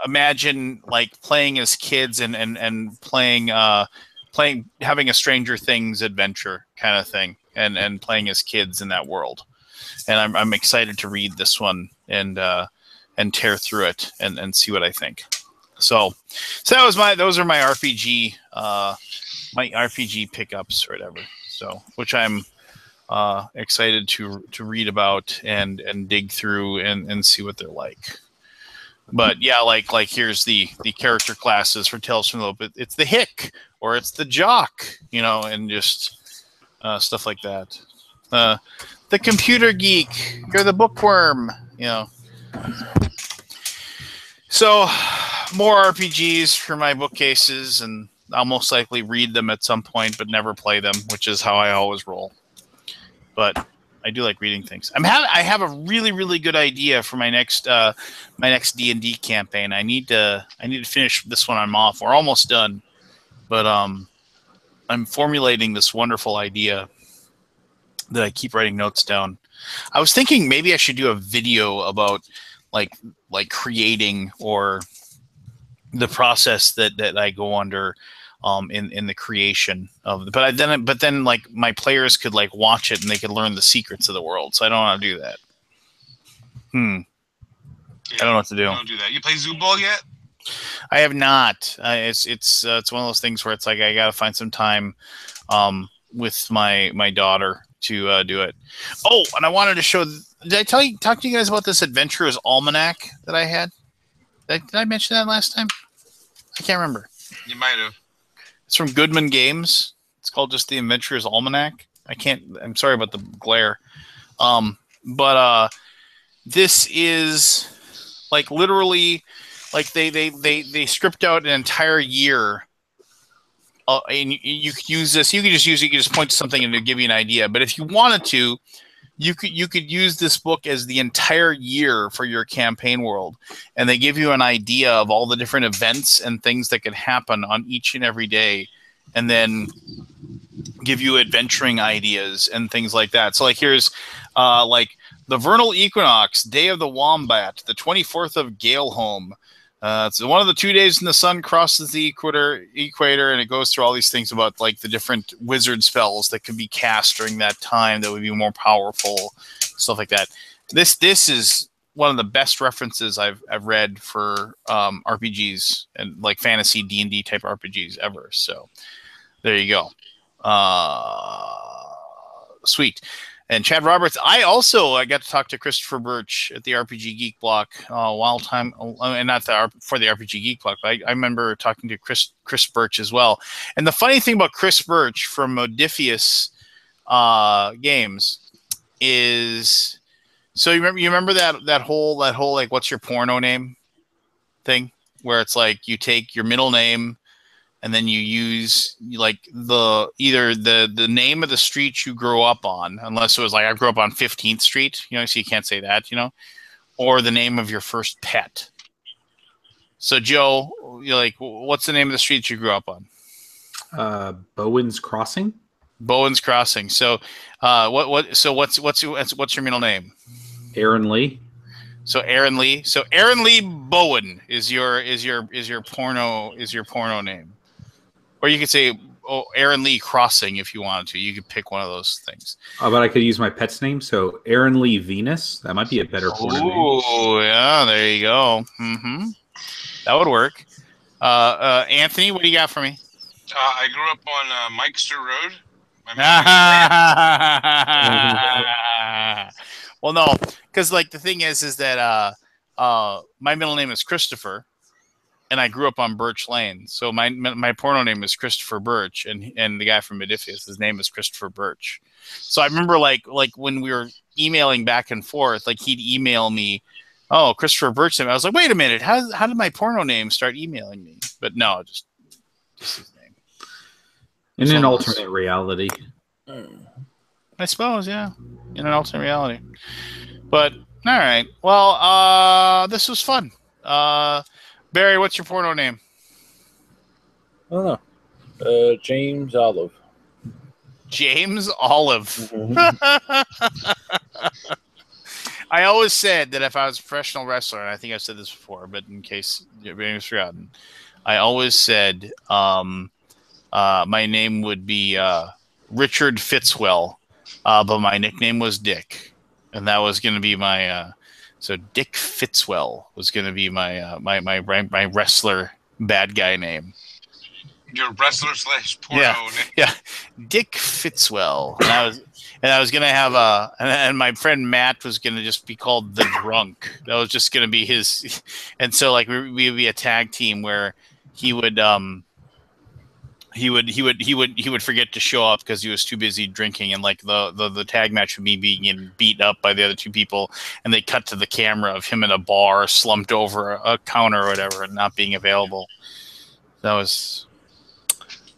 Imagine like playing as kids and playing having a Stranger Things adventure kind of thing, and playing as kids in that world. And I'm excited to read this one and tear through it and see what I think. So those are my RPG pickups or whatever. So which I'm excited to read about and dig through and see what they're like. But yeah, like here's the character classes for Tales from the Loop. It's the hick or it's the jock, and just stuff like that. The computer geek, you're the bookworm, So more RPGs for my bookcases, and I'll most likely read them at some point, but never play them, which is how I always roll. But I do like reading things. I have a really, really good idea for my next D&D campaign. I need to finish this one. I'm off. We're almost done, but I'm formulating this wonderful idea that I keep writing notes down. I was thinking maybe I should do a video about like creating or the process that I go under in the creation of but then like my players could like watch it and they could learn the secrets of the world. So I don't want to do that. I don't know what to do. Don't do that. You play Zoo Ball yet? I have not. It's one of those things where it's like I gotta find some time with my daughter to do it. Oh, and I wanted to show. Did I talk to you guys about this Adventurer's Almanac that I had? Did I mention that last time? I can't remember. You might have. It's from Goodman Games. It's called just the Adventurer's Almanac. I'm sorry about the glare. But this is like literally like they stripped out an entire year. And you could use this. You could just point to something and it'll give you an idea. But if you wanted to, you could use this book as the entire year for your campaign world, and they give you an idea of all the different events and things that could happen on each and every day, and then give you adventuring ideas and things like that. So like here's like the vernal equinox, day of the wombat, the 24th of Galeholm. It's one of the 2 days when the sun crosses the equator, and it goes through all these things about like the different wizard spells that can be cast during that time that would be more powerful, stuff like that. This is one of the best references I've read for RPGs and like fantasy D&D type RPGs ever. So there you go. Sweet. And Chad Roberts, I got to talk to Christopher Birch at the RPG Geek Block and not for the RPG Geek Block, but I remember talking to Chris Birch as well. And the funny thing about Chris Birch from Modiphius Games is, so you remember that whole like what's your porno name thing, where it's like you take your middle name and then you use like either the name of the street you grew up on, unless it was like I grew up on 15th Street, so you can't say that, or the name of your first pet. So Joe, you're like, what's the name of the street you grew up on? Bowen's Crossing. Bowen's Crossing. So what's your middle name? Aaron Lee. So Aaron Lee. So Aaron Lee Bowen is your porno name. Or you could say Aaron Lee Crossing if you wanted to. You could pick one of those things. But I could use my pet's name. So Aaron Lee Venus. That might be a better porno name. Oh, yeah. There you go. Mm-hmm. That would work. Anthony, what do you got for me? I grew up on Mikester Road. Well, no, because like the thing is that my middle name is Christopher, and I grew up on Birch Lane. So my porno name is Christopher Birch, and the guy from Modiphius, his name is Christopher Birch. So I remember like when we were emailing back and forth, like he'd email me, "Oh, Christopher Birch." I was like, "Wait a minute, how did my porno name start emailing me?" But no, just his name. In an alternate reality. I suppose, yeah. In an alternate reality. But, all right. Well, this was fun. Barry, what's your porno name? I don't know. James Olive. James Olive. Mm-hmm. I always said that if I was a professional wrestler, and I think I've said this before, but in case anybody's forgotten, I always said my name would be Richard Fitzwell, but my nickname was Dick, and that was going to be my so Dick Fitzwell was going to be my my wrestler bad guy name. Your wrestler / porno name. Yeah, Dick Fitzwell, and I was going to have and my friend Matt was going to just be called the Drunk. That was just going to be his, and so like we would be a tag team where he would forget to show up because he was too busy drinking, and like the tag match with me being beat up by the other two people, and they cut to the camera of him in a bar slumped over a counter or whatever and not being available. That was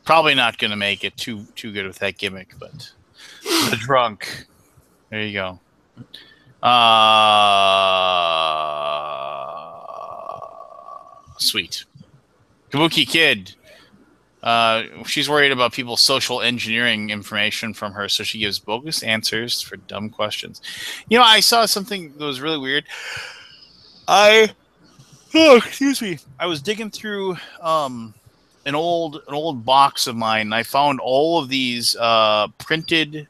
probably not going to make it too good with that gimmick, but the Drunk. There you go. Sweet. Kabuki Kid. She's worried about people social engineering information from her, so she gives bogus answers for dumb questions. I saw something that was really weird. Excuse me. I was digging through an old box of mine, and I found all of these printed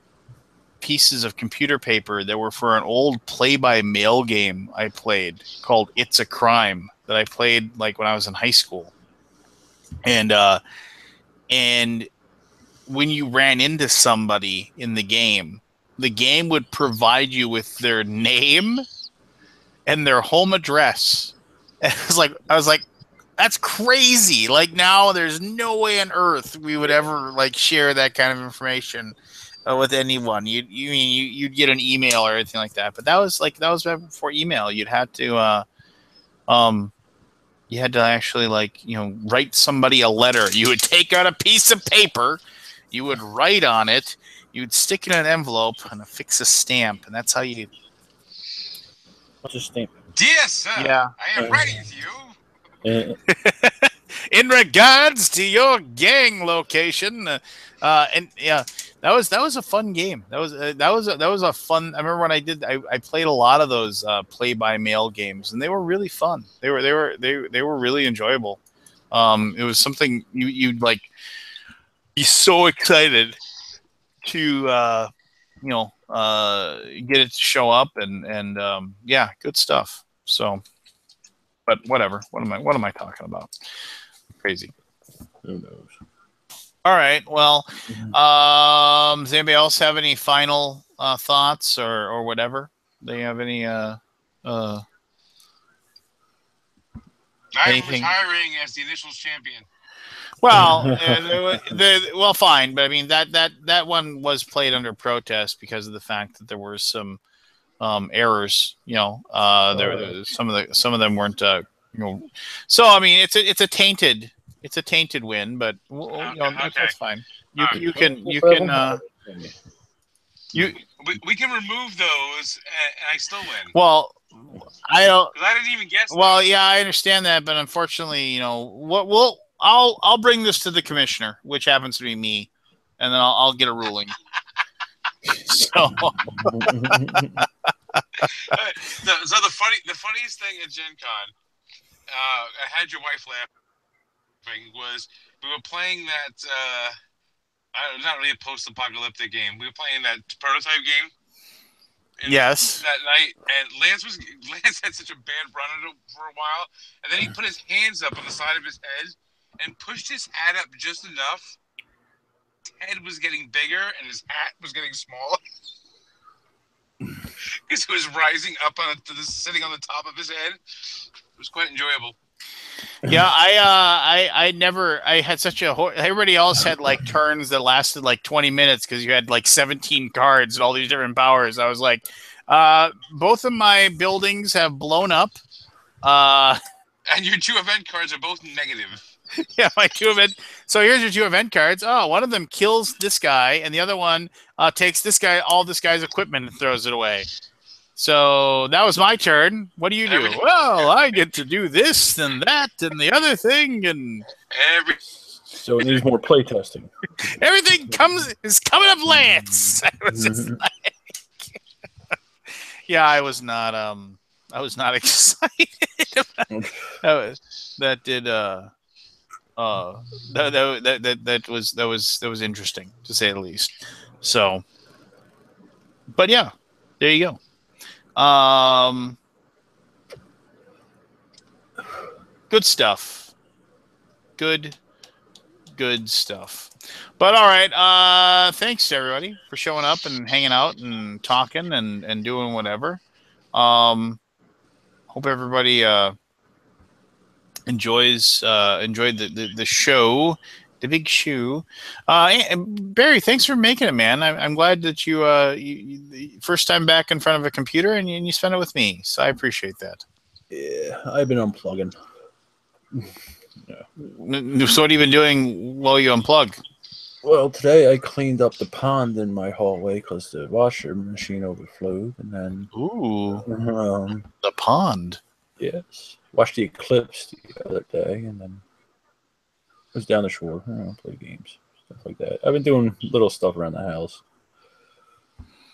pieces of computer paper that were for an old play-by-mail game I played called It's a Crime that I played like when I was in high school. And when you ran into somebody in the game would provide you with their name and their home address. And I was like, that's crazy. Like now there's no way on earth we would ever like share that kind of information with anyone. You'd get an email or anything like that. But that was before email. You had to actually write somebody a letter. You would take out a piece of paper, you would write on it, you'd stick it in an envelope and affix a stamp, and that's how you. What's a stamp? Dear sir, Yeah. I am writing to you. In regards to your gang location, and yeah, that was a fun game. That was a fun. I remember when I played a lot of those play by mail games, and they were really fun. They were really enjoyable. It was something you'd like be so excited to get it to show up, and yeah, good stuff. So, but whatever. What am I talking about? Crazy. Who knows? All right. Well, does anybody else have any final thoughts or whatever? They have any I'm anything? retiring as the initials champion. Well, well, fine, but I mean that one was played under protest because of the fact that there were some errors. Some of them weren't. So I mean, it's a tainted win, but that's fine. We can remove those, and I still win. Well, I don't. 'Cause I didn't even guess. Well, yeah, I understand that, but unfortunately, I'll bring this to the commissioner, which happens to be me, and then I'll get a ruling. So. So the funniest thing at Gen Con, I had your wife laughing, was we were playing that not really a post-apocalyptic game. We were playing that prototype game. Yes. That night, and Lance had such a bad run at it for a while, and then he put his hands up on the side of his head and pushed his hat up just enough. His head was getting bigger, and his hat was getting smaller. Because it was rising up sitting on the top of his head. It was quite enjoyable. Yeah, I had such everybody else had like turns that lasted like 20 minutes because you had like 17 cards and all these different powers. I was like, both of my buildings have blown up. And your 2 event cards are both negative. Yeah, my 2 event. So here's your 2 event cards. Oh, one of them kills this guy, and the other one takes all this guy's equipment and throws it away. So that was my turn. What do you do? Well, I get to do this and that and the other thing, and so it needs more play testing. Everything is coming up, Lance. I was just like, yeah, I was not excited. That was interesting to say the least. So, but yeah, there you go. Good stuff. Good stuff. But all right, thanks everybody for showing up and hanging out and talking and doing whatever. Hope everybody enjoyed the show, the big show. Barry, thanks for making it, man. I'm glad that you first time back in front of a computer and you spent it with me. So I appreciate that. Yeah, I've been unplugging. Yeah. So what have you been doing while you unplug? Well, today I cleaned up the pond in my hallway because the washer machine overflowed, and then the pond. Yes, watched the eclipse the other day, and then was down the shore. Play games, stuff like that. I've been doing little stuff around the house.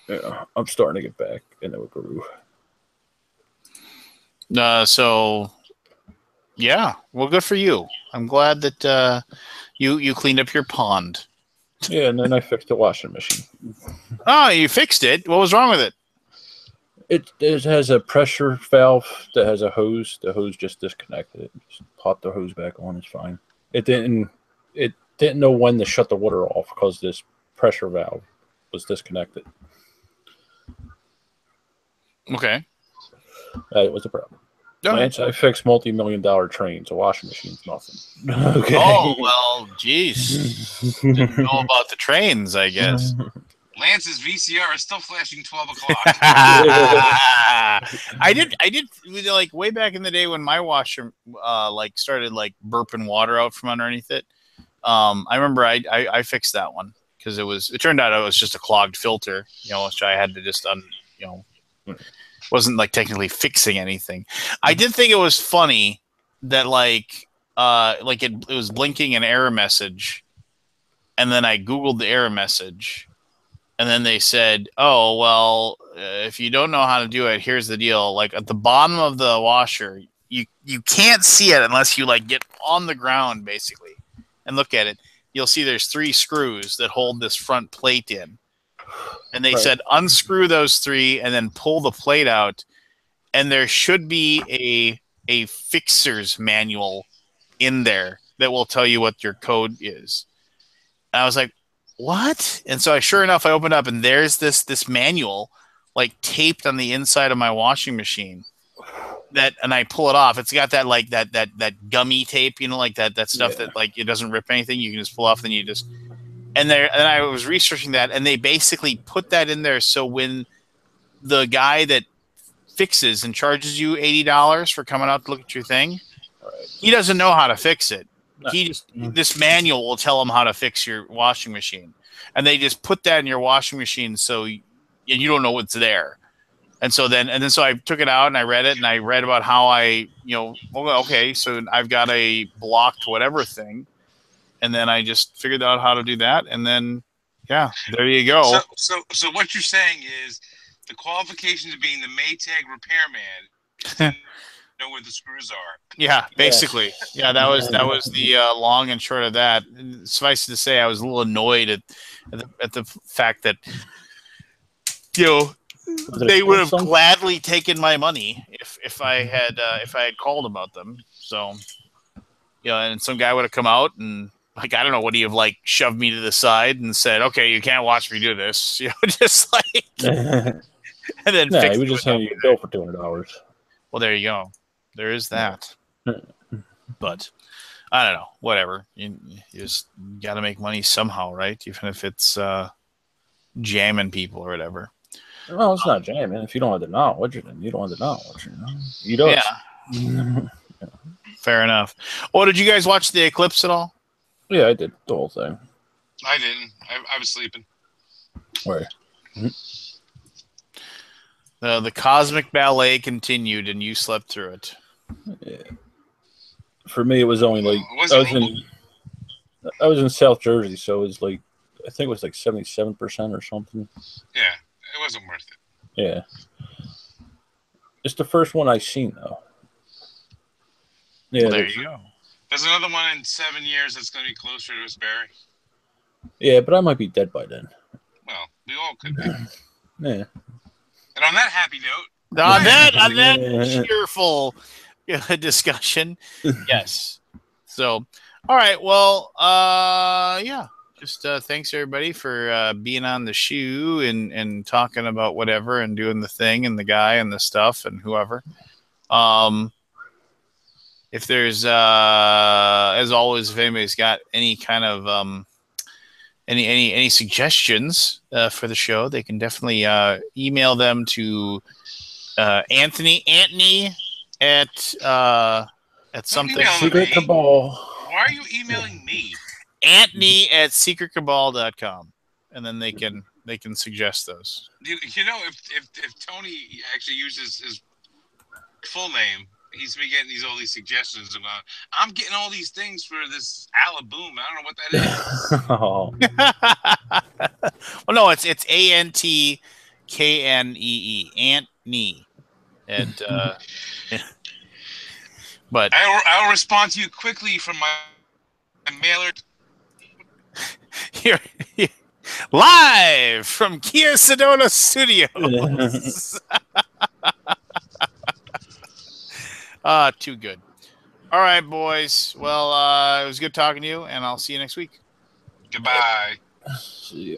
Yeah, I'm starting to get back into a groove. So, yeah, well, good for you. I'm glad that you cleaned up your pond. Yeah, and then I fixed the washing machine. Oh, you fixed it? What was wrong with it? It has a pressure valve that has a hose. The hose just disconnected it. Just pop the hose back on. It's fine. It didn't know when to shut the water off because this pressure valve was disconnected. Okay. That was the problem. Lance, I fixed multi-million-dollar trains. A washing machine's nothing. Okay. Oh, well, geez. Didn't know about the trains, I guess. Lance's VCR is still flashing 12 o'clock. I did like way back in the day when my washer started like burping water out from underneath it. I remember I fixed that one because it turned out it was just a clogged filter, which I had to just wasn't like technically fixing anything. I did think it was funny that it was blinking an error message, and then I Googled the error message, and then they said, "Oh, well, if you don't know how to do it, here's the deal. Like at the bottom of the washer, you can't see it unless you like get on the ground basically and look at it. You'll see there's 3 screws that hold this front plate in." And they said unscrew those 3 and then pull the plate out, and there should be a fixer's manual in there that will tell you what your code is. And I was like, what? And so sure enough, I opened up and there's this manual like taped on the inside of my washing machine. And I pull it off. It's got that like that gummy tape, like that stuff that like it doesn't rip anything. You can just pull off, then you just and I was researching that, and they basically put that in there so when the guy that fixes and charges you $80 for coming out to look at your thing, he doesn't know how to fix it. He just this manual will tell him how to fix your washing machine, and they just put that in your washing machine so you don't know what's there. And so I took it out and I read it, and I read about how okay, so I've got a blocked whatever thing, and then I just figured out how to do that, and then there you go. So what you're saying is the qualifications of being the Maytag repairman. Know where the screws are. Yeah, basically. Yeah, that was the long and short of that. And suffice to say, I was a little annoyed at the fact that they would have gladly taken my money if I had called about them. So and some guy would have come out and like I don't know, would he have like shoved me to the side and said, "Okay, you can't watch me do this," just like, and then he would just hand you a bill for $200. Well, there you go. There is that. But I don't know. Whatever. You just got to make money somehow, right? Even if it's jamming people or whatever. Well, it's not jamming. If you don't have the knowledge, then you don't have the knowledge. You don't. Yeah. Fair enough. Oh, did you guys watch the eclipse at all? Yeah, I did the whole thing. I didn't. I was sleeping. Where? The cosmic ballet continued, and you slept through it. Yeah. For me, it was only like I was in South Jersey, so it was like I think it was like 77% or something. Yeah, it wasn't worth it. Yeah, it's the first one I've seen though. Yeah, well, there you go. There's another one in 7 years that's going to be closer to us, Barry. Yeah, but I might be dead by then. Well, we all could be. Yeah. And on that happy note, on that cheerful discussion, yes. So, all right. Well, just thanks everybody for being on the shoe and talking about whatever and doing the thing and the guy and the stuff and whoever. If there's, as always, if anybody's got any kind of any suggestions for the show, they can definitely email them to Anthony at something. Secret Cabal. Why are you emailing me? Anthony at secretcabal.com, and then they can suggest those. If Tony actually uses his full name, he's been getting all these suggestions about. I'm getting all these things for this Alaboom. I don't know what that is. Oh. Well, no, it's ANTKNEE. Antney. And but I'll respond to you quickly from my mailer. Here, live from Kia Sedona Studios. Too good. All right, boys. Well, it was good talking to you, and I'll see you next week. Goodbye. See you.